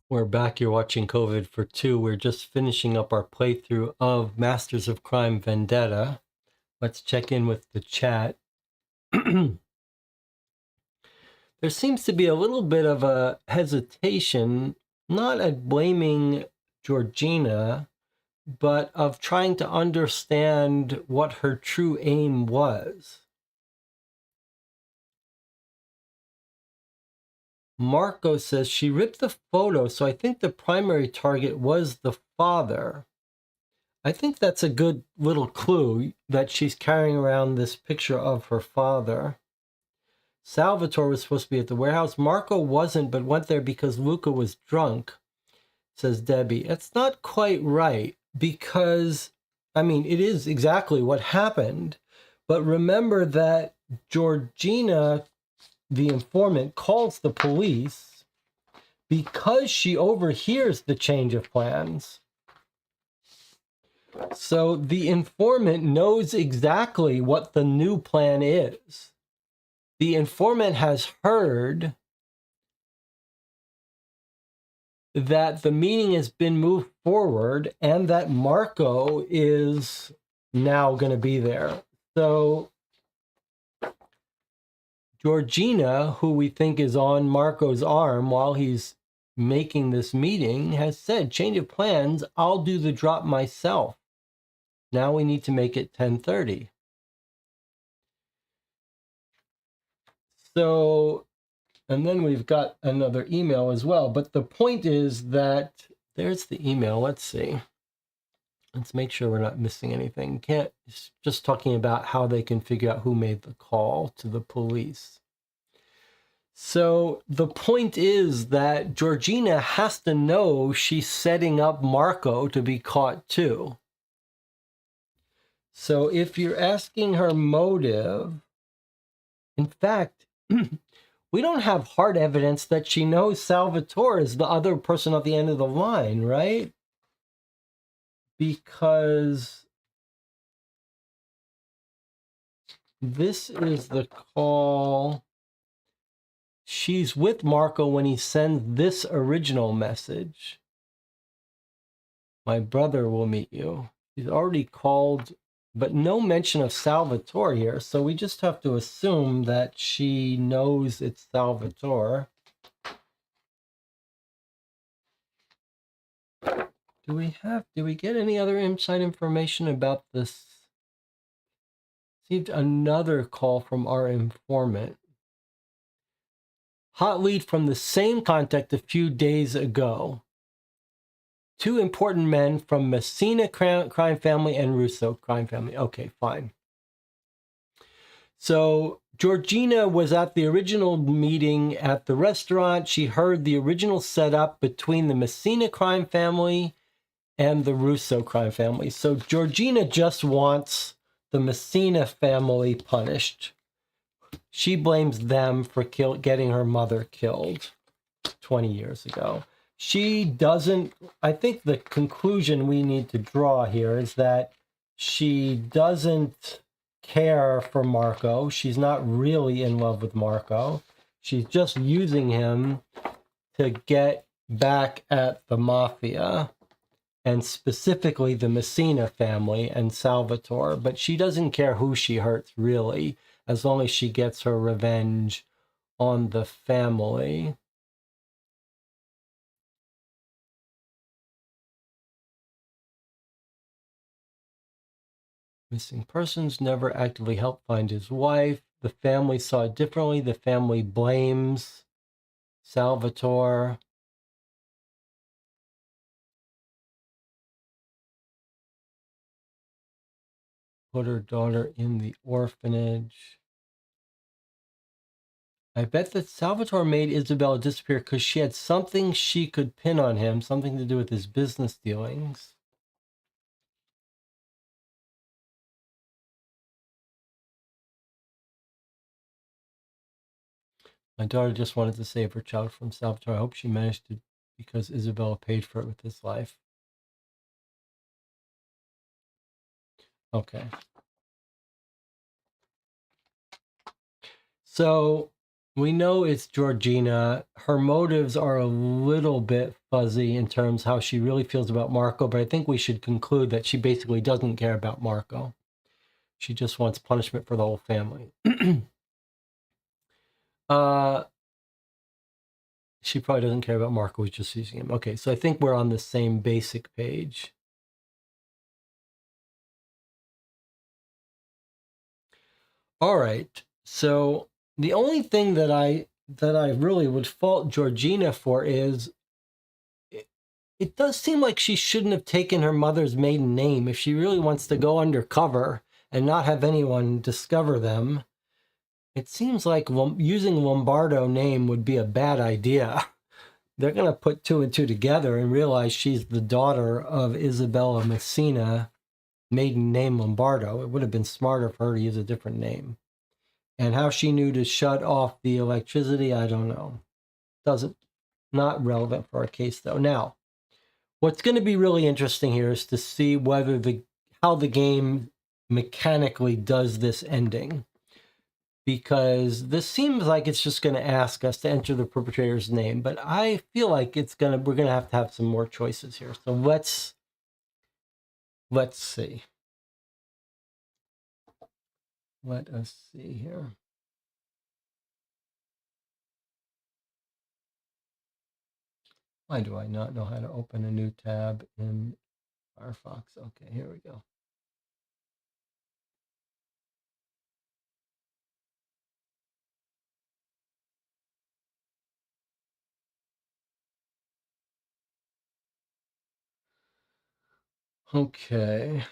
S1: We're back. You're watching COVID for Two. We're just finishing up our playthrough of Masters of Crime Vendetta. Let's check in with the chat. There seems to be a little bit of a hesitation, not at blaming Georgina, but of trying to understand what her true aim was. Marco says she ripped the photo, so I think the primary target was the father. I think that's a good little clue that she's carrying around this picture of her father. Salvatore was supposed to be at the warehouse. Marco wasn't, but went there because Luca was drunk, says Debbie. It's not quite right because, I mean, it is exactly what happened. But remember that Georgina, the informant, calls the police because she overhears the change of plans. So the informant knows exactly what the new plan is. The informant has heard that the meeting has been moved forward and that Marco is now going to be there. So Georgina, who we think is on Marco's arm while he's making this meeting, has said, change of plans, I'll do the drop myself. Now we need to make it 10:30. So, and then we've got another email as well. But the point is that there's the email. Let's see. Let's make sure we're not missing anything. It's just talking about how they can figure out who made the call to the police. So the point is that Georgina has to know she's setting up Marco to be caught too. So if you're asking her motive, in fact, we don't have hard evidence that she knows Salvatore is the other person at the end of the line, right? Because this is the call. She's with Marco when he sends this original message. My brother will meet you. He's already called, but no mention of Salvatore here. So we just have to assume that she knows it's Salvatore. Do we get any other inside information about this? Received another call from our informant. Hot lead from the same contact a few days ago. Two important men from Messina crime family and Russo crime family. Okay, fine. So Georgina was at the original meeting at the restaurant. She heard the original setup between the Messina crime family and the Russo crime family. So Georgina just wants the Messina family punished. She blames them for getting her mother killed 20 years ago. She doesn't, I think the conclusion we need to draw here is that she doesn't care for Marco. She's not really in love with Marco. She's just using him to get back at the mafia, and specifically the Messina family and Salvatore. But she doesn't care who she hurts, really, as long as she gets her revenge on the family. Missing persons never actively helped find his wife. The family saw it differently. The family blames Salvatore. Put her daughter in the orphanage. I bet that Salvatore made Isabella disappear because she had something she could pin on him, something to do with his business dealings. My daughter just wanted to save her child from Salvatore. I hope she managed to, because Isabella paid for it with his life. Okay. So We know it's Georgina. Her motives are a little bit fuzzy in terms how she really feels about Marco, but I think we should conclude that she basically doesn't care about Marco. She just wants punishment for the whole family. She probably doesn't care about Marco, who's just using him. Okay, so I think we're on the same basic page. All right, so the only thing that I really would fault Georgina for is it does seem like she shouldn't have taken her mother's maiden name if she really wants to go undercover and not have anyone discover them. It seems like using Lombardo name would be a bad idea. They're going to put two and two together and realize she's the daughter of Isabella Messina, maiden name Lombardo. It would have been smarter for her to use a different name. And how she knew to shut off the electricity, I don't know. Not relevant for our case though. Now, what's going to be really interesting here is to see whether how the game mechanically does this ending. Because this seems like it's just going to ask us to enter the perpetrator's name, but I feel like we're going to have some more choices here. So let's see. Let us see here. Why do I not know how to open a new tab in Firefox? Okay, here we go. Okay.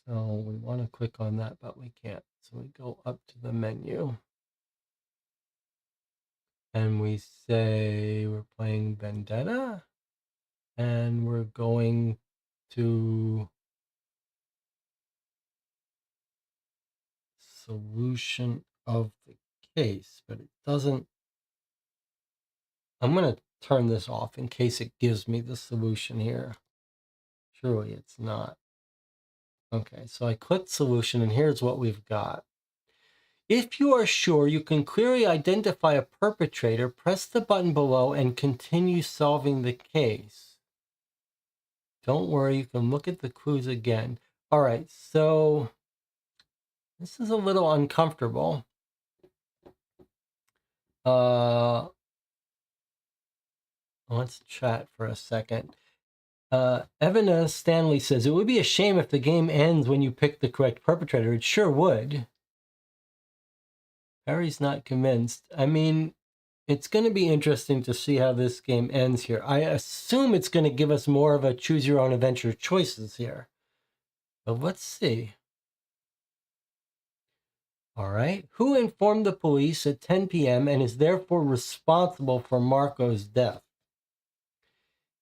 S1: So we want to click on that, but we can't. So we go up to the menu. And we say we're playing Vendetta. And we're going to solution of the case, but it doesn't. I'm going to turn this off in case it gives me the solution here. Surely it's not. Okay, so I clicked solution and here's what we've got. If you are sure you can clearly identify a perpetrator, press the button below and continue solving the case. Don't worry, you can look at the clues again. All right, so this is a little uncomfortable. Let's chat for a second. Evana Stanley says, it would be a shame if the game ends when you pick the correct perpetrator. It sure would. Harry's not convinced. I mean, it's going to be interesting to see how this game ends here. I assume it's going to give us more of a choose your own adventure choices here. But let's see. All right. Who informed the police at 10 p.m. and is therefore responsible for Marco's death?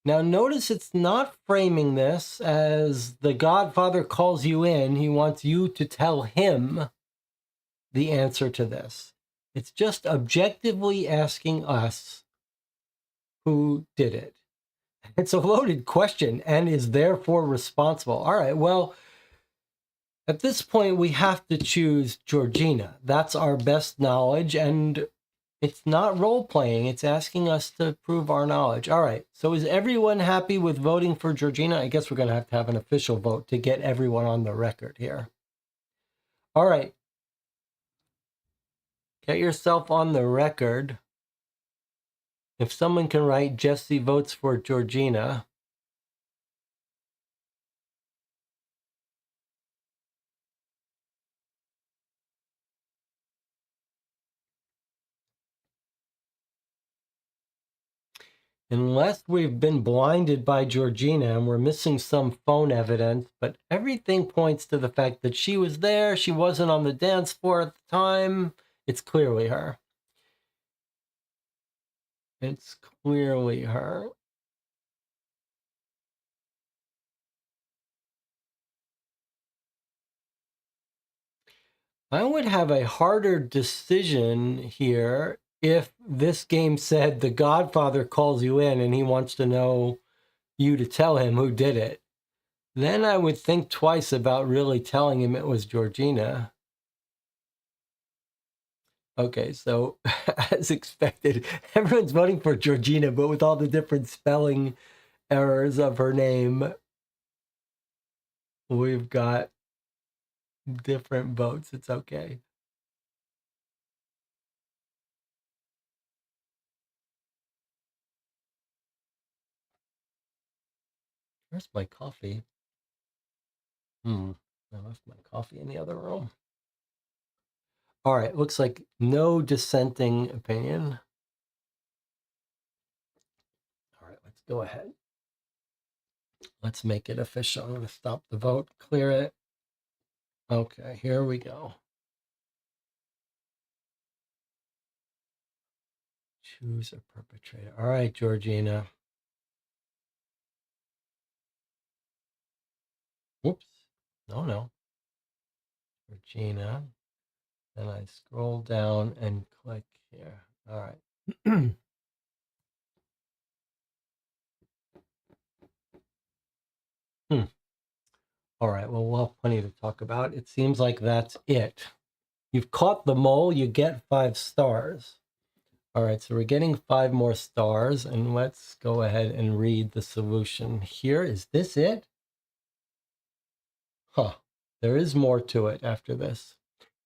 S1: Now, notice it's not framing this as the Godfather calls you in. He wants you to tell him the answer to this. It's just objectively asking us who did it. It's a loaded question and is therefore responsible. All right, well, at this point, we have to choose Georgina. That's our best knowledge, and it's not role-playing. It's asking us to prove our knowledge. All right, so is everyone happy with voting for Georgina? I guess we're going to have an official vote to get everyone on the record here. All right. Get yourself on the record. If someone can write Jesse votes for Georgina. Unless we've been blinded by Georgina and we're missing some phone evidence, but everything points to the fact that she was there, she wasn't on the dance floor at the time. It's clearly her. It's clearly her. I would have a harder decision here if this game said the Godfather calls you in and he wants to know you to tell him who did it. Then I would think twice about really telling him it was Georgina. Okay, so as expected, everyone's voting for Georgina, but with all the different spelling errors of her name, we've got different votes. It's okay. Where's my coffee? I left my coffee in the other room. All right, looks like no dissenting opinion. All right, let's go ahead. Let's make it official. I'm going to stop the vote, clear it. Okay, here we go. Choose a perpetrator. All right, Georgina. Whoops. No. Georgina. Then I scroll down and click here. All right. All right, well, we'll have plenty to talk about. It seems like that's it. You've caught the mole, you get 5 stars. All right, so we're getting 5 more stars, and let's go ahead and read the solution here. Is this it? Huh, there is more to it after this.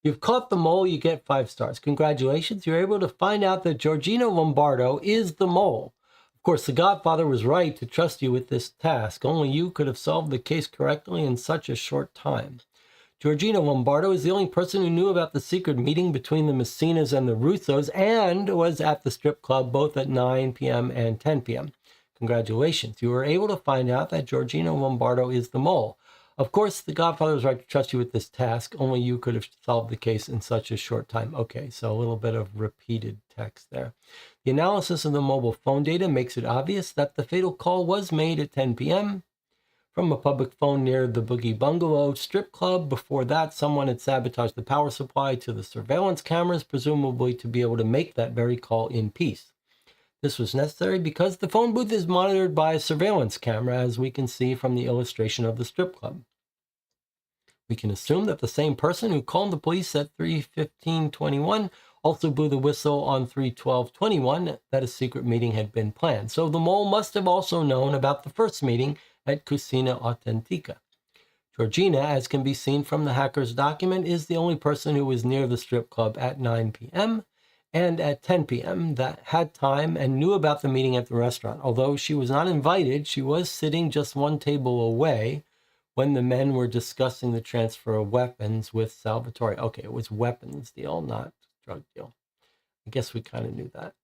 S1: You've caught the mole, you get 5 stars. Congratulations, you're able to find out that Georgina Lombardo is the mole. Of course, the Godfather was right to trust you with this task. Only you could have solved the case correctly in such a short time. Georgina Lombardo is the only person who knew about the secret meeting between the Messinas and the Russos and was at the strip club both at 9 p.m. and 10 p.m. Congratulations, you were able to find out that Georgina Lombardo is the mole. Of course, the Godfather was right to trust you with this task. Only you could have solved the case in such a short time. Okay, so a little bit of repeated text there. The analysis of the mobile phone data makes it obvious that the fatal call was made at 10 p.m. from a public phone near the Boogie Bungalow strip club. Before that, someone had sabotaged the power supply to the surveillance cameras, presumably to be able to make that very call in peace. This was necessary because the phone booth is monitored by a surveillance camera, as we can see from the illustration of the strip club. We can assume that the same person who called the police at 3:15:21 also blew the whistle on 3:12:21 that a secret meeting had been planned. So the mole must have also known about the first meeting at Cucina Authentica. Georgina, as can be seen from the hacker's document, is the only person who was near the strip club at 9 p.m. and at 10 p.m. that had time and knew about the meeting at the restaurant. Although she was not invited, she was sitting just one table away when the men were discussing the transfer of weapons with Salvatore. Okay, it was weapons deal, not drug deal. I guess we kind of knew that.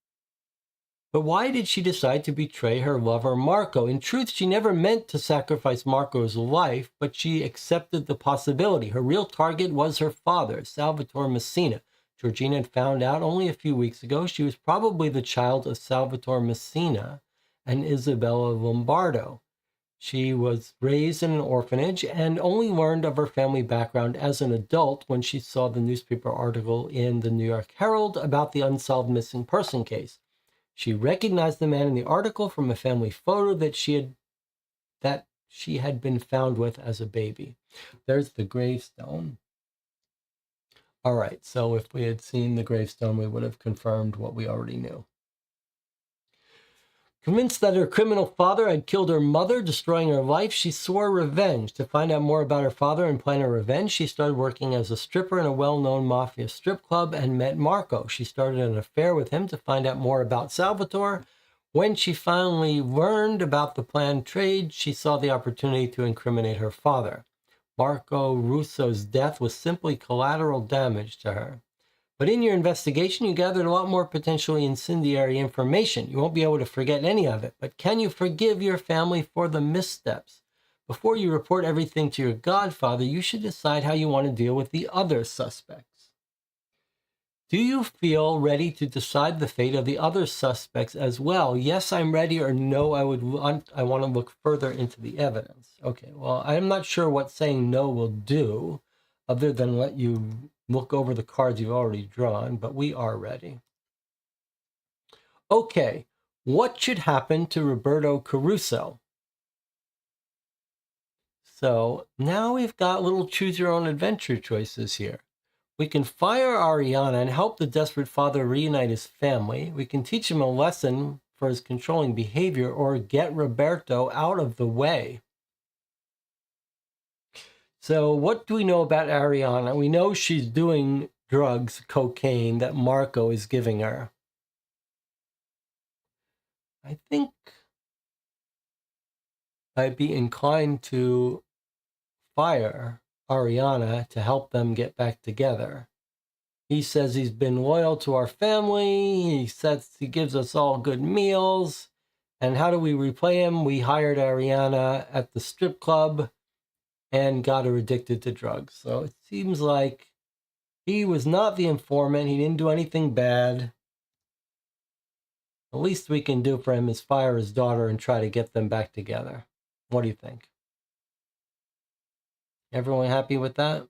S1: But why did she decide to betray her lover, Marco? In truth, she never meant to sacrifice Marco's life, but she accepted the possibility. Her real target was her father, Salvatore Messina. Georgina had found out only a few weeks ago she was probably the child of Salvatore Messina and Isabella Lombardo. She was raised in an orphanage and only learned of her family background as an adult when she saw the newspaper article in the New York Herald about the unsolved missing person case. She recognized the man in the article from a family photo that she had been found with as a baby. There's the gravestone. All right, so if we had seen the gravestone, we would have confirmed what we already knew. Convinced that her criminal father had killed her mother, destroying her life, she swore revenge. To find out more about her father and plan her revenge, she started working as a stripper in a well-known mafia strip club and met Marco. She started an affair with him to find out more about Salvatore. When she finally learned about the planned trade, she saw the opportunity to incriminate her father. Marco Russo's death was simply collateral damage to her. But in your investigation, you gathered a lot more potentially incendiary information. You won't be able to forget any of it, but can you forgive your family for the missteps? Before you report everything to your godfather, you should decide how you want to deal with the other suspects. Do you feel ready to decide the fate of the other suspects as well? Yes, I'm ready, or no, I want to look further into the evidence. Okay, well, I'm not sure what saying no will do, other than let you look over the cards you've already drawn, but we are ready. Okay, what should happen to Roberto Caruso? So now we've got little choose your own adventure choices here. We can fire Ariana and help the desperate father reunite his family. We can teach him a lesson for his controlling behavior or get Roberto out of the way. So what do we know about Ariana? We know she's doing drugs, cocaine, that Marco is giving her. I think I'd be inclined to fire Ariana to help them get back together. He says he's been loyal to our family. He says he gives us all good meals. And how do we repay him? We hired Ariana at the strip club and got her addicted to drugs. So it seems like he was not the informant. He didn't do anything bad. The least we can do for him is fire his daughter and try to get them back together. What do you think? Everyone happy with that?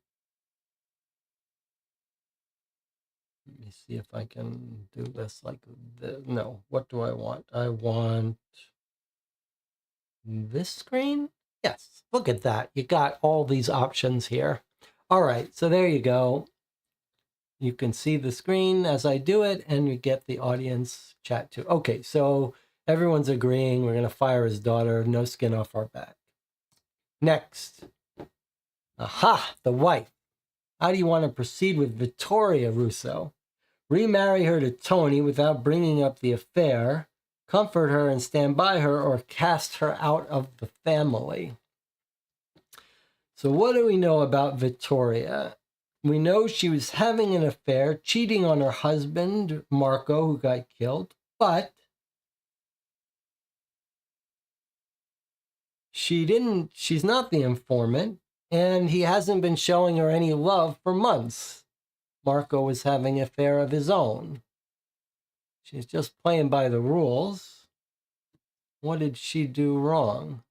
S1: Let me see if I can do this like this. No, what do I want? I want this screen? Yes, look at that. You got all these options here. All right, so there you go. You can see the screen as I do it, and you get the audience chat too. Okay, so everyone's agreeing we're going to fire his daughter. No skin off our back. Next. Aha, the wife. How do you want to proceed with Vittoria Russo? Remarry her to Tony without bringing up the affair, comfort her and stand by her, or cast her out of the family. So what do we know about Vittoria? We know she was having an affair, cheating on her husband, Marco, who got killed, but she's not the informant, and he hasn't been showing her any love for months. Marco was having an affair of his own. She's just playing by the rules. What did she do wrong?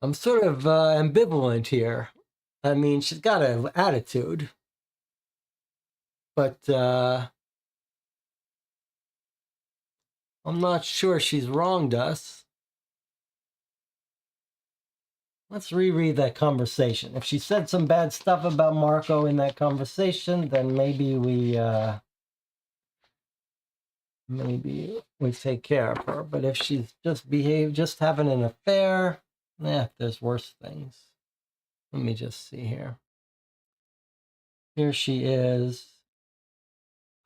S1: I'm sort of ambivalent here. I mean, she's got an attitude, but I'm not sure she's wronged us. Let's reread that conversation. If she said some bad stuff about Marco in that conversation, then maybe we take care of her. But if she's just having an affair, there's worse things. Let me just see here. Here she is.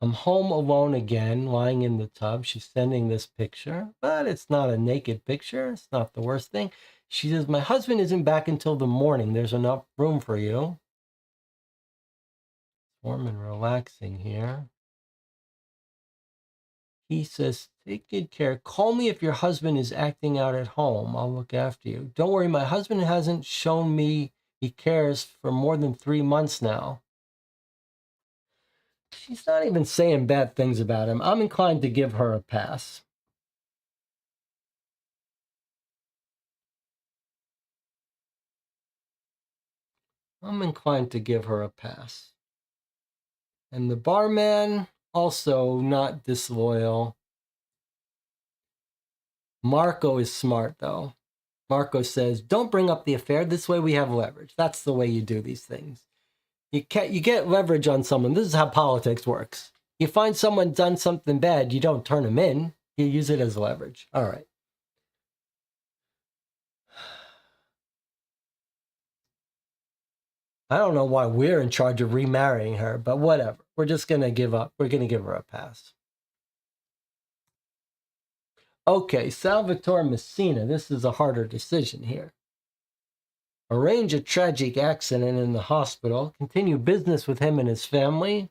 S1: I'm home alone again, lying in the tub. She's sending this picture, but it's not a naked picture. It's not the worst thing. She says, my husband isn't back until the morning. There's enough room for you. Warm and relaxing here. He says, take good care. Call me if your husband is acting out at home. I'll look after you. Don't worry, my husband hasn't shown me he cares for more than 3 months now. She's not even saying bad things about him. I'm inclined to give her a pass. I'm inclined to give her a pass. And the barman, also not disloyal. Marco is smart, though. Marco says, don't bring up the affair. This way we have leverage. That's the way you do these things. You get leverage on someone. This is how politics works. You find someone done something bad, you don't turn them in. You use it as leverage. All right. I don't know why we're in charge of remarrying her, but whatever. We're just going to give up. We're going to give her a pass. Okay, Salvatore Messina. This is a harder decision here. Arrange a tragic accident in the hospital. Continue business with him and his family.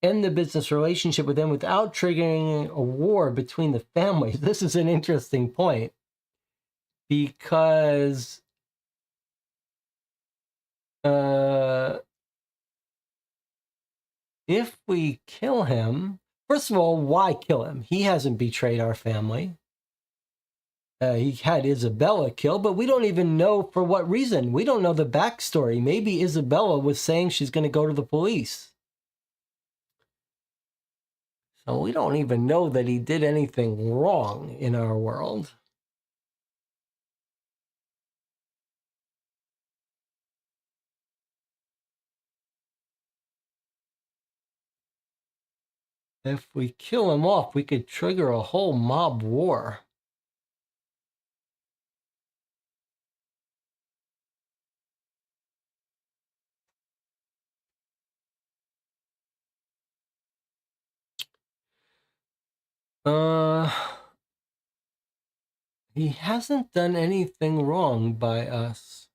S1: End the business relationship with him without triggering a war between the families. This is an interesting point. Because if we kill him, first of all, why kill him? He hasn't betrayed our family. He had Isabella killed, but we don't even know for what reason. We don't know the backstory. Maybe Isabella was saying she's going to go to the police. So we don't even know that he did anything wrong in our world. If we kill him off, we could trigger a whole mob war. He hasn't done anything wrong by us.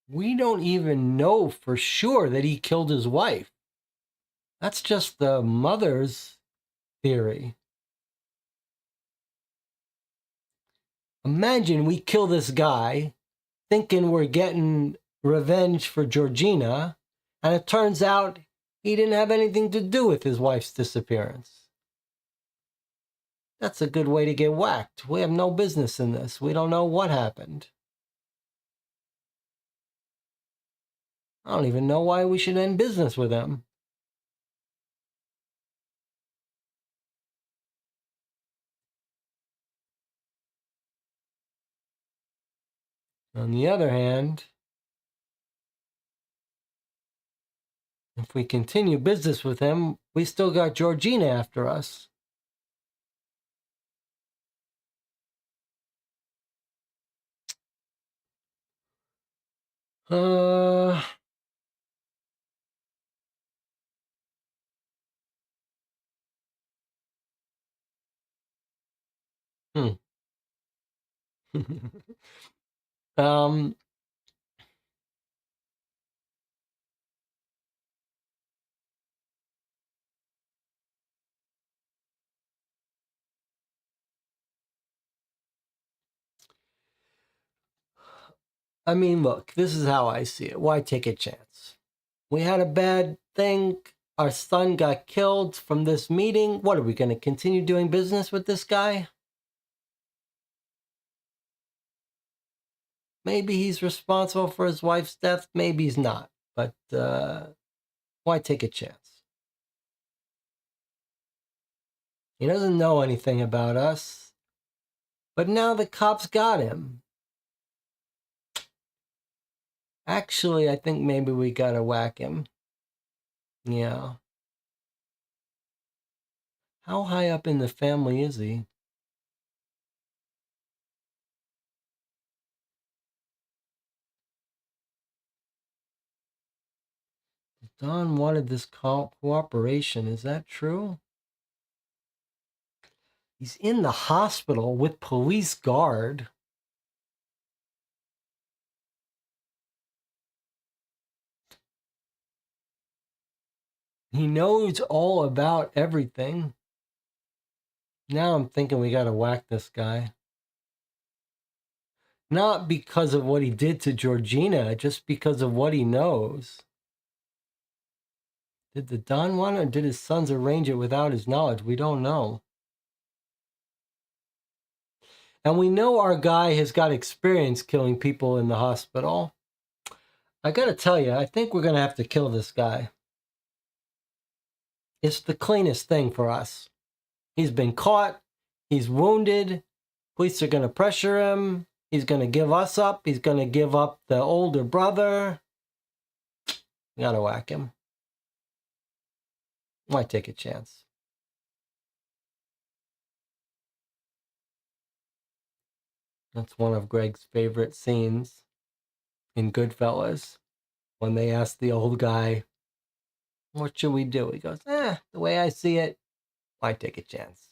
S1: We don't even know for sure that he killed his wife. That's just the mother's theory. Imagine we kill this guy thinking we're getting revenge for Georgina, and it turns out he didn't have anything to do with his wife's disappearance. That's a good way to get whacked. We have no business in this. We don't know what happened. I don't even know why we should end business with him. On the other hand, if we continue business with him, we still got Georgina after us. Hmm. um, I mean, look, this is how I see it. Why take a chance? We had a bad thing. Our son got killed from this meeting. What, are we going to continue doing business with this guy? Maybe he's responsible for his wife's death. Maybe he's not. But why take a chance? He doesn't know anything about us. But now the cops got him. Actually, I think maybe we got to whack him. Yeah. How high up in the family is he? Don wanted this cooperation. Is that true? He's in the hospital with police guard. He knows all about everything. Now I'm thinking we got to whack this guy. Not because of what he did to Georgina, just because of what he knows. Did the Don want it, or did his sons arrange it without his knowledge? We don't know. And we know our guy has got experience killing people in the hospital. I gotta tell you, I think we're gonna have to kill this guy. It's the cleanest thing for us. He's been caught. He's wounded. Police are gonna pressure him. He's gonna give us up. He's gonna give up the older brother. We gotta whack him. Why take a chance? That's one of Greg's favorite scenes in Goodfellas, when they ask the old guy, what should we do? He goes, the way I see it, why take a chance?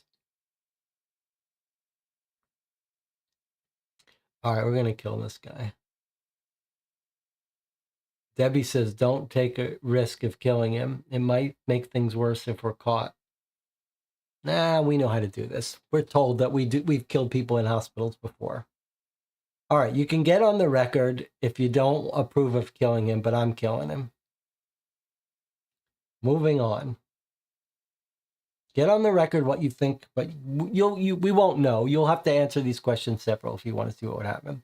S1: All right, we're going to kill this guy. Debbie says, don't take a risk of killing him. It might make things worse if we're caught. Nah, we know how to do this. We're told that we've killed people in hospitals before. All right, you can get on the record if you don't approve of killing him, but I'm killing him. Moving on. Get on the record what you think, but we won't know. You'll have to answer these questions separate if you want to see what would happen.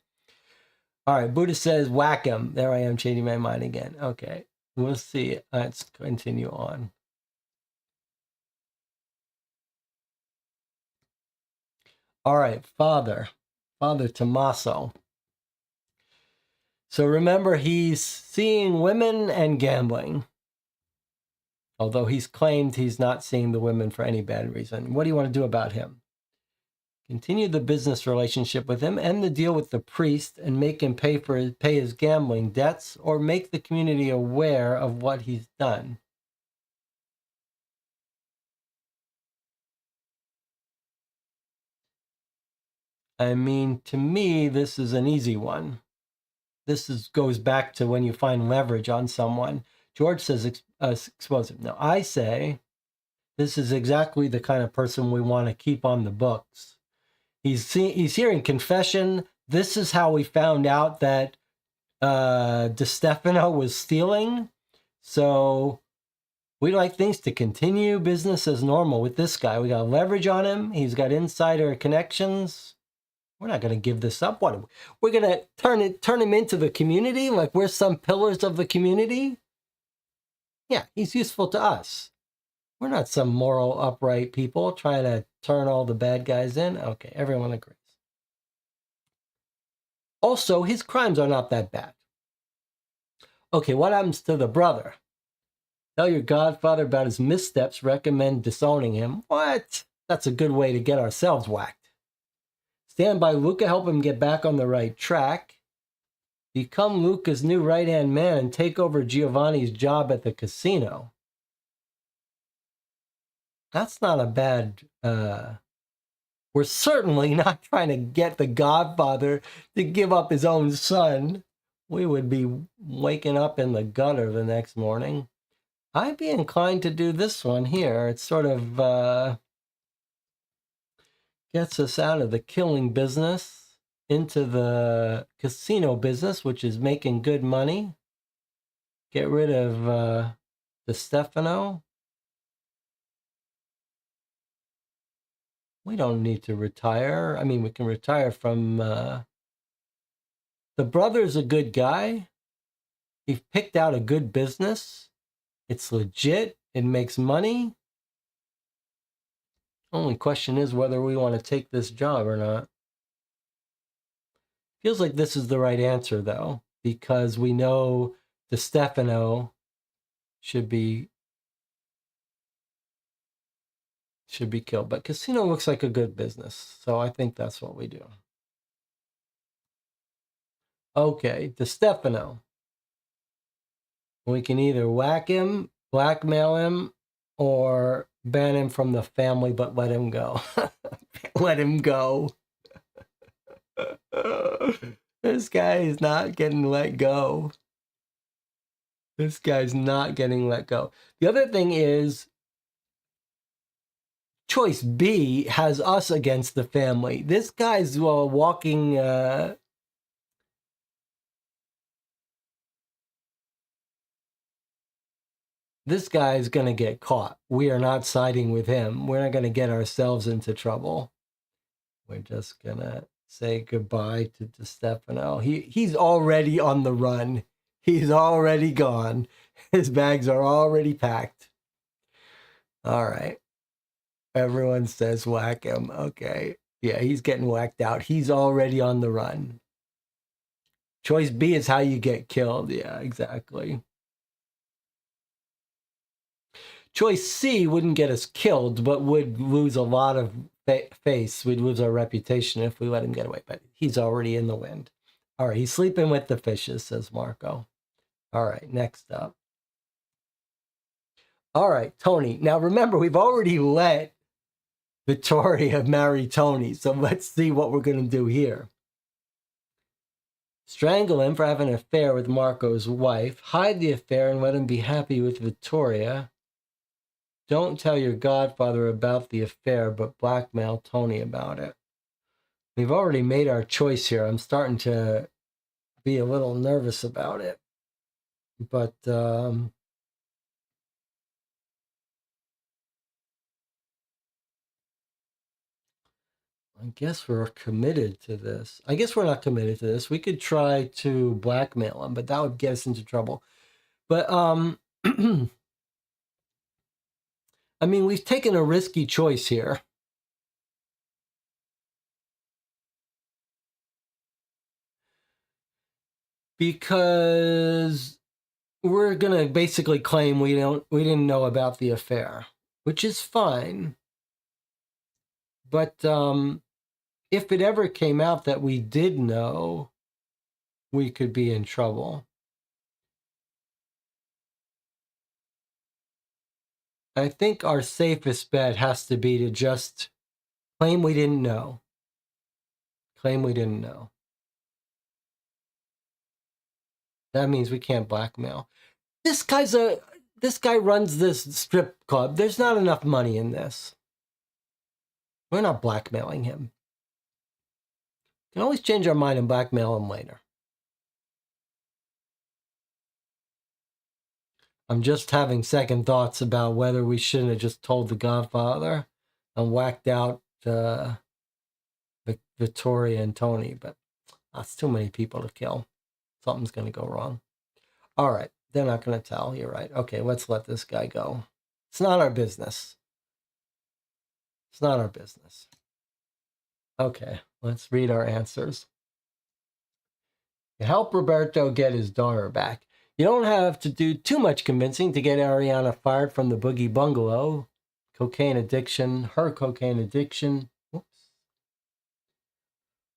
S1: All right, Buddha says, whack him. There I am, changing my mind again. Okay, we'll see. Let's continue on. All right, Father Tommaso. So remember, he's seeing women and gambling. although he's claimed he's not seeing the women for any bad reason. What do you want to do about him? Continue the business relationship with him, end the deal with the priest, and make him pay his gambling debts, or make the community aware of what he's done. I mean, to me, this is an easy one. Goes back to when you find leverage on someone. George says expose him. Now, I say this is exactly the kind of person we want to keep on the books. He's hearing confession. This is how we found out that DeStefano was stealing. So we'd like things to continue business as normal with this guy. We got leverage on him. He's got insider connections. We're not going to give this up. What? We're going to turn him into the community? Like we're some pillars of the community? Yeah, he's useful to us. We're not some moral, upright people trying to turn all the bad guys in. Okay, everyone agrees. Also, his crimes are not that bad. Okay, what happens to the brother? Tell your godfather about his missteps, recommend disowning him. What? That's a good way to get ourselves whacked. Stand by Luca, help him get back on the right track. Become Luca's new right-hand man and take over Giovanni's job at the casino. That's not a bad... We're certainly not trying to get the godfather to give up his own son. We would be waking up in the gutter the next morning. I'd be inclined to do this one here. It sort of gets us out of the killing business into the casino business, which is making good money. Get rid of DeStefano. We don't need to retire. I mean, we can retire from... The brother's a good guy. He picked out a good business. It's legit. It makes money. Only question is whether we want to take this job or not. Feels like this is the right answer, though, because we know DeStefano should be killed. But casino looks like a good business, so I think that's what we do. Okay, DeStefano. We can either whack him, blackmail him, or ban him from the family, but let him go. Let him go. This guy is not getting let go. This guy's not getting let go. The other thing is, choice B has us against the family. This guy's walking... This guy's going to get caught. We are not siding with him. We're not going to get ourselves into trouble. We're just going to say goodbye to DeStefano. He's already on the run. He's already gone. His bags are already packed. All right. Everyone says whack him. Okay. Yeah, he's getting whacked out. He's already on the run. Choice B is how you get killed. Yeah, exactly. Choice C wouldn't get us killed, but would lose a lot of face. We'd lose our reputation if we let him get away. But he's already in the wind. All right, he's sleeping with the fishes, says Marco. All right, next up. All right, Tony. Now remember, we've already let Vittoria marry Tony, so let's see what we're going to do here. Strangle him for having an affair with Marco's wife. Hide the affair and let him be happy with Vittoria. Don't tell your godfather about the affair, but blackmail Tony about it. We've already made our choice here. I'm starting to be a little nervous about it. But I guess we're committed to this. I guess we're not committed to this. We could try to blackmail him, but that would get us into trouble. But I mean, we've taken a risky choice here. Because we're gonna basically claim we didn't know about the affair, which is fine. But if it ever came out that we did know, we could be in trouble. I think our safest bet has to be to just claim we didn't know. Claim we didn't know. That means we can't blackmail. This guy runs this strip club. There's not enough money in this. We're not blackmailing him. We can always change our mind and blackmail him later. I'm just having second thoughts about whether we shouldn't have just told the Godfather and whacked out Victoria and Tony, but that's too many people to kill. Something's going to go wrong. All right, they're not going to tell. You're right. Okay, let's let this guy go. It's not our business. It's not our business. Okay, let's read our answers. To help Roberto get his daughter back, you don't have to do too much convincing to get Ariana fired from the Boogie Bungalow. Cocaine addiction, her cocaine addiction.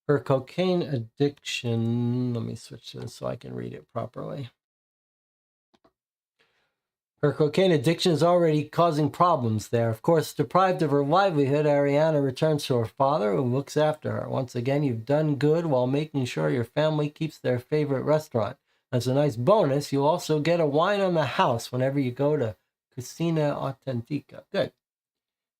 S1: Her cocaine addiction, let me switch this so I can read it properly. Her cocaine addiction is already causing problems there. Of course, deprived of her livelihood, Ariana returns to her father, who looks after her. Once again, you've done good while making sure your family keeps their favorite restaurant. As a nice bonus, you'll also get a wine on the house whenever you go to Cucina Authentica. Good.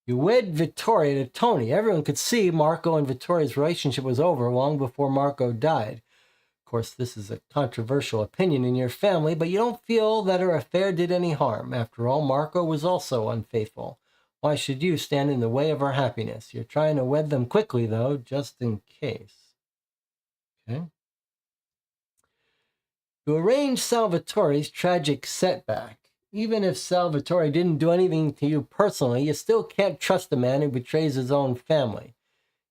S1: You wed Vittoria to Tony. Everyone could see Marco and Vittoria's relationship was over long before Marco died. Of course, this is a controversial opinion in your family, but you don't feel that her affair did any harm. After all, Marco was also unfaithful. Why should you stand in the way of her happiness? You're trying to wed them quickly, though, just in case. Okay. To arrange Salvatore's tragic setback. Even if Salvatore didn't do anything to you personally, you still can't trust a man who betrays his own family.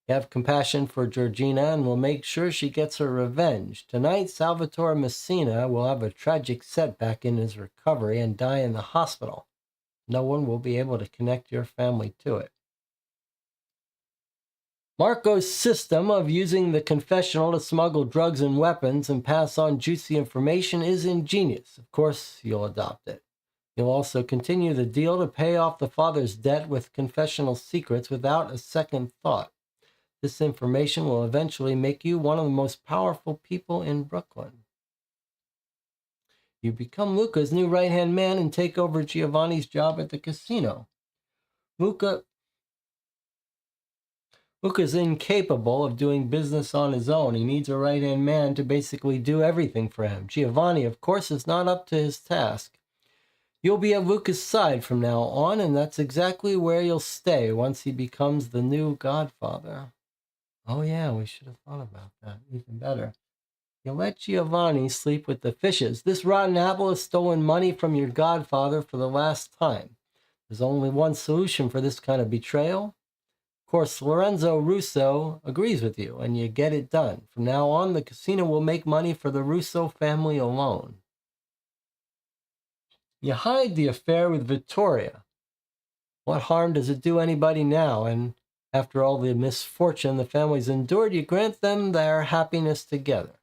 S1: You have compassion for Georgina and will make sure she gets her revenge. Tonight, Salvatore Messina will have a tragic setback in his recovery and die in the hospital. No one will be able to connect your family to it. Marco's system of using the confessional to smuggle drugs and weapons and pass on juicy information is ingenious. Of course, you'll adopt it. You'll also continue the deal to pay off the father's debt with confessional secrets without a second thought. This information will eventually make you one of the most powerful people in Brooklyn. You become Luca's new right-hand man and take over Giovanni's job at the casino. Luca's incapable of doing business on his own. He needs a right-hand man to basically do everything for him. Giovanni, of course, is not up to his task. You'll be at Luca's side from now on, and that's exactly where you'll stay once he becomes the new Godfather. Oh yeah, we should have thought about that. Even better. You let Giovanni sleep with the fishes. This rotten apple has stolen money from your godfather for the last time. There's only one solution for this kind of betrayal. Of course, Lorenzo Russo agrees with you, and you get it done. From now on, the casino will make money for the Russo family alone. You hide the affair with Vittoria. What harm does it do anybody now? And after all the misfortune the family's endured, you grant them their happiness together,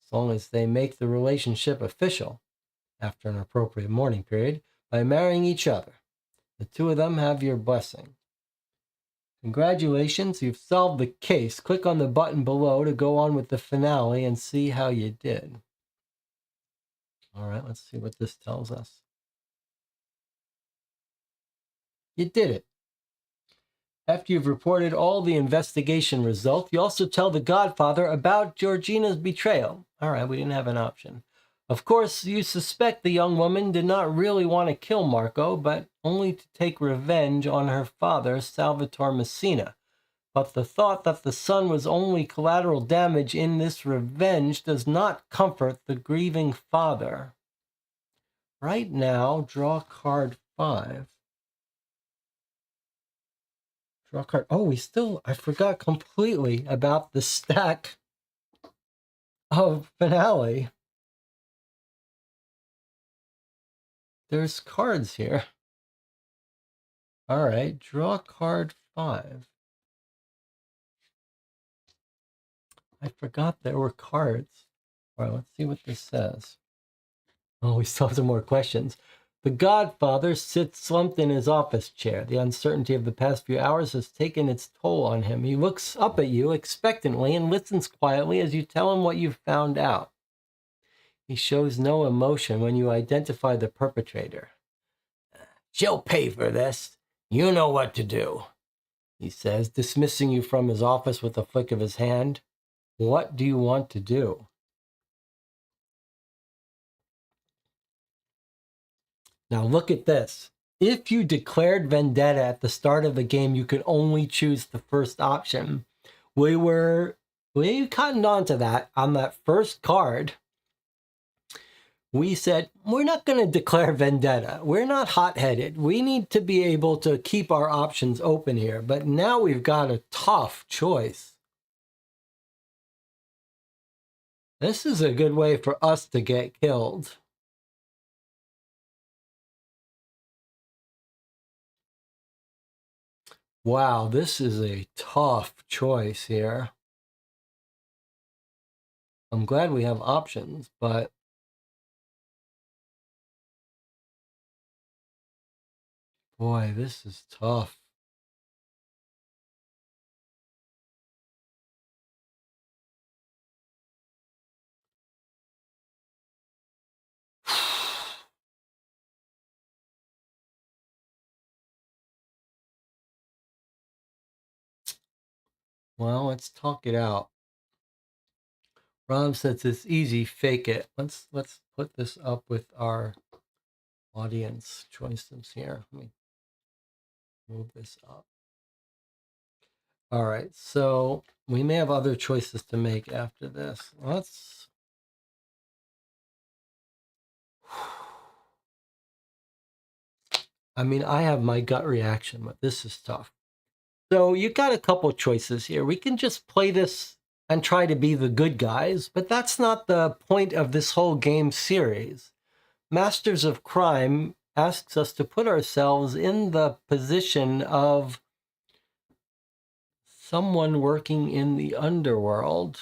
S1: as long as they make the relationship official, after an appropriate mourning period, by marrying each other. The two of them have your blessing. Congratulations, you've solved the case. Click on the button below to go on with the finale and see how you did. All right, let's see what this tells us. You did it. After you've reported all the investigation results, you also tell the Godfather about Georgina's betrayal. All right, we didn't have an option. Of course, you suspect the young woman did not really want to kill Marco, but only to take revenge on her father, Salvatore Messina. But the thought that the son was only collateral damage in this revenge does not comfort the grieving father. Right now, draw card 5. Draw card. Oh, I forgot completely about the stack of finale. there's cards here. All right, draw card 5. I forgot there were cards. All right, let's see what this says. Oh, we still have some more questions. The Godfather sits slumped in his office chair. The uncertainty of the past few hours has taken its toll on him. He looks up at you expectantly and listens quietly as you tell him what you've found out. He shows no emotion when you identify the perpetrator. She'll pay for this. You know what to do, he says, dismissing you from his office with a flick of his hand. What do you want to do? Now look at this. If you declared Vendetta at the start of the game, you could only choose the first option. We cottoned on to that on that first card. We said, we're not going to declare Vendetta. We're not hot-headed. We need to be able to keep our options open here. But now we've got a tough choice. This is a good way for us to get killed. Wow, this is a tough choice here. I'm glad we have options, but boy, this is tough. Well, let's talk it out. Rob says it's easy, fake it. Let's put this up with our audience choices here. Let me move this up. All right, so we may have other choices to make after this. I mean, I have my gut reaction, but this is tough. So you got a couple choices here. We can just play this and try to be the good guys, but that's not the point of this whole game series. Masters of Crime asks us to put ourselves in the position of someone working in the underworld.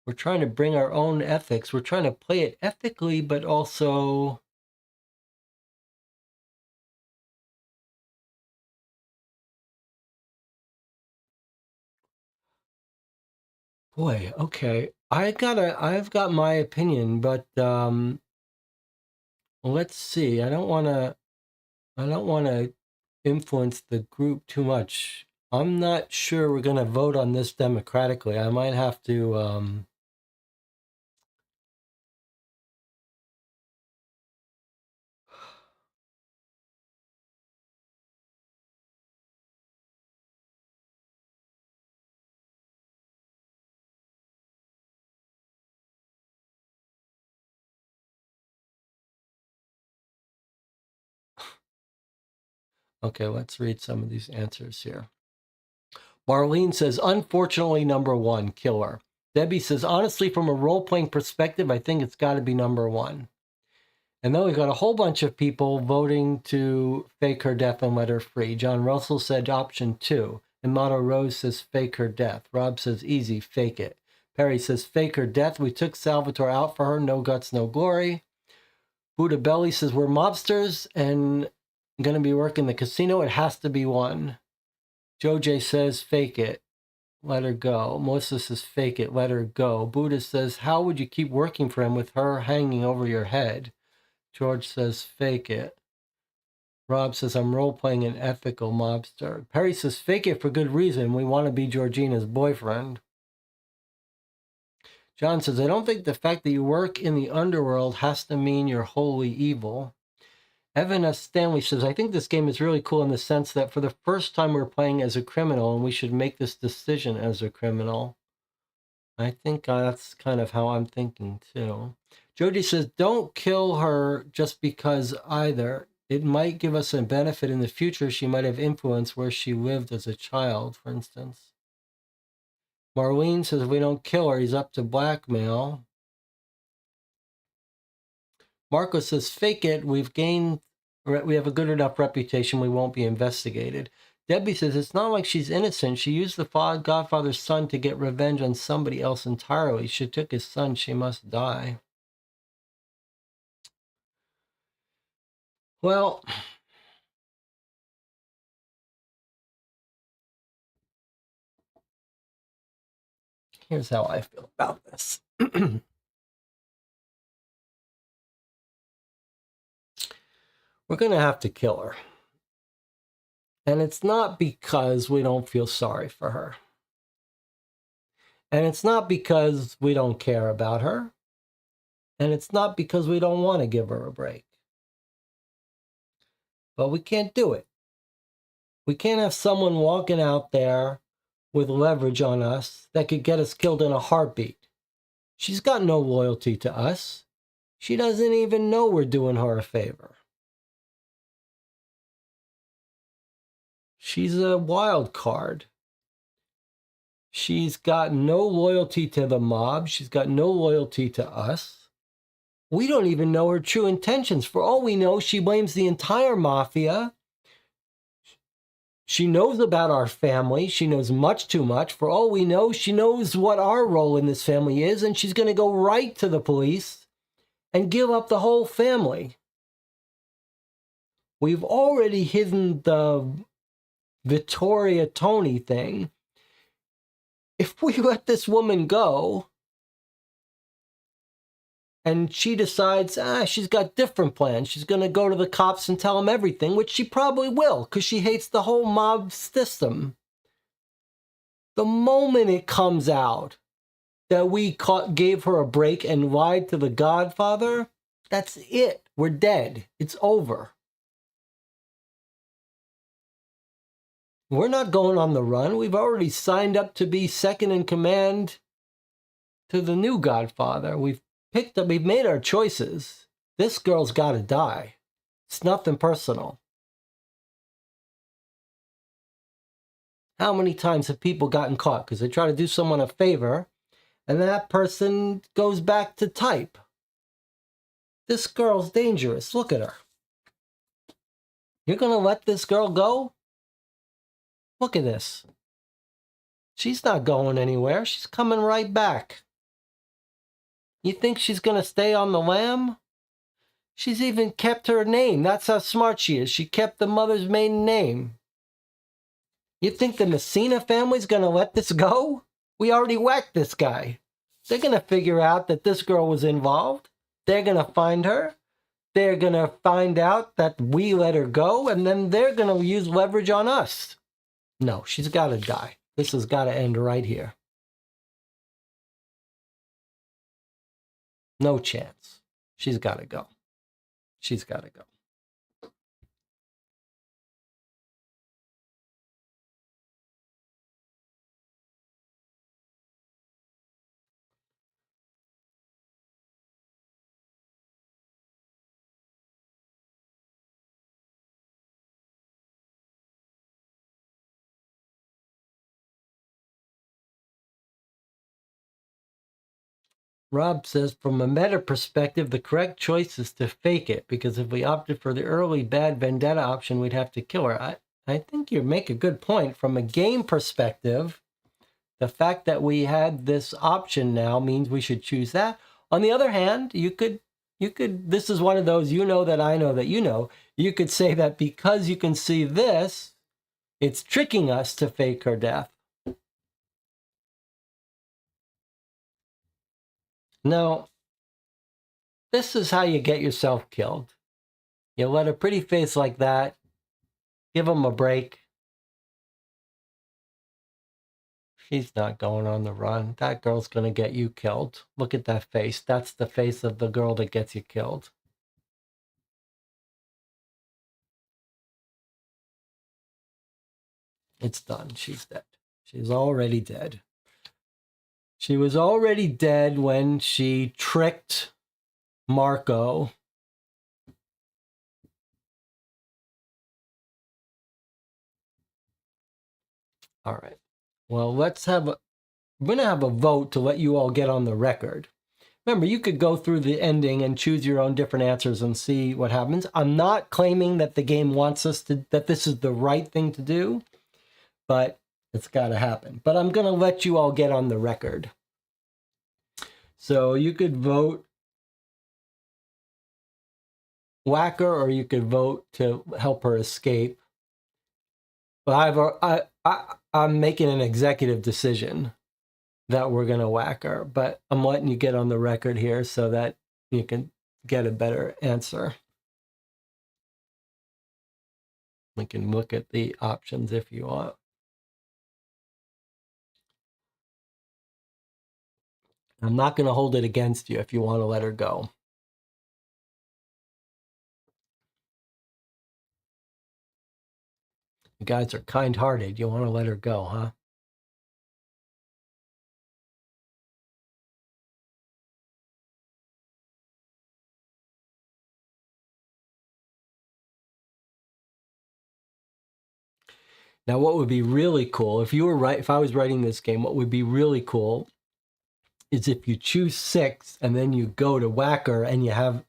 S1: We're trying to bring our own ethics. We're trying to play it ethically, but also boy, okay. I've got my opinion, but let's see. I don't want to influence the group too much. I'm not sure we're going to vote on this democratically. I might have to okay, let's read some of these answers here. Marlene says, unfortunately, number 1, killer. Debbie says, honestly, from a role-playing perspective, I think it's got to be number 1. And then we've got a whole bunch of people voting to fake her death and let her free. John Russell said option 2. And Motto Rose says fake her death. Rob says easy, fake it. Perry says fake her death. We took Salvatore out for her. No guts, no glory. Buddha Belly says we're mobsters and going to be working the casino. It has to be 1. Joe J says fake it. Let her go. Melissa says fake it. Let her go. Buddha says how would you keep working for him with her hanging over your head? George says fake it. Rob says I'm role-playing an ethical mobster. Perry says fake it for good reason. We want to be Georgina's boyfriend. John says I don't think the fact that you work in the underworld has to mean you're wholly evil. Evan S. Stanley says, I think this game is really cool in the sense that for the first time we're playing as a criminal and we should make this decision as a criminal. I think that's kind of how I'm thinking too. Jody says, don't kill her just because either. It might give us a benefit in the future. She might have influence where she lived as a child, for instance. Marlene says, if we don't kill her, he's up to blackmail. Marco says, fake it. We have a good enough reputation. We won't be investigated. Debbie says, it's not like she's innocent. She used the Godfather's son to get revenge on somebody else entirely. She took his son. She must die. Well, here's how I feel about this. We're going to have to kill her. And it's not because we don't feel sorry for her. And it's not because we don't care about her. And it's not because we don't want to give her a break. But we can't do it. We can't have someone walking out there with leverage on us that could get us killed in a heartbeat. She's got no loyalty to us. She doesn't even know we're doing her a favor. She's a wild card. She's got no loyalty to the mob. She's got no loyalty to us. We don't even know her true intentions. For all we know, she blames the entire mafia. She knows about our family. She knows much too much. For all we know, she knows what our role in this family is, and she's going to go right to the police and give up the whole family. We've already hidden the Vittoria Tony thing. If we let this woman go and she decides, she's got different plans, she's going to go to the cops and tell them everything, which she probably will because she hates the whole mob system. The moment it comes out that we gave her a break and lied to the Godfather, that's it. We're dead. It's over. We're not going on the run. We've already signed up to be second in command to the new Godfather. We've made our choices. This girl's got to die. It's nothing personal. How many times have people gotten caught because they try to do someone a favor and that person goes back to type? This girl's dangerous. Look at her. You're going to let this girl go? Look at this. She's not going anywhere. She's coming right back. You think she's going to stay on the lam? She's even kept her name. That's how smart she is. She kept the mother's maiden name. You think the Messina family's going to let this go? We already whacked this guy. They're going to figure out that this girl was involved. They're going to find her. They're going to find out that we let her go, and then they're going to use leverage on us. No, she's got to die. This has got to end right here. No chance. She's got to go. She's got to go. Rob says, from a meta perspective, the correct choice is to fake it, because if we opted for the early bad Vendetta option, we'd have to kill her. I think you make a good point. From a game perspective, the fact that we had this option now means we should choose that. On the other hand, you could, this is one of those, that I know that you could say that because you can see this, it's tricking us to fake her death. No, this is how you get yourself killed. You let a pretty face like that, give him a break. She's not going on the run. That girl's going to get you killed. Look at that face. That's the face of the girl that gets you killed. It's done. She's dead. She's already dead. She was already dead when she tricked Marco. All right. Well, we're going to have a vote to let you all get on the record. Remember, you could go through the ending and choose your own different answers and see what happens. I'm not claiming that the game wants us to, that this is the right thing to do, but it's got to happen. But I'm going to let you all get on the record. So you could vote whacker, or you could vote to help her escape. But I'm making an executive decision that we're going to whack her, but I'm letting you get on the record here so that you can get a better answer. We can look at the options if you want. I'm not going to hold it against you if you want to let her go. You guys are kind-hearted. You want to let her go, huh? Now, what would be really cool, if I was writing this game, what would be really cool is if you choose 6 and then you go to whack her and you have,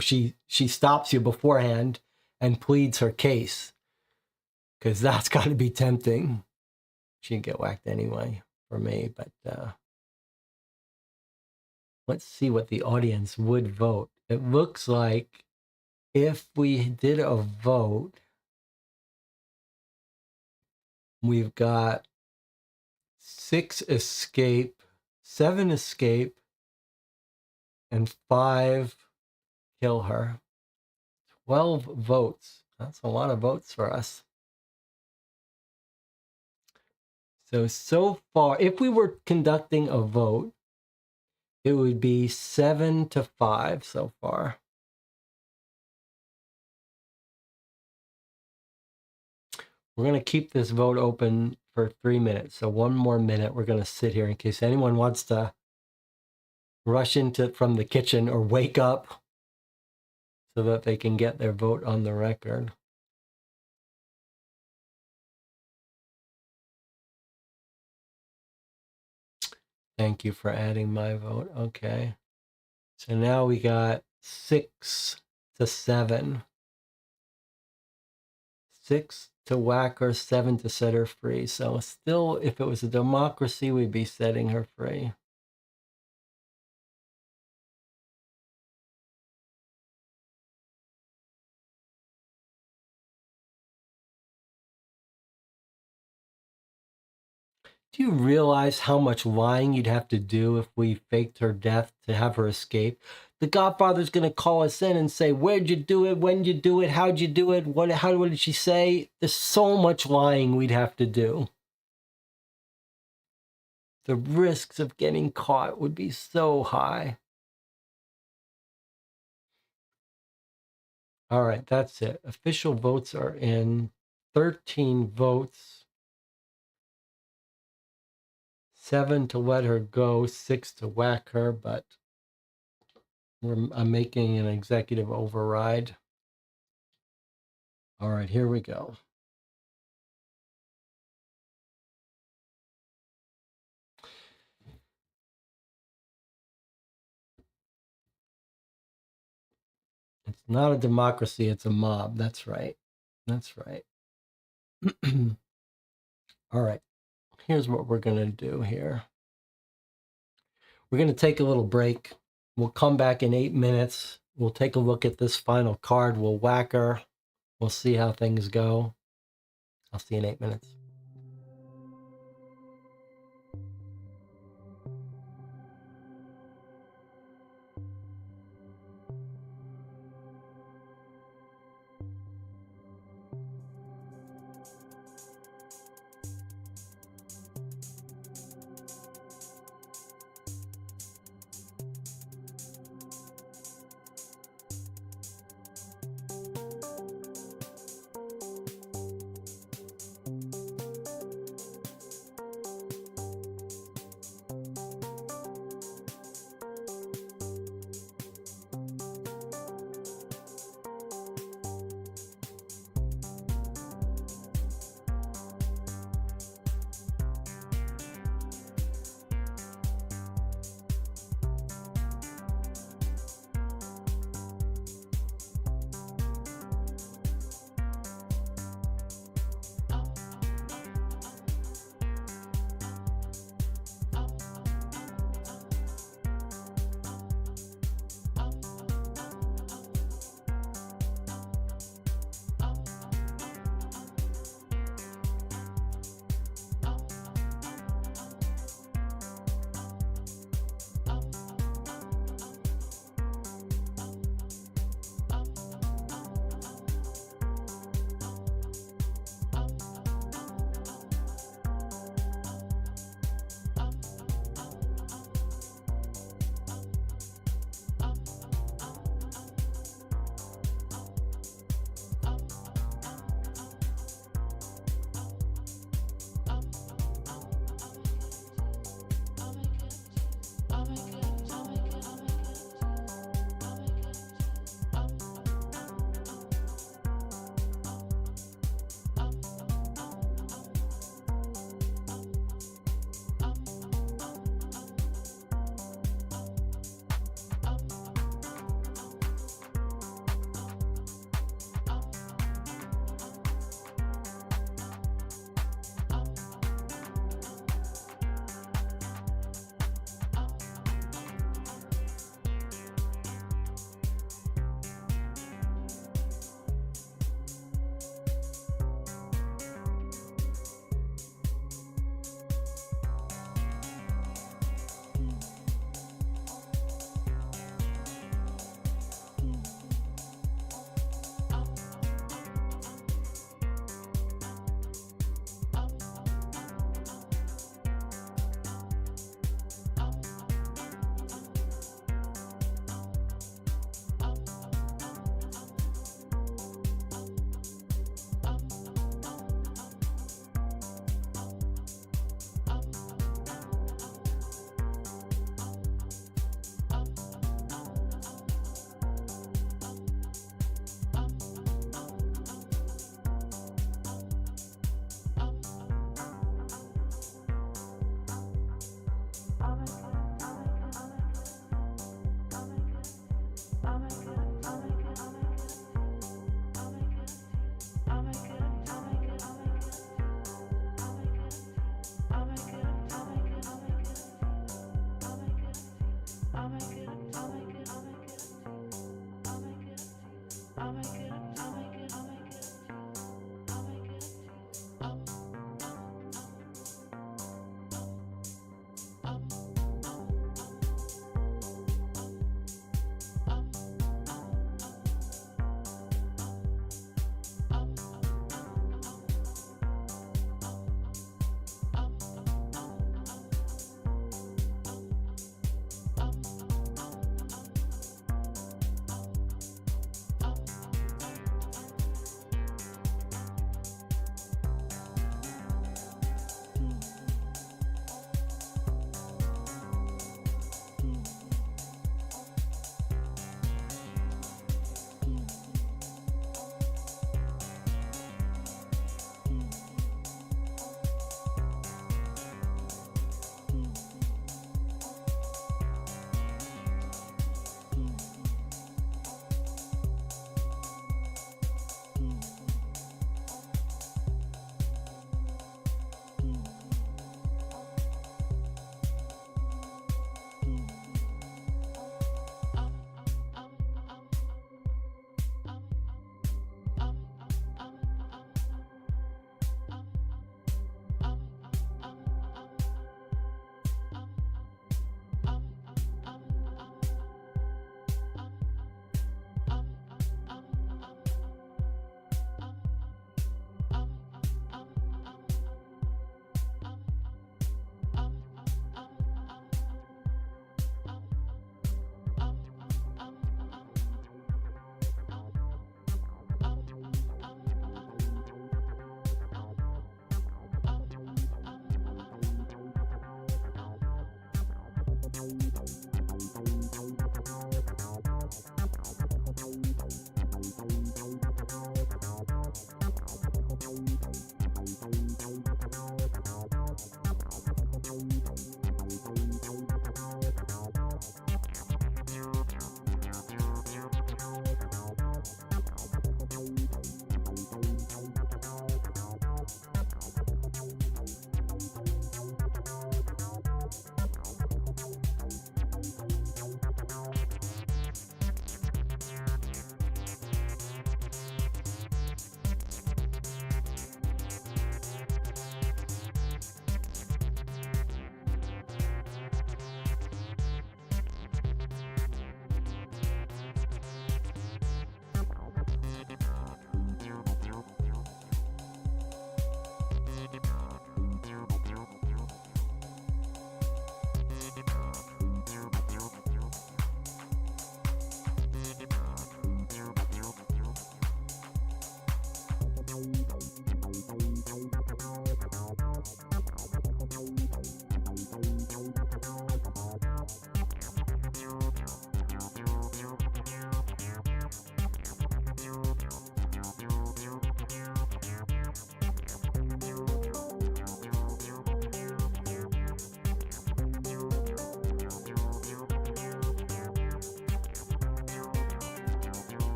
S1: she stops you beforehand and pleads her case. Because that's got to be tempting. She'd get whacked anyway for me, but let's see what the audience would vote. It looks like if we did a vote, we've got 6 escape, 7 escape, and 5 kill her. 12 votes. That's a lot of votes for us. So far, if we were conducting a vote, it would be 7-5 so far. We're going to keep this vote open for 3 minutes. So 1 more minute, we're going to sit here in case anyone wants to rush from the kitchen or wake up so that they can get their vote on the record. Thank you for adding my vote. Okay. So now we got 6-7. 6 to whack her, 7 to set her free. So still, if it was a democracy, we'd be setting her free. Do you realize how much lying you'd have to do if we faked her death to have her escape? The Godfather's going to call us in and say, where'd you do it? When'd you do it? How'd you do it? What did she say? There's so much lying we'd have to do. The risks of getting caught would be so high. All right, that's it. Official votes are in. 13 votes. 7 to let her go, 6 to whack her, but I'm making an executive override. All right, here we go. It's not a democracy, it's a mob. That's right. That's right. All right, here's what we're going to do here. We're going to take a little break. We'll come back in 8 minutes. We'll take a look at this final card. We'll whack her. We'll see how things go. I'll see you in 8 minutes.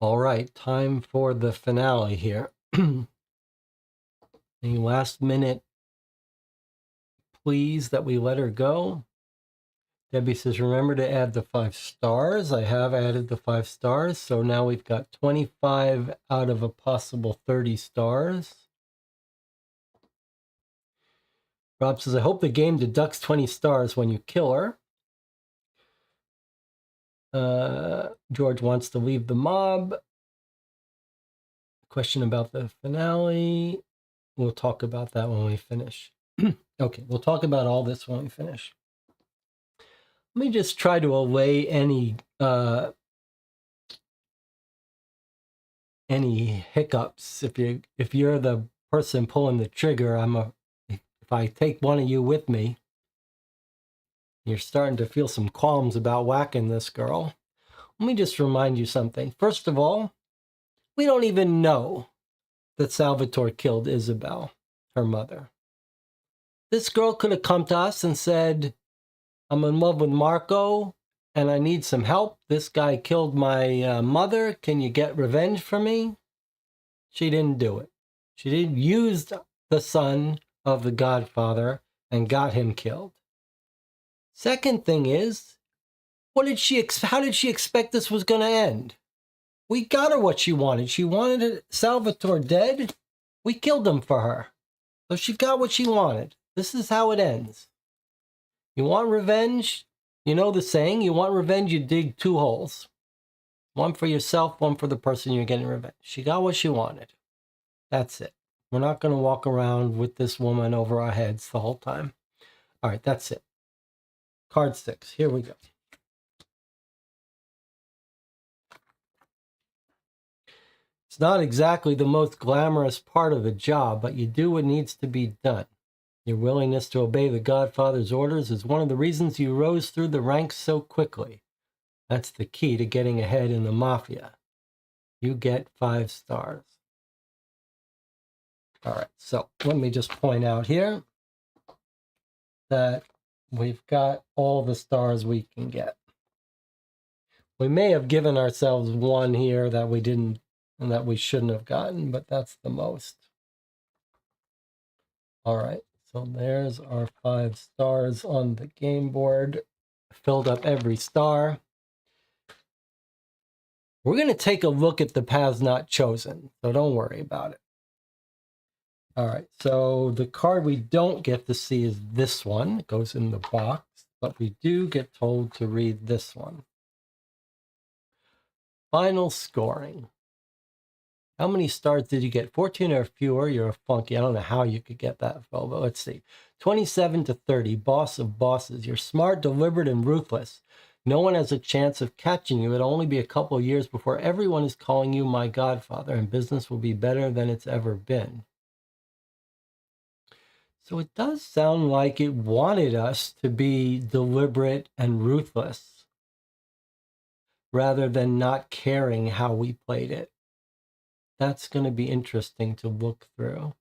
S1: All right, time for the finale here. Any last minute please that we let her go? Debbie says, remember to add the 5 stars. I have added the 5 stars. So now we've got 25 out of a possible 30 stars. Rob says, I hope the game deducts 20 stars when you kill her. George wants to leave the mob. Question about the finale. We'll talk about that when we finish. Okay, we'll talk about all this when we finish. Let me just try to allay any hiccups. If you're the person pulling the trigger, if I take one of you with me, you're starting to feel some qualms about whacking this girl. Let me just remind you something. First of all, we don't even know that Salvatore killed Isabel, her mother. This girl could have come to us and said, I'm in love with Marco and I need some help. This guy killed my mother. Can you get revenge for me? She didn't do it. She did use the son of the Godfather and got him killed. Second thing is, how did she expect this was going to end? We got her what she wanted. She wanted Salvatore dead. We killed him for her. So she got what she wanted. This is how it ends. You want revenge? You know the saying, you want revenge, you dig 2 holes. One for yourself, one for the person you're getting revenge. She got what she wanted. That's it. We're not going to walk around with this woman over our heads the whole time. All right, that's it. card 6. Here we go. It's not exactly the most glamorous part of the job, but you do what needs to be done. Your willingness to obey the Godfather's orders is one of the reasons you rose through the ranks so quickly. That's the key to getting ahead in the mafia. You get 5 stars. All right, so let me just point out here that we've got all the stars we can get. We may have given ourselves one here that we didn't and that we shouldn't have gotten, but that's the most. All right, so there's our 5 stars on the game board. Filled up every star. We're going to take a look at the paths not chosen, so don't worry about it. All right, so the card we don't get to see is this one. It goes in the box, but we do get told to read this one. Final scoring. How many stars did you get? 14 or fewer. You're a flunky. I don't know how you could get that, Phil, but let's see. 27 to 30, boss of bosses. You're smart, deliberate, and ruthless. No one has a chance of catching you. It'll only be a couple of years before everyone is calling you my godfather, and business will be better than it's ever been. So it does sound like it wanted us to be deliberate and ruthless rather than not caring how we played it. That's going to be interesting to look through.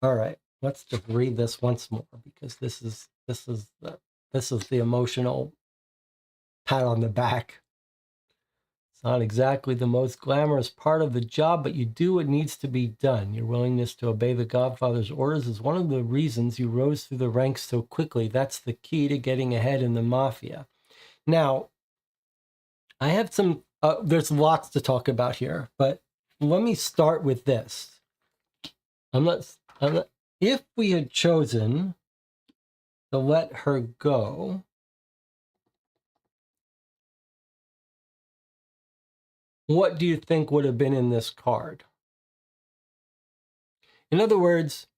S1: All right, let's just read this once more because this is the emotional pat on the back. It's not exactly the most glamorous part of the job, but you do what needs to be done. Your willingness to obey the Godfather's orders is one of the reasons you rose through the ranks so quickly. That's the key to getting ahead in the mafia. Now, I have some, there's lots to talk about here, but let me start with this. If we had chosen to let her go, what do you think would have been in this card? In other words,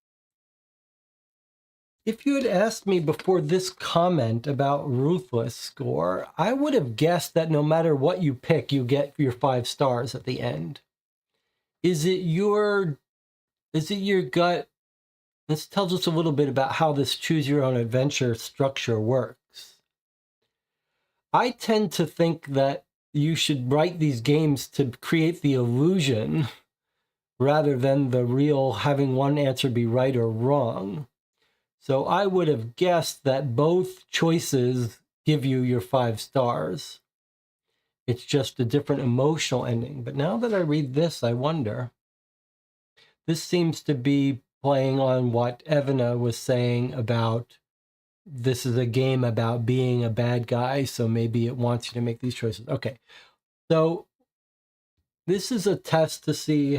S1: if you had asked me before this comment about ruthless score, I would have guessed that no matter what you pick, you get your 5 stars at the end. Is it your gut? This tells us a little bit about how this choose your own adventure structure works. I tend to think that you should write these games to create the illusion rather than the real having one answer be right or wrong. So I would have guessed that both choices give you your 5 stars. It's just a different emotional ending. But now that I read this, I wonder. This seems to be playing on what Evana was saying about this is a game about being a bad guy, so maybe it wants you to make these choices. Okay, so this is a test to see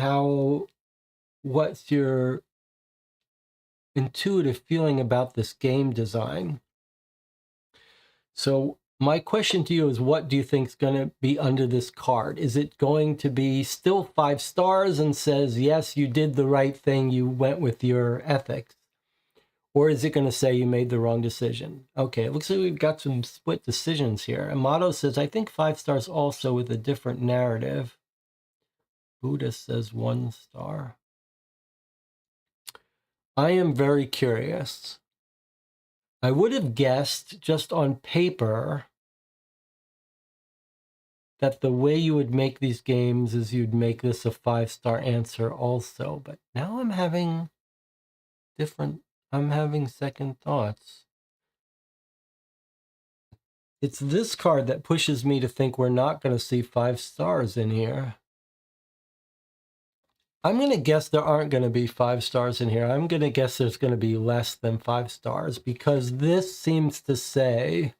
S1: what's your intuitive feeling about this game design. So my question to you is, what do you think is going to be under this card? Is it going to be still 5 stars and says, yes, you did the right thing, you went with your ethics? Or is it going to say you made the wrong decision? Okay, it looks like we've got some split decisions here. Amato says, I think 5 stars also with a different narrative. Buddha says 1 star. I am very curious. I would have guessed just on paper that the way you would make these games is you'd make this a 5-star answer also. But now I'm having second thoughts. It's this card that pushes me to think we're not going to see 5 stars in here. I'm going to guess there aren't going to be 5 stars in here. I'm going to guess there's going to be less than 5 stars because this seems to say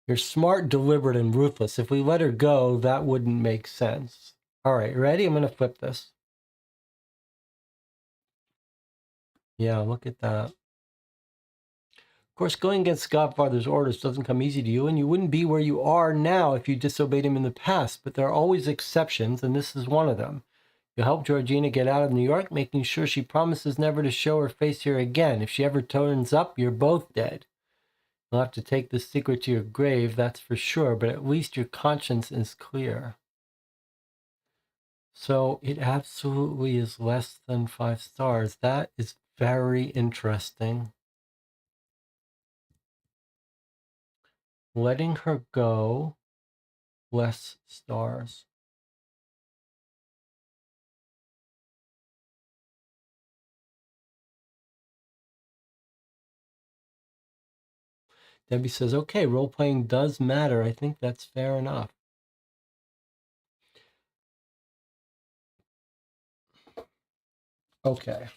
S1: you're smart, deliberate, and ruthless. If we let her go, that wouldn't make sense. All right, ready? I'm going to flip this. Yeah, look at that. Of course, going against Godfather's orders doesn't come easy to you, and you wouldn't be where you are now if you disobeyed him in the past, but there are always exceptions, and this is one of them. You'll help Georgina get out of New York, making sure she promises never to show her face here again. If she ever turns up, you're both dead. You'll have to take this secret to your grave, that's for sure, but at least your conscience is clear. So it absolutely is less than 5 stars. That is very interesting. Letting her go, less stars. Debbie says, okay, role-playing does matter. I think that's fair enough. Okay.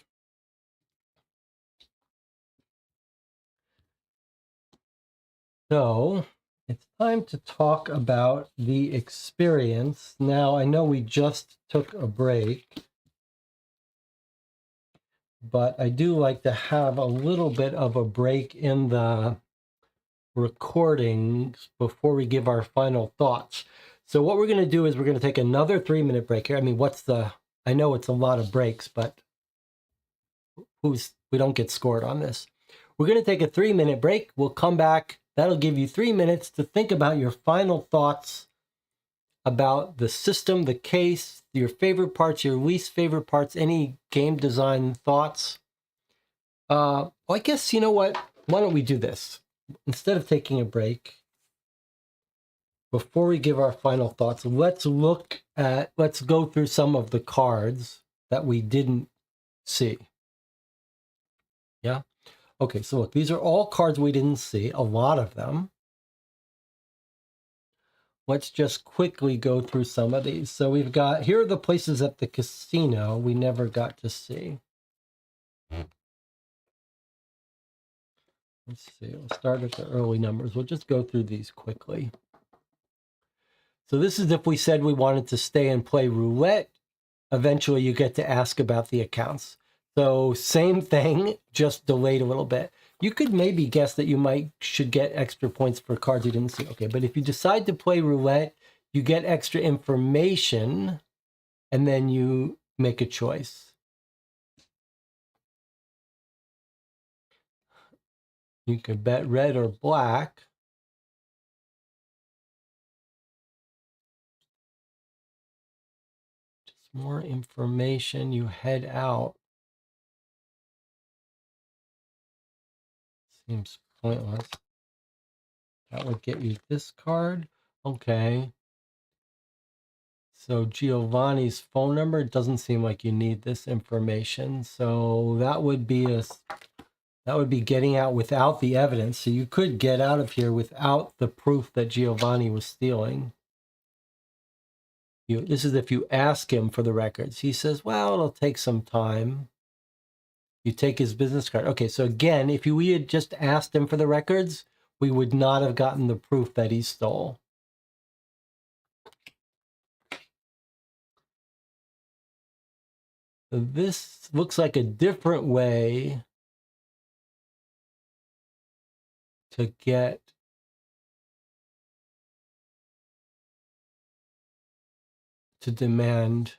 S1: So it's time to talk about the experience. Now, I know we just took a break, but I do like to have a little bit of a break in the recordings before we give our final thoughts. So what we're going to do is we're going to take another 3-minute break here. I mean, I know it's a lot of breaks, but we don't get scored on this. We're going to take a 3-minute break. We'll come back. That'll give you 3 minutes to think about your final thoughts about the system, the case, your favorite parts, your least favorite parts, any game design thoughts. Well, I guess, you know what? Why don't we do this? Instead of taking a break, before we give our final thoughts, let's go through some of the cards that we didn't see. Yeah? Okay, so look, these are all cards we didn't see, a lot of them. Let's just quickly go through some of these. So we've got, here are the places at the casino we never got to see. Let's see, we'll start at the early numbers. We'll just go through these quickly. So this is if we said we wanted to stay and play roulette. Eventually you get to ask about the accounts. So same thing, just delayed a little bit. You could maybe guess that you should get extra points for cards you didn't see. Okay, but if you decide to play roulette, you get extra information, and then you make a choice. You could bet red or black. Just more information, you head out. Seems pointless. That would get you this card. Okay. So Giovanni's phone number, it doesn't seem like you need this information. So that would be getting out without the evidence. So you could get out of here without the proof that Giovanni was stealing. This is if you ask him for the records. He says, well, it'll take some time. You take his business card. Okay, so again, if we had just asked him for the records, we would not have gotten the proof that he stole. So this looks like a different way to get to demand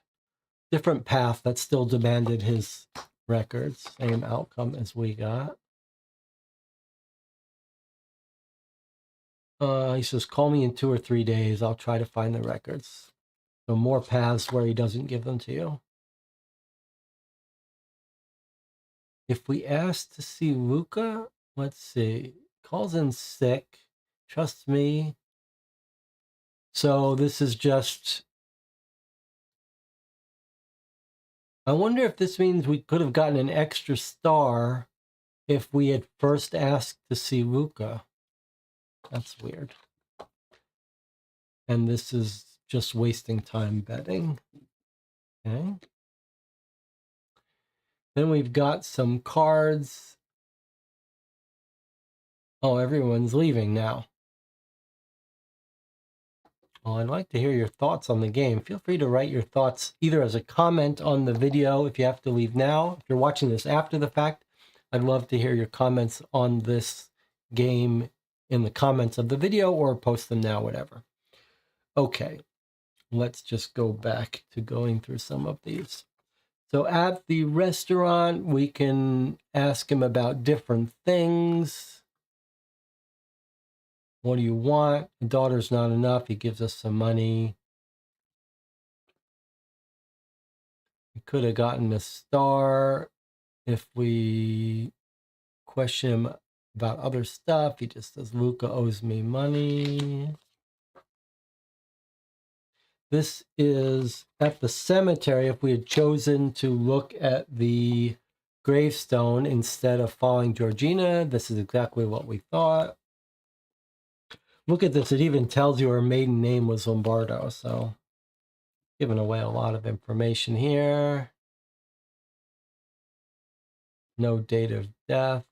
S1: different path that still demanded his records. Same outcome as we got. He says, call me in 2 or 3 days. I'll try to find the records. So more paths where he doesn't give them to you. If we ask to see Luca, let's see. Calls in sick. Trust me. So this is just... I wonder if this means we could have gotten an extra star if we had first asked to see Luca. That's weird. And this is just wasting time betting. Okay. Then we've got some cards. Oh, everyone's leaving now. Well, I'd like to hear your thoughts on the game. Feel free to write your thoughts either as a comment on the video if you have to leave now. If you're watching this after the fact, I'd love to hear your comments on this game in the comments of the video, or post them now, whatever. Okay. Let's just go back to going through some of these. So at the restaurant, we can ask him about different things. What do you want? The daughter's not enough. He gives us some money. We could have gotten a star if we question him about other stuff. He just says, Luca owes me money. This is at the cemetery. If we had chosen to look at the gravestone instead of following Georgina, this is exactly what we thought. Look at this. It even tells you her maiden name was Lombardo. So giving away a lot of information here. No date of death.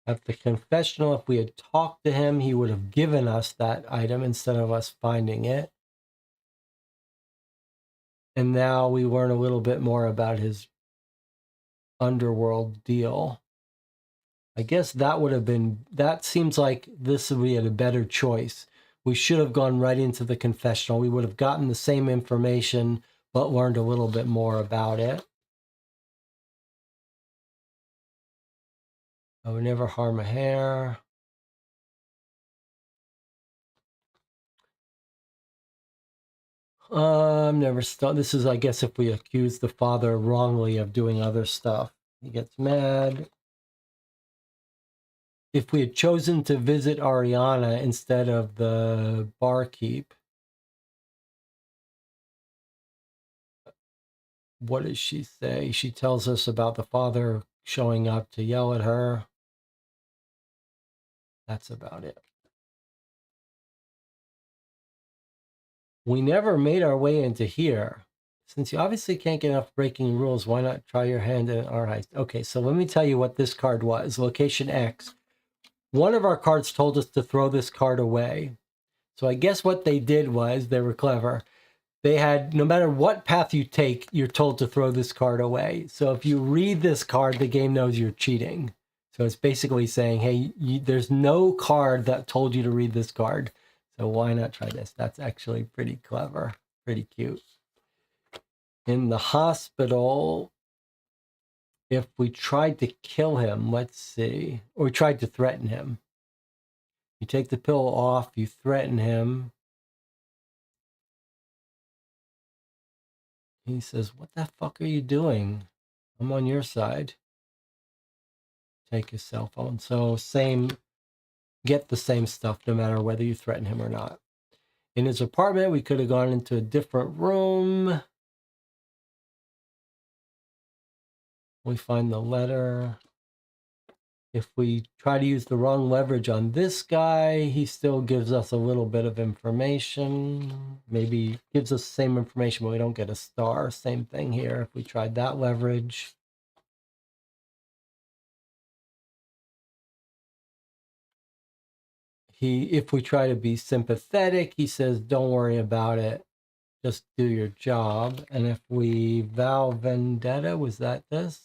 S1: At the confessional, if we had talked to him, he would have given us that item instead of us finding it. And now we learn a little bit more about his underworld deal. I guess that would have been, that seems like this would be a better choice. We should have gone right into the confessional. We would have gotten the same information, but learned a little bit more about it. I would never harm a hair. Never stop. This is, I guess, if we accuse the father wrongly of doing other stuff. He gets mad. If we had chosen to visit Ariana instead of the barkeep, what does she say? She tells us about the father showing up to yell at her. That's about it. We never made our way into here. Since you obviously can't get enough breaking rules, why not try your hand in our heist? Okay, so let me tell you what this card was. Location X. One of our cards told us to throw this card away. So I guess what they did was, they were clever. They had, no matter what path you take, you're told to throw this card away. So if you read this card, the game knows you're cheating. So it's basically saying, hey, there's no card that told you to read this card. So why not try this? That's actually pretty clever, pretty cute. In the hospital, if we tried to kill him, let's see, or we tried to threaten him. You take the pill off, you threaten him. He says, what the fuck are you doing? I'm on your side. Take his cell phone. So same, get the same stuff no matter whether you threaten him or not. In his apartment, we could have gone into a different room. We find the letter. If we try to use the wrong leverage on this guy, he still gives us a little bit of information. Maybe gives us the same information, but we don't get a star. Same thing here if we tried that leverage. If we try to be sympathetic, he says, don't worry about it. Just do your job. And if we vow vendetta, was that this?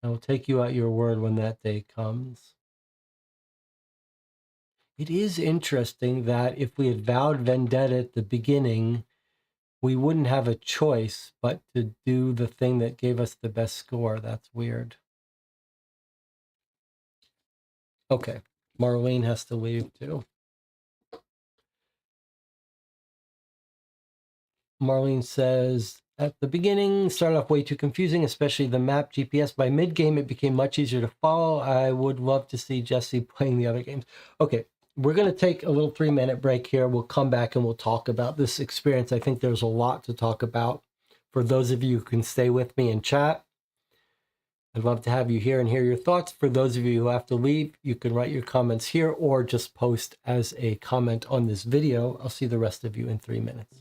S1: I will take you at your word when that day comes. It is interesting that if we had vowed vendetta at the beginning, we wouldn't have a choice but to do the thing that gave us the best score. That's weird. Okay, Marlene has to leave too. Marlene says, at the beginning, started off way too confusing, especially the map GPS. By mid-game, it became much easier to follow. I would love to see Jesse playing the other games. Okay, we're going to take a little 3-minute break here. We'll come back and we'll talk about this experience. I think there's a lot to talk about. For those of you who can stay with me and chat, I'd love to have you here and hear your thoughts. For those of you who have to leave, you can write your comments here or just post as a comment on this video. I'll see the rest of you in 3 minutes.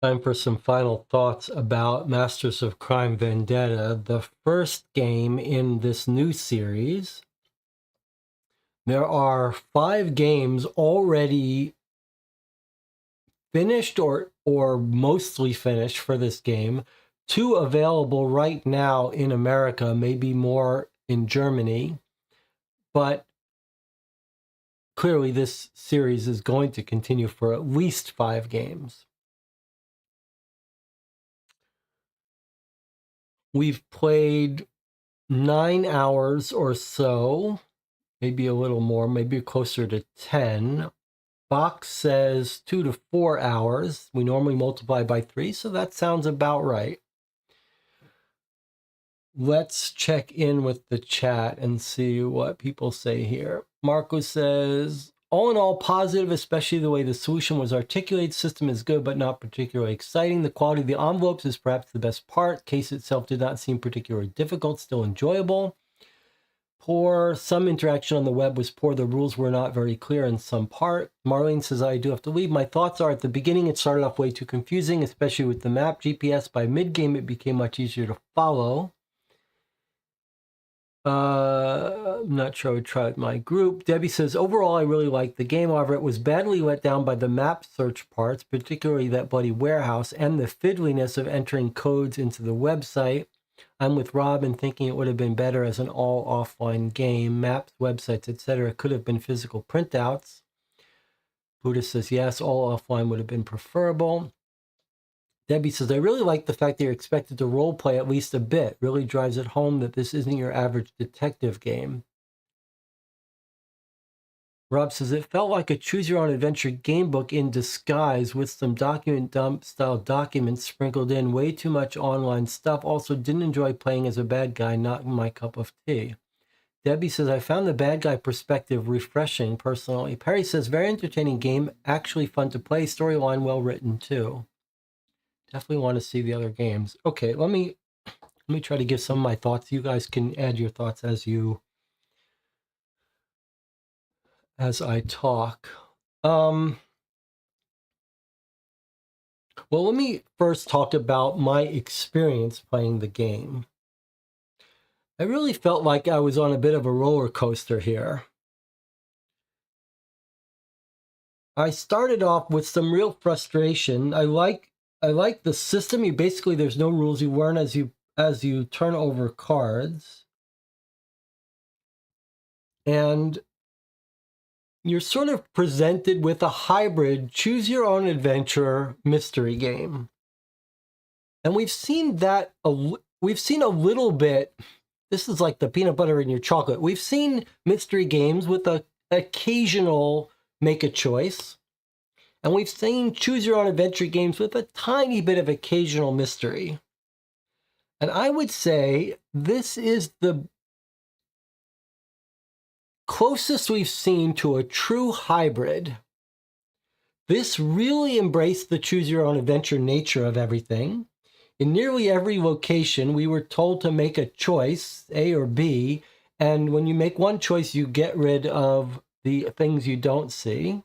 S1: Time for some final thoughts about Masters of Crime Vendetta, the first game in this new series. There are 5 games already finished or mostly finished for this game. 2 available right now in America, maybe more in Germany. But clearly this series is going to continue for at least 5 games. We've played 9 hours or so, maybe a little more, maybe closer to 10. Box says 2 to 4 hours. We normally multiply by 3, so that sounds about right. Let's check in with the chat and see what people say here. Marco says, all in all, positive, especially the way the solution was articulated. System is good, but not particularly exciting. The quality of the envelopes is perhaps the best part. Case itself did not seem particularly difficult, still enjoyable. Poor. Some interaction on the web was poor. The rules were not very clear in some part. Marlene says, I do have to leave. My thoughts are, at the beginning, it started off way too confusing, especially with the map GPS. By mid-game, it became much easier to follow. I'm not sure I would try it in my group. Debbie says, overall, I really liked the game. However, it was badly let down by the map search parts, particularly that bloody warehouse and the fiddliness of entering codes into the website. I'm with Rob in thinking it would have been better as an all offline game. Maps, websites, etc. could have been physical printouts. Buddha says, yes, all offline would have been preferable. Debbie says, I really like the fact that you're expected to role play at least a bit. Really drives it home that this isn't your average detective game. Rob says, it felt like a choose-your-own-adventure game book in disguise with some document dump style documents sprinkled in. Way too much online stuff. Also, didn't enjoy playing as a bad guy, not my cup of tea. Debbie says, I found the bad guy perspective refreshing, personally. Perry says, very entertaining game, actually fun to play, storyline well written, too. Definitely want to see the other games. Okay, let me try to give some of my thoughts. You guys can add your thoughts as I talk. Well, let me first talk about my experience playing the game. I really felt like I was on a bit of a roller coaster here. I started off with some real frustration. I like the system. You basically, there's no rules. You learn as you turn over cards. And you're sort of presented with a hybrid choose your own adventure mystery game. And we've seen that, we've seen a little bit. This is like the peanut butter in your chocolate. We've seen mystery games with a occasional make a choice. And we've seen choose your own adventure games with a tiny bit of occasional mystery. And I would say this is the closest we've seen to a true hybrid. This really embraced the choose your own adventure nature of everything. In nearly every location, we were told to make a choice, A or B, and when you make one choice, you get rid of the things you don't see.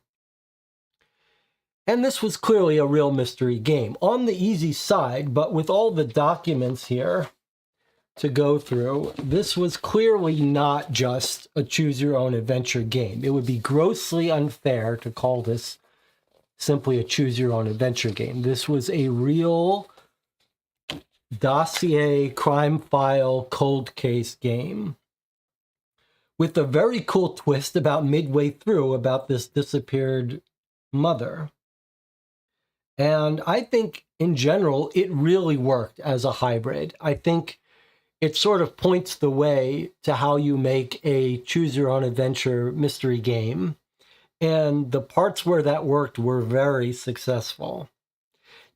S1: And this was clearly a real mystery game. On the easy side, but with all the documents here to go through, this was clearly not just a choose your own adventure game. It would be grossly unfair to call this simply a choose your own adventure game. This was a real dossier, crime file, cold case game with a very cool twist about midway through about this disappeared mother. And I think in general, it really worked as a hybrid. I think it sort of points the way to how you make a choose your own adventure mystery game. And the parts where that worked were very successful.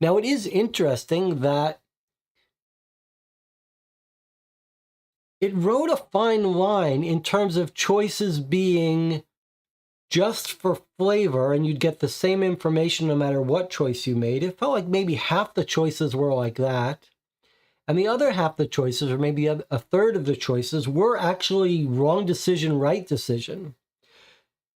S1: Now, it is interesting that it rode a fine line in terms of choices being just for flavor, and you'd get the same information no matter what choice you made. It felt like maybe half the choices were like that. And the other half the choices, or maybe a third of the choices, were actually wrong decision, right decision.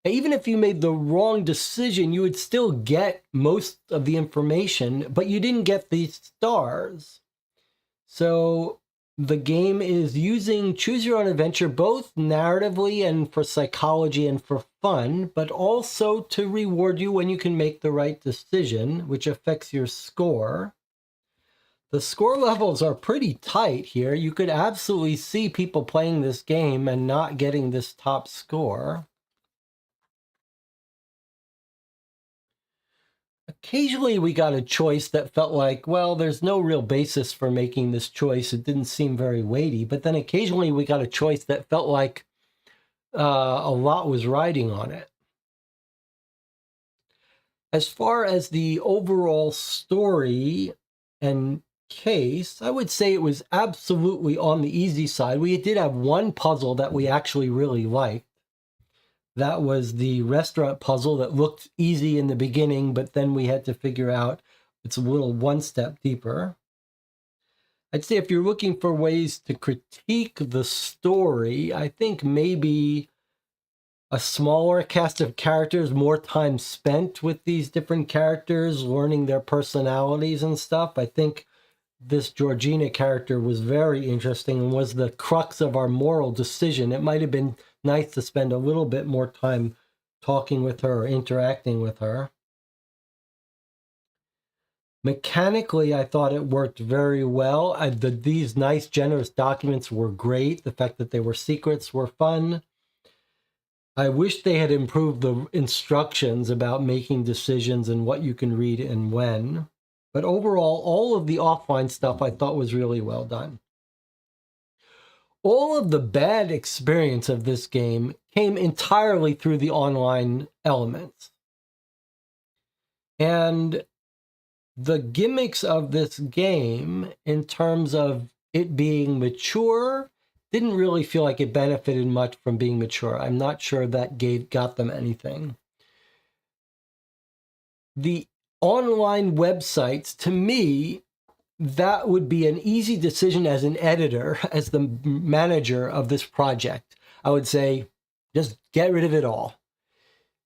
S1: Even if you made the wrong decision, you would still get most of the information, but you didn't get the stars. So the game is using Choose Your Own Adventure both narratively and for psychology and for fun, but also to reward you when you can make the right decision, which affects your score. The score levels are pretty tight here. You could absolutely see people playing this game and not getting this top score. Occasionally we got a choice that felt like, well, there's no real basis for making this choice. It didn't seem very weighty. But then occasionally we got a choice that felt like a lot was riding on it. As far as the overall story and case, I would say it was absolutely on the easy side. We did have one puzzle that we actually really liked. That was the restaurant puzzle that looked easy in the beginning, but then we had to figure out it's a little one step deeper. I'd say if you're looking for ways to critique the story, I think maybe a smaller cast of characters, more time spent with these different characters, learning their personalities and stuff. I think this Georgina character was very interesting and was the crux of our moral decision. It might have been nice to spend a little bit more time talking with her or interacting with her. Mechanically, I thought it worked very well. These nice, generous documents were great. The fact that they were secrets were fun. I wish they had improved the instructions about making decisions and what you can read and when. But overall, all of the offline stuff I thought was really well done. All of the bad experience of this game came entirely through the online elements. And the gimmicks of this game, in terms of it being mature, didn't really feel like it benefited much from being mature. I'm not sure that got them anything. The online websites, to me, that would be an easy decision as an editor, as the manager of this project. I would say, just get rid of it all.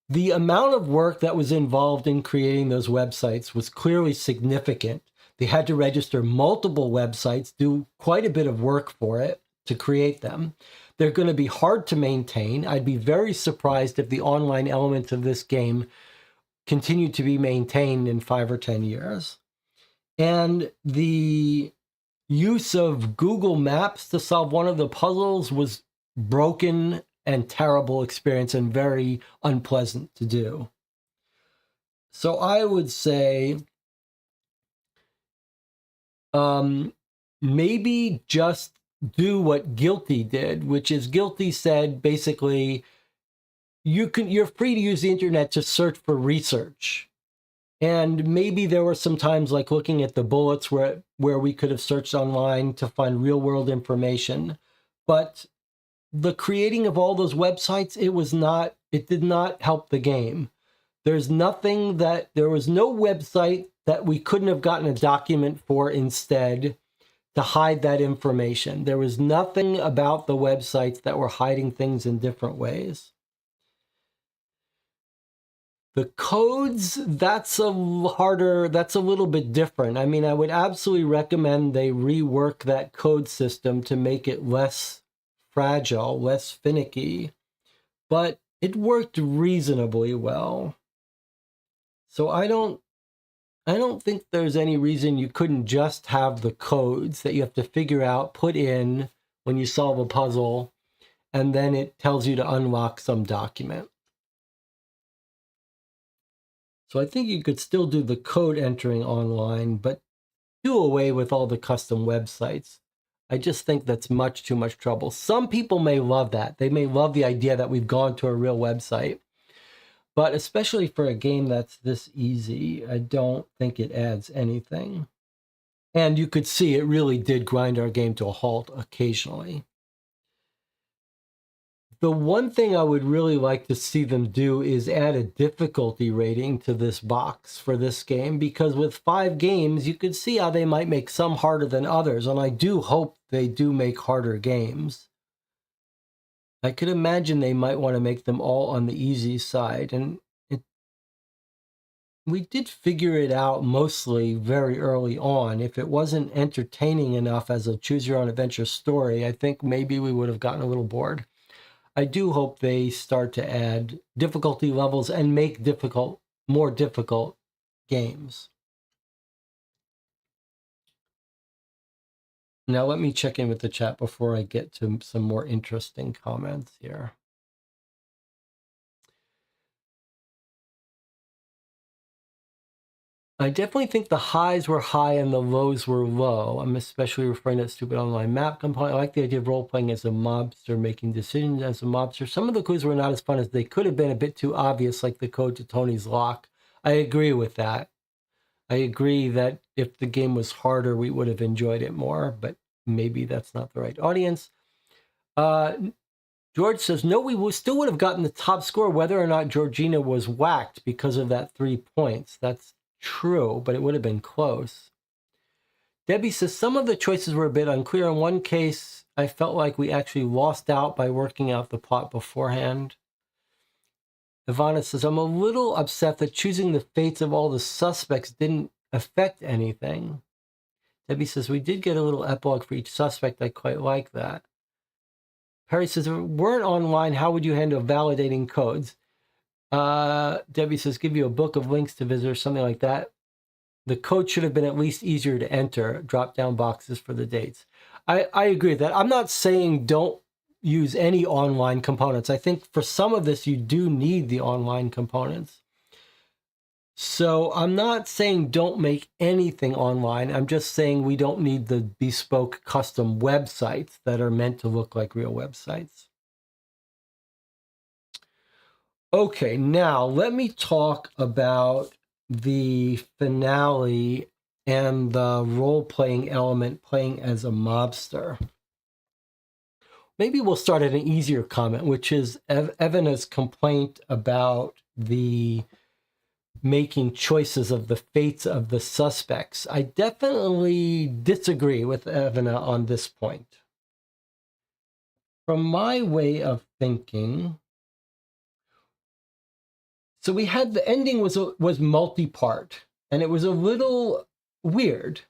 S1: The amount of work that was involved in creating those websites was clearly significant. They had to register multiple websites, do quite a bit of work for it to create them. They're going to be hard to maintain. I'd be very surprised if the online elements of this game continue to be maintained in 5 or 10 years. And the use of Google Maps to solve one of the puzzles was broken and terrible experience and very unpleasant to do. So I would say maybe just do what Guilty did, which is Guilty said basically you're free to use the internet to search for research. And maybe there were some times like looking at the bullets where we could have searched online to find real world information. But the creating of all those websites, it did not help the game. There was no website that we couldn't have gotten a document for instead to hide that information. There was nothing about the websites that were hiding things in different ways. The codes, that's a little bit different. I mean, I would absolutely recommend they rework that code system to make it less fragile, less finicky, but it worked reasonably well. So I don't think there's any reason you couldn't just have the codes that you have to figure out, put in when you solve a puzzle, and then it tells you to unlock some document. So I think you could still do the code entering online, but do away with all the custom websites. I just think that's much too much trouble. Some people may love that. They may love the idea that we've gone to a real website. But especially for a game that's this easy, I don't think it adds anything. And you could see it really did grind our game to a halt occasionally. The one thing I would really like to see them do is add a difficulty rating to this box for this game, because with 5 games, you could see how they might make some harder than others. And I do hope they do make harder games. I could imagine they might want to make them all on the easy side. And we did figure it out mostly very early on. If it wasn't entertaining enough as a choose-your-own-adventure story, I think maybe we would have gotten a little bored. I do hope they start to add difficulty levels and make more difficult games. Now let me check in with the chat before I get to some more interesting comments here. I definitely think the highs were high and the lows were low. I'm especially referring to that stupid online map component. I like the idea of role-playing as a mobster, making decisions as a mobster. Some of the clues were not as fun as they could have been, a bit too obvious, like the code to Tony's lock. I agree with that. I agree that if the game was harder, we would have enjoyed it more, but maybe that's not the right audience. George says, no, we still would have gotten the top score whether or not Georgina was whacked because of that 3 points. That's true, but it would have been close. Debbie says, some of the choices were a bit unclear. In one case, I felt like we actually lost out by working out the plot beforehand. Ivana says, I'm a little upset that choosing the fates of all the suspects didn't affect anything. Debbie says, we did get a little epilogue for each suspect. I quite like that. Perry says, if it weren't online, how would you handle validating codes? Debbie says, give you a book of links to visit or something like that. The code should have been at least easier to enter. Drop down boxes for the dates. I agree with that. I'm not saying don't use any online components. I think for some of this, you do need the online components. So I'm not saying don't make anything online. I'm just saying we don't need the bespoke custom websites that are meant to look like real websites. Okay, now let me talk about the finale and the role-playing element, playing as a mobster. Maybe we'll start at an easier comment, which is Evan's complaint about the making choices of the fates of the suspects. I definitely disagree with Evana on this point. From my way of thinking, so we had the ending was multi-part, and it was a little weird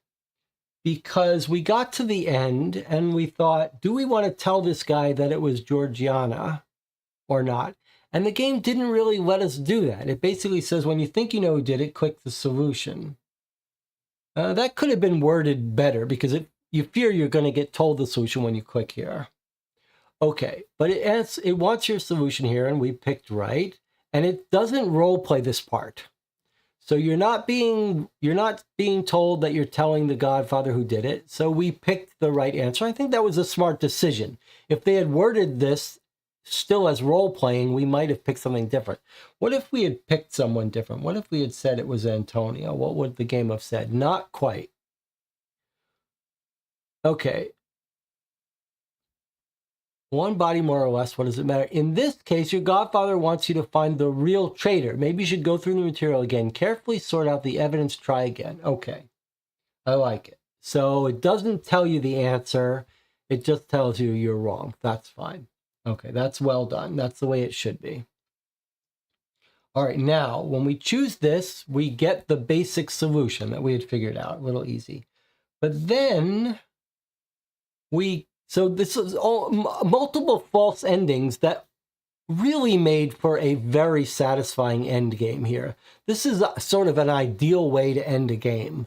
S1: because we got to the end and we thought, do we want to tell this guy that it was Georgiana or not? And the game didn't really let us do that. It basically says, when you think you know who did it, click the solution. That could have been worded better because you fear you're going to get told the solution when you click here. Okay, but it wants your solution here, and we picked right. And it doesn't role play this part. So you're not being told that you're telling the Godfather who did it. So we picked the right answer. I think that was a smart decision. If they had worded this still as role playing, we might have picked something different. What if we had picked someone different? What if we had said it was Antonio? What would the game have said? Not quite. Okay. One body more or less, what does it matter? In this case, your Godfather wants you to find the real traitor. Maybe you should go through the material again, carefully sort out the evidence, try again. Okay, I like it. So it doesn't tell you the answer. It just tells you you're wrong. That's fine. Okay, that's well done. That's the way it should be. All right, now, when we choose this, we get the basic solution that we had figured out. A little easy. But then so this is all multiple false endings that really made for a very satisfying end game here. This is sort of an ideal way to end a game.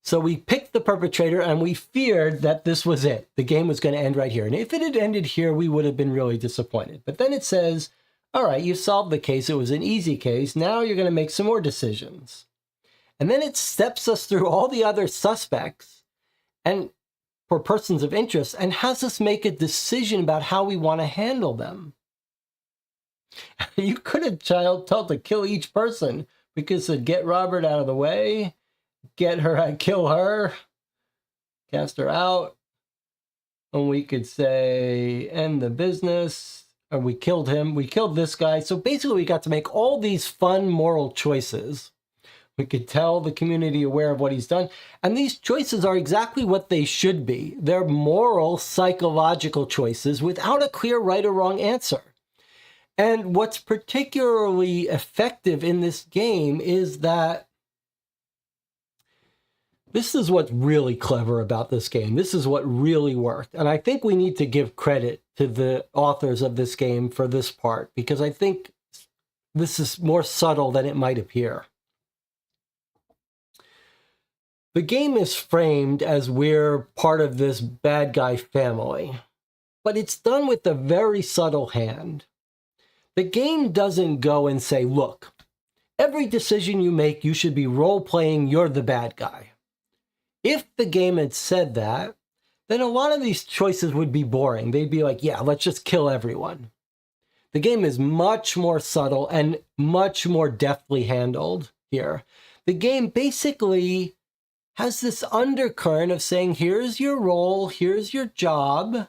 S1: So we picked the perpetrator and we feared that this was it. The game was going to end right here. And if it had ended here, we would have been really disappointed. But then it says, all right, you solved the case. It was an easy case. Now you're going to make some more decisions. And then it steps us through all the other suspects and for persons of interest and has us make a decision about how we want to handle them. You could have told to kill each person because to get Robert out of the way, kill her, cast her out, and we could say end the business, or we killed him, we killed this guy. So basically we got to make all these fun moral choices. We could tell the community aware of what he's done. And these choices are exactly what they should be. They're moral, psychological choices without a clear right or wrong answer. And what's particularly effective in this game is that this is what's really clever about this game. This is what really worked. And I think we need to give credit to the authors of this game for this part, because I think this is more subtle than it might appear. The game is framed as we're part of this bad guy family, but it's done with a very subtle hand. The game doesn't go and say, look, every decision you make, you should be role-playing you're the bad guy. If the game had said that, then a lot of these choices would be boring. They'd be like, yeah, let's just kill everyone. The game is much more subtle and much more deftly handled here. The game basically has this undercurrent of saying, here's your role, here's your job,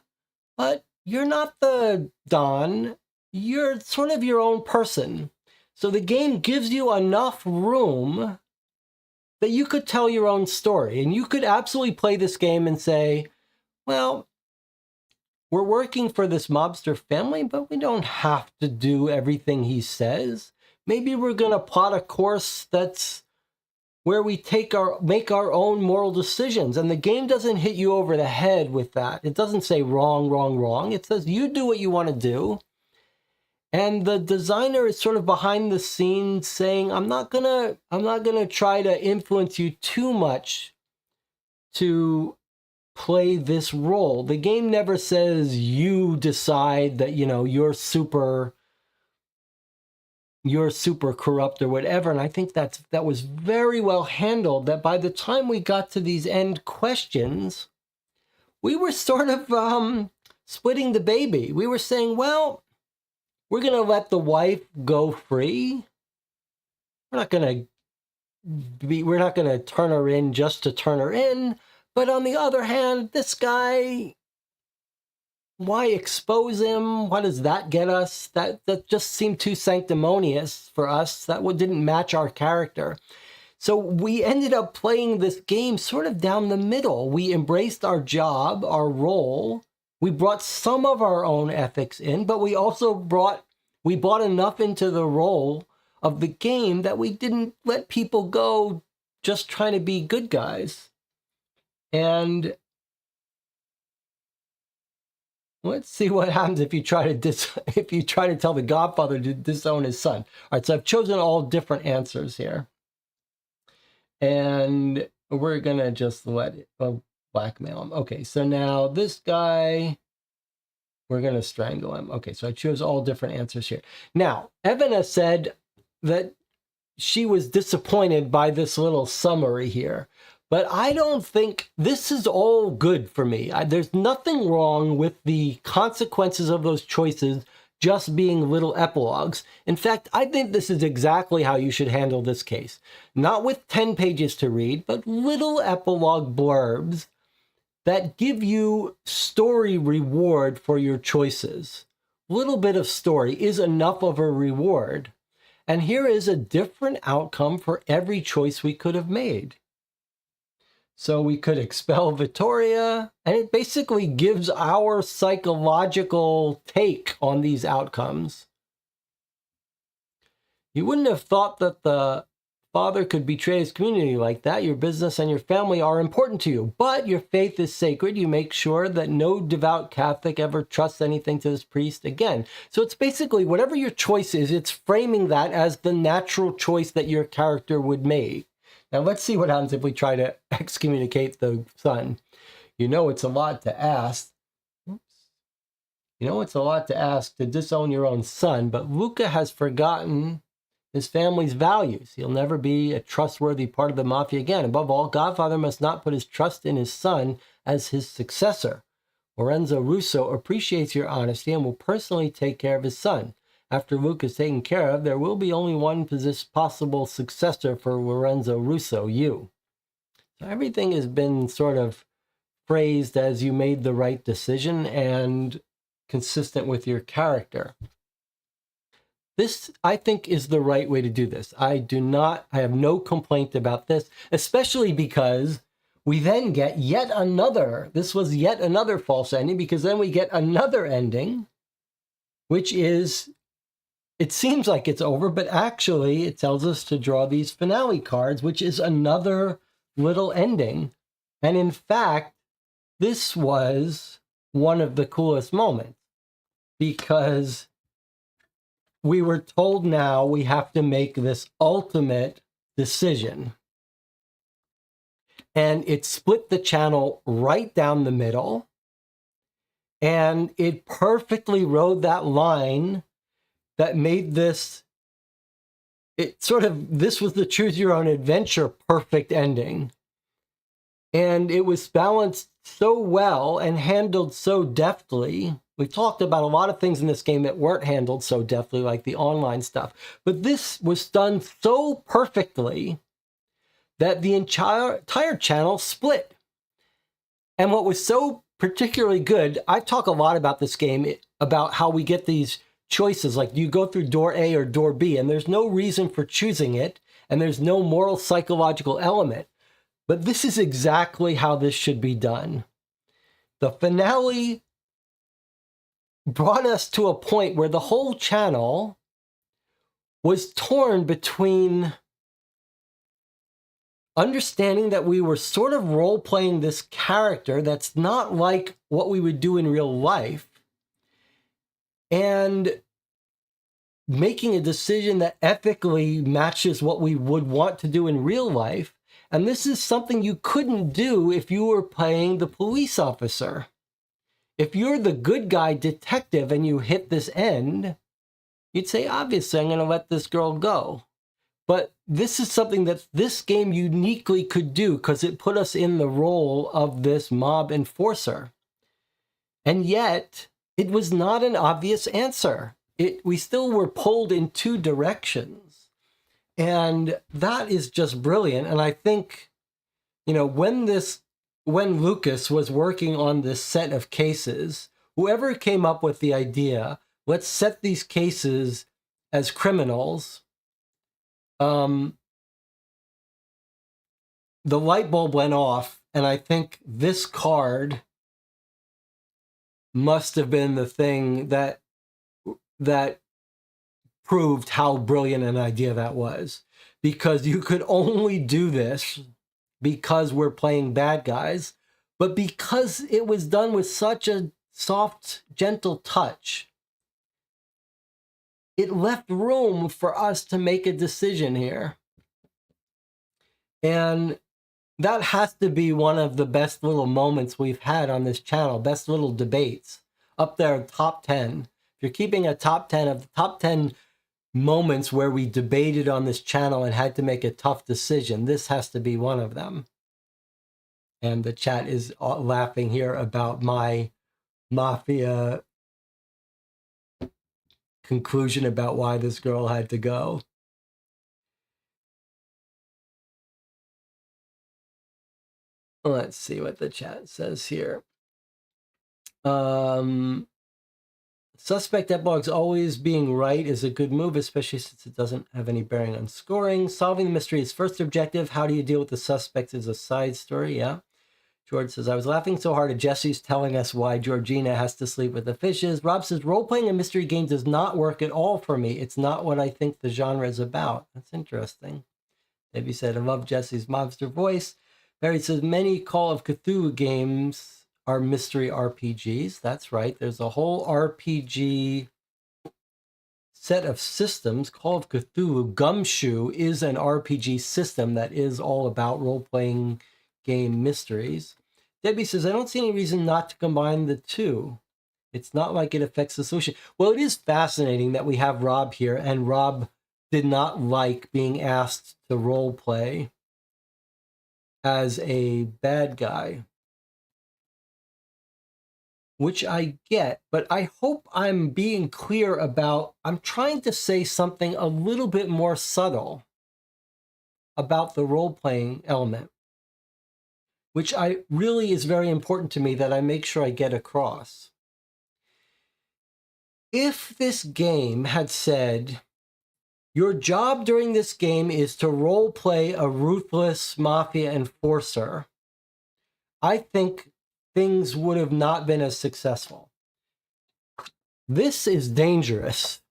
S1: but you're not the Don. You're sort of your own person. So the game gives you enough room that you could tell your own story. And you could absolutely play this game and say, well, we're working for this mobster family, but we don't have to do everything he says. Maybe we're going to plot a course that's where we make our own moral decisions. And the game doesn't hit you over the head with that. It doesn't say wrong, wrong, wrong. It says you do what you want to do. And the designer is sort of behind the scenes saying, I'm not gonna try to influence you too much to play this role. The game never says you decide that, you know, you're super corrupt or whatever. And I think that was very well handled, that by the time we got to these end questions, we were sort of splitting the baby. We were saying, well, we're going to let the wife go free. We're not going to turn her in just to turn her in. But on the other hand, this guy, why expose him? What does that get us? That just seemed too sanctimonious for us. That didn't match our character. So we ended up playing this game sort of down the middle. We embraced our job, our role. We brought some of our own ethics in, but we also brought enough into the role of the game that we didn't let people go just trying to be good guys. And let's see what happens if you try to tell the Godfather to disown his son. All right, so I've chosen all different answers here. And we're gonna just let it blackmail him. Okay, so now this guy, we're gonna strangle him. Okay, so I chose all different answers here. Now, Evana said that she was disappointed by this little summary here, but I don't think this is all good for me. There's nothing wrong with the consequences of those choices just being little epilogues. In fact, I think this is exactly how you should handle this case. Not with 10 pages to read, but little epilogue blurbs that give you story reward for your choices. A little bit of story is enough of a reward. And here is a different outcome for every choice we could have made. So we could expel Vittoria, and it basically gives our psychological take on these outcomes. You wouldn't have thought that the father could betray his community like that. Your business and your family are important to you, but your faith is sacred. You make sure that no devout Catholic ever trusts anything to this priest again. So it's basically whatever your choice is, it's framing that as the natural choice that your character would make. Now let's see what happens if we try to excommunicate the son. You know it's a lot to ask. You know it's a lot to ask to disown your own son, but Luca has forgotten his family's values. He'll never be a trustworthy part of the mafia again. Above all, Godfather must not put his trust in his son as his successor. Lorenzo Russo appreciates your honesty and will personally take care of his son. After Luke is taken care of, there will be only one possible successor for Lorenzo Russo, you. So everything has been sort of phrased as you made the right decision and consistent with your character. This, I think, is the right way to do this. I have no complaint about this, especially because we then get this was yet another false ending, because then we get another ending, which is, it seems like it's over, but actually it tells us to draw these finale cards, which is another little ending. And in fact, this was one of the coolest moments, because we were told now we have to make this ultimate decision. And it split the channel right down the middle. And it perfectly rode that line that made this, this was the choose your own adventure perfect ending. And it was balanced so well and handled so deftly. We've talked about a lot of things in this game that weren't handled so deftly, like the online stuff. But this was done so perfectly that the entire channel split. And what was so particularly good, I talk a lot about this game, about how we get these choices, like, do you go through door A or door B? And there's no reason for choosing it, and there's no moral psychological element. But this is exactly how this should be done. The finale brought us to a point where the whole channel was torn between understanding that we were sort of role-playing this character that's not like what we would do in real life, and making a decision that ethically matches what we would want to do in real life. And this is something you couldn't do if you were playing the police officer. If you're the good guy detective and you hit this end, you'd say, obviously, I'm going to let this girl go. But this is something that this game uniquely could do, because it put us in the role of this mob enforcer. And yet, it was not an obvious answer. We still were pulled in two directions. And that is just brilliant. And I think, you know, when Lucas was working on this set of cases, whoever came up with the idea, let's set these cases as criminals, the light bulb went off, and I think this card must have been the thing that proved how brilliant an idea that was, because you could only do this because we're playing bad guys, but because it was done with such a soft, gentle touch, it left room for us to make a decision here. And that has to be one of the best little moments we've had on this channel, best little debates, up there, top 10. If you're keeping a top 10 of the top 10 moments where we debated on this channel and had to make a tough decision, this has to be one of them. And the chat is laughing here about my mafia conclusion about why this girl had to go. Let's see what the chat says here. Suspect epilogues always being right is a good move, especially since it doesn't have any bearing on scoring. Solving the mystery is first objective. How do you deal with the suspects is a side story. Yeah. George says, I was laughing so hard at Jesse's telling us why Georgina has to sleep with the fishes. Rob says, role-playing a mystery game does not work at all for me. It's not what I think the genre is about. That's interesting. Debbie said, I love Jesse's mobster voice. Barry says, many Call of Cthulhu games are mystery RPGs. That's right. There's a whole RPG set of systems. Call of Cthulhu Gumshoe is an RPG system that is all about role-playing game mysteries. Debbie says, I don't see any reason not to combine the two. It's not like it affects the solution. Well, it is fascinating that we have Rob here, and Rob did not like being asked to role play as a bad guy, which I get, but I hope I'm being clear about, I'm trying to say something a little bit more subtle about the role-playing element, which really is very important to me that I make sure I get across. If this game had said, your job during this game is to role play a ruthless mafia enforcer, I think things would have not been as successful. This is dangerous.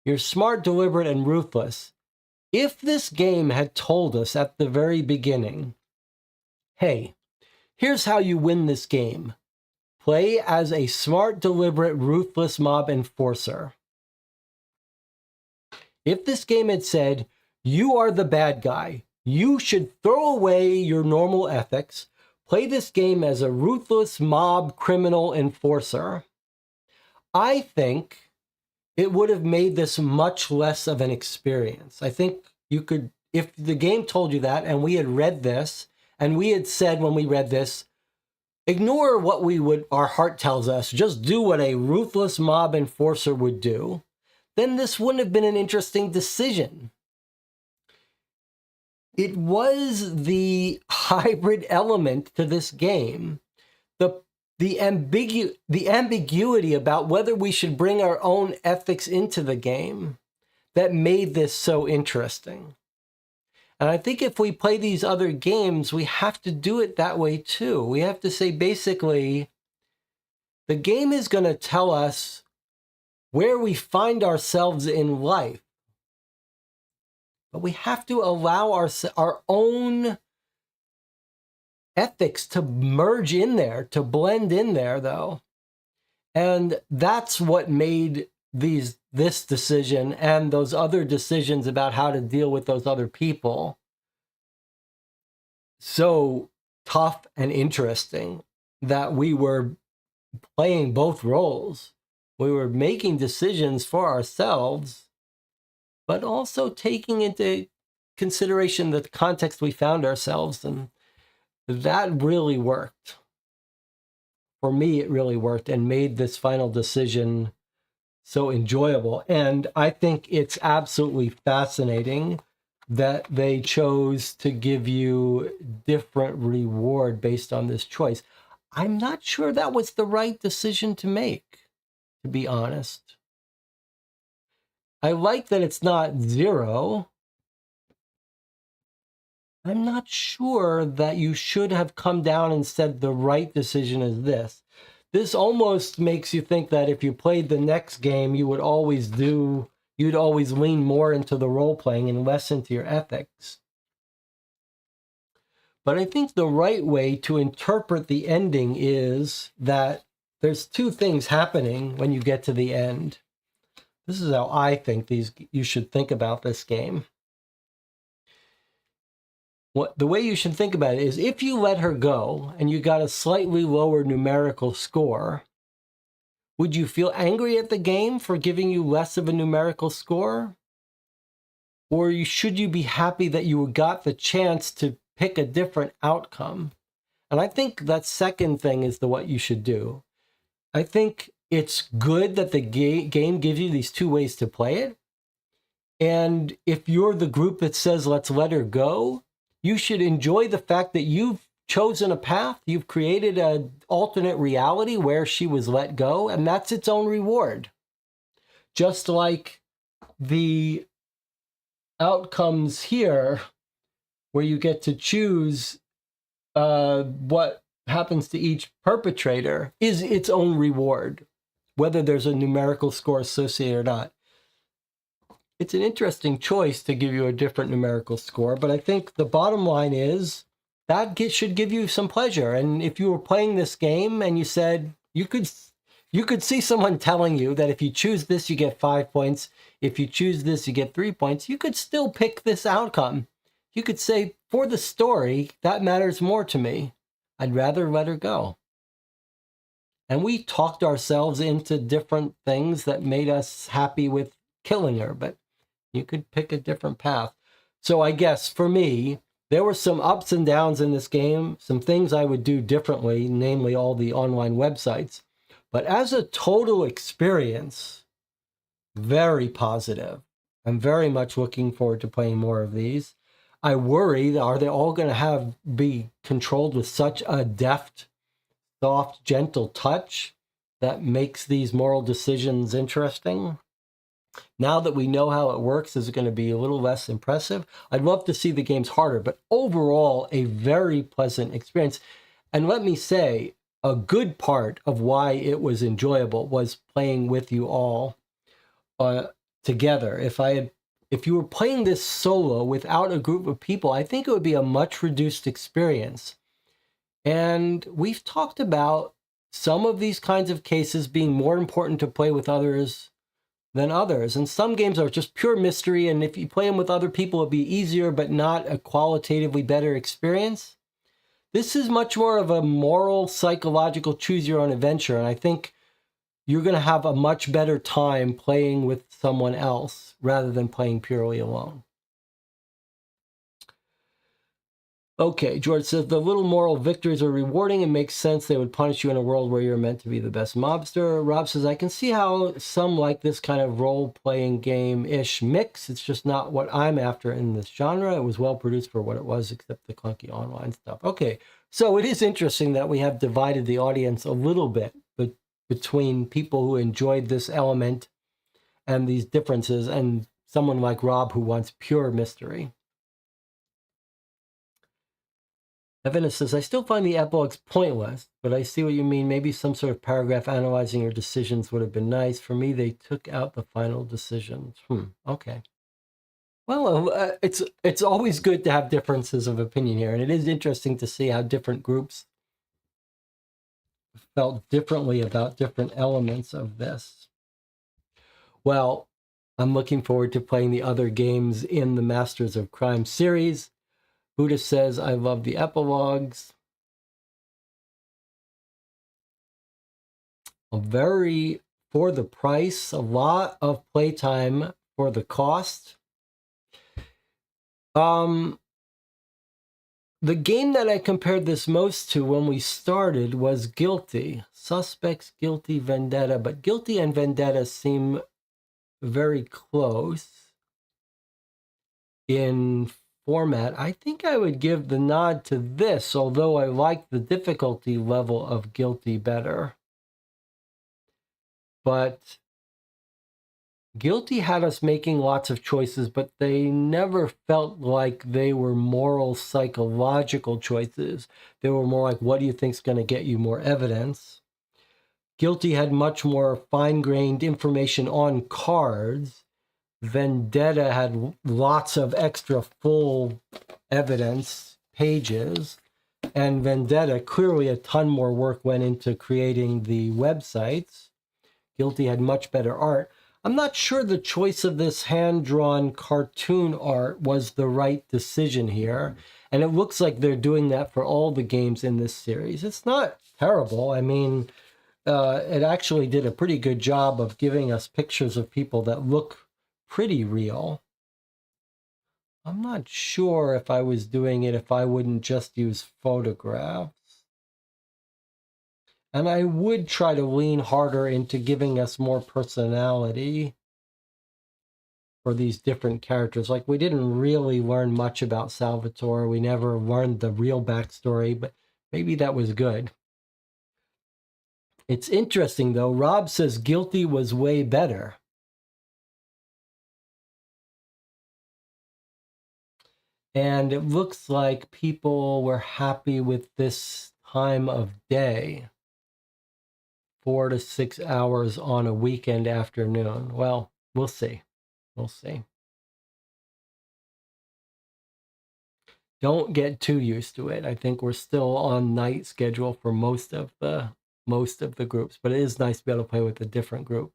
S1: You're smart, deliberate, and ruthless. If this game had told us at the very beginning, hey, here's how you win this game. Play as a smart, deliberate, ruthless mob enforcer. If this game had said, you are the bad guy, you should throw away your normal ethics, play this game as a ruthless mob criminal enforcer, I think it would have made this much less of an experience. I think you could, if the game told you that and we had read this and we had said when we read this, ignore what our heart tells us, just do what a ruthless mob enforcer would do, then this wouldn't have been an interesting decision. It was the hybrid element to this game, the ambiguity about whether we should bring our own ethics into the game that made this so interesting. And I think if we play these other games, we have to do it that way too. We have to say, basically, the game is going to tell us where we find ourselves in life. But we have to allow our own ethics to merge in there, to blend in there, though. And that's what made this decision and those other decisions about how to deal with those other people so tough and interesting, that we were playing both roles. We were making decisions for ourselves, but also taking into consideration the context we found ourselves in. That really worked. For me, it really worked and made this final decision so enjoyable. And I think it's absolutely fascinating that they chose to give you different reward based on this choice. I'm not sure that was the right decision to make, to be honest. I like that it's not 0. I'm not sure that you should have come down and said the right decision is this. This almost makes you think that if you played the next game, you'd always lean more into the role-playing and less into your ethics. But I think the right way to interpret the ending is that there's 2 things happening when you get to the end. This is how I think you should think about this game. The way you should think about it is, if you let her go and you got a slightly lower numerical score, would you feel angry at the game for giving you less of a numerical score? Or should you be happy that you got the chance to pick a different outcome? And I think that second thing is what you should do. I think it's good that the game gives you these 2 ways to play it. And if you're the group that says, let's let her go, you should enjoy the fact that you've chosen a path, you've created an alternate reality where she was let go, and that's its own reward. Just like the outcomes here, where you get to choose what happens to each perpetrator, is its own reward, whether there's a numerical score associated or not. It's an interesting choice to give you a different numerical score, but I think the bottom line is that should give you some pleasure. And if you were playing this game and you said, you could see someone telling you that if you choose this, you get 5 points. If you choose this, you get 3 points. You could still pick this outcome. You could say, for the story, that matters more to me. I'd rather let her go. And we talked ourselves into different things that made us happy with killing her, but you could pick a different path. So I guess for me, there were some ups and downs in this game, some things I would do differently, namely all the online websites. But as a total experience, very positive. I'm very much looking forward to playing more of these. I worry, are they all going to be controlled with such a deft, soft, gentle touch that makes these moral decisions interesting. Now that we know how it works, is it going to be a little less impressive? I'd love to see the games harder, but overall, a very pleasant experience. And let me say, a good part of why it was enjoyable was playing with you all together. If you were playing this solo without a group of people, I think it would be a much reduced experience. And we've talked about some of these kinds of cases being more important to play with others than others. And some games are just pure mystery, and if you play them with other people, it'll be easier, but not a qualitatively better experience. This is much more of a moral, psychological, choose your own adventure, and I think you're going to have a much better time playing with someone else rather than playing purely alone. Okay, George says, the little moral victories are rewarding and makes sense. They would punish you in a world where you're meant to be the best mobster. Rob says, I can see how some like this kind of role-playing game-ish mix. It's just not what I'm after in this genre. It was well-produced for what it was, except the clunky online stuff. Okay, so it is interesting that we have divided the audience a little bit between people who enjoyed this element and these differences and someone like Rob who wants pure mystery. Evan says, I still find the epilogues pointless, but I see what you mean. Maybe some sort of paragraph analyzing your decisions would have been nice. For me, they took out the final decisions. Okay. Well, it's always good to have differences of opinion here, and it is interesting to see how different groups felt differently about different elements of this. Well, I'm looking forward to playing the other games in the Masters of Crime series. Buddha says, I love the epilogues. Very for the price, a lot of playtime for the cost. The game that I compared this most to when we started was Guilty. Suspects, Guilty, Vendetta. But Guilty and Vendetta seem very close in format. I think I would give the nod to this, although I like the difficulty level of Guilty better. But Guilty had us making lots of choices, but they never felt like they were moral, psychological choices. They were more like, what do you think is going to get you more evidence? Guilty had much more fine-grained information on cards. Vendetta had lots of extra full evidence pages. And Vendetta, clearly a ton more work went into creating the websites. Guilty had much better art. I'm not sure the choice of this hand-drawn cartoon art was the right decision here. And it looks like they're doing that for all the games in this series. It's not terrible. I mean, it actually did a pretty good job of giving us pictures of people that look pretty real. I'm not sure if I was doing it if I wouldn't just use photographs. And I would try to lean harder into giving us more personality for these different characters. Like, we didn't really learn much about Salvatore. We never learned the real backstory, but maybe that was good. It's interesting, though. Rob says Guilty was way better. And it looks like people were happy with this time of day. 4 to 6 hours on a weekend afternoon. Well, we'll see. We'll see. Don't get too used to it. I think we're still on night schedule for most of the groups, but it is nice to be able to play with a different group.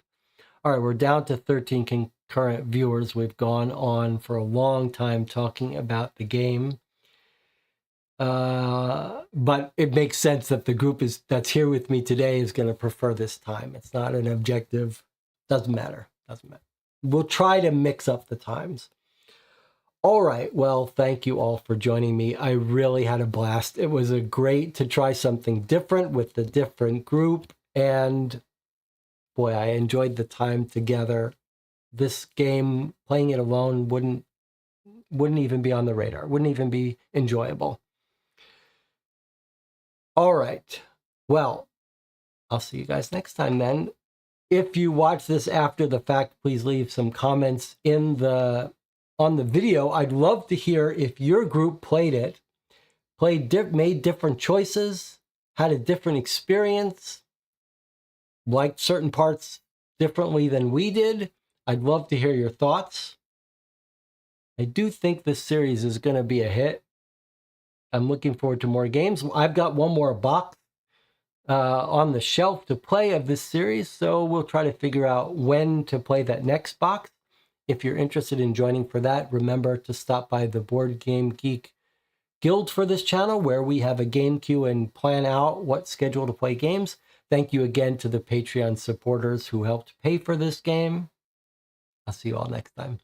S1: All right, we're down to 13 concurrent viewers. We've gone on for a long time talking about the game. But it makes sense that the group that's here with me today is going to prefer this time. It's not an objective. Doesn't matter. We'll try to mix up the times. All right. Well, thank you all for joining me. I really had a blast. It was great to try something different with the different group. And boy, I enjoyed the time together. This game, playing it alone, wouldn't even be on the radar. Wouldn't even be enjoyable. All right. Well, I'll see you guys next time then. If you watch this after the fact, please leave some comments on the video. I'd love to hear if your group played it, made different choices, had a different experience, liked certain parts differently than we did. I'd love to hear your thoughts. I do think this series is going to be a hit. I'm looking forward to more games. I've got one more box on the shelf to play of this series, so we'll try to figure out when to play that next box. If you're interested in joining for that, remember to stop by the Board Game Geek Guild for this channel, where we have a game queue and plan out what schedule to play games. Thank you again to the Patreon supporters who helped pay for this game. I'll see you all next time.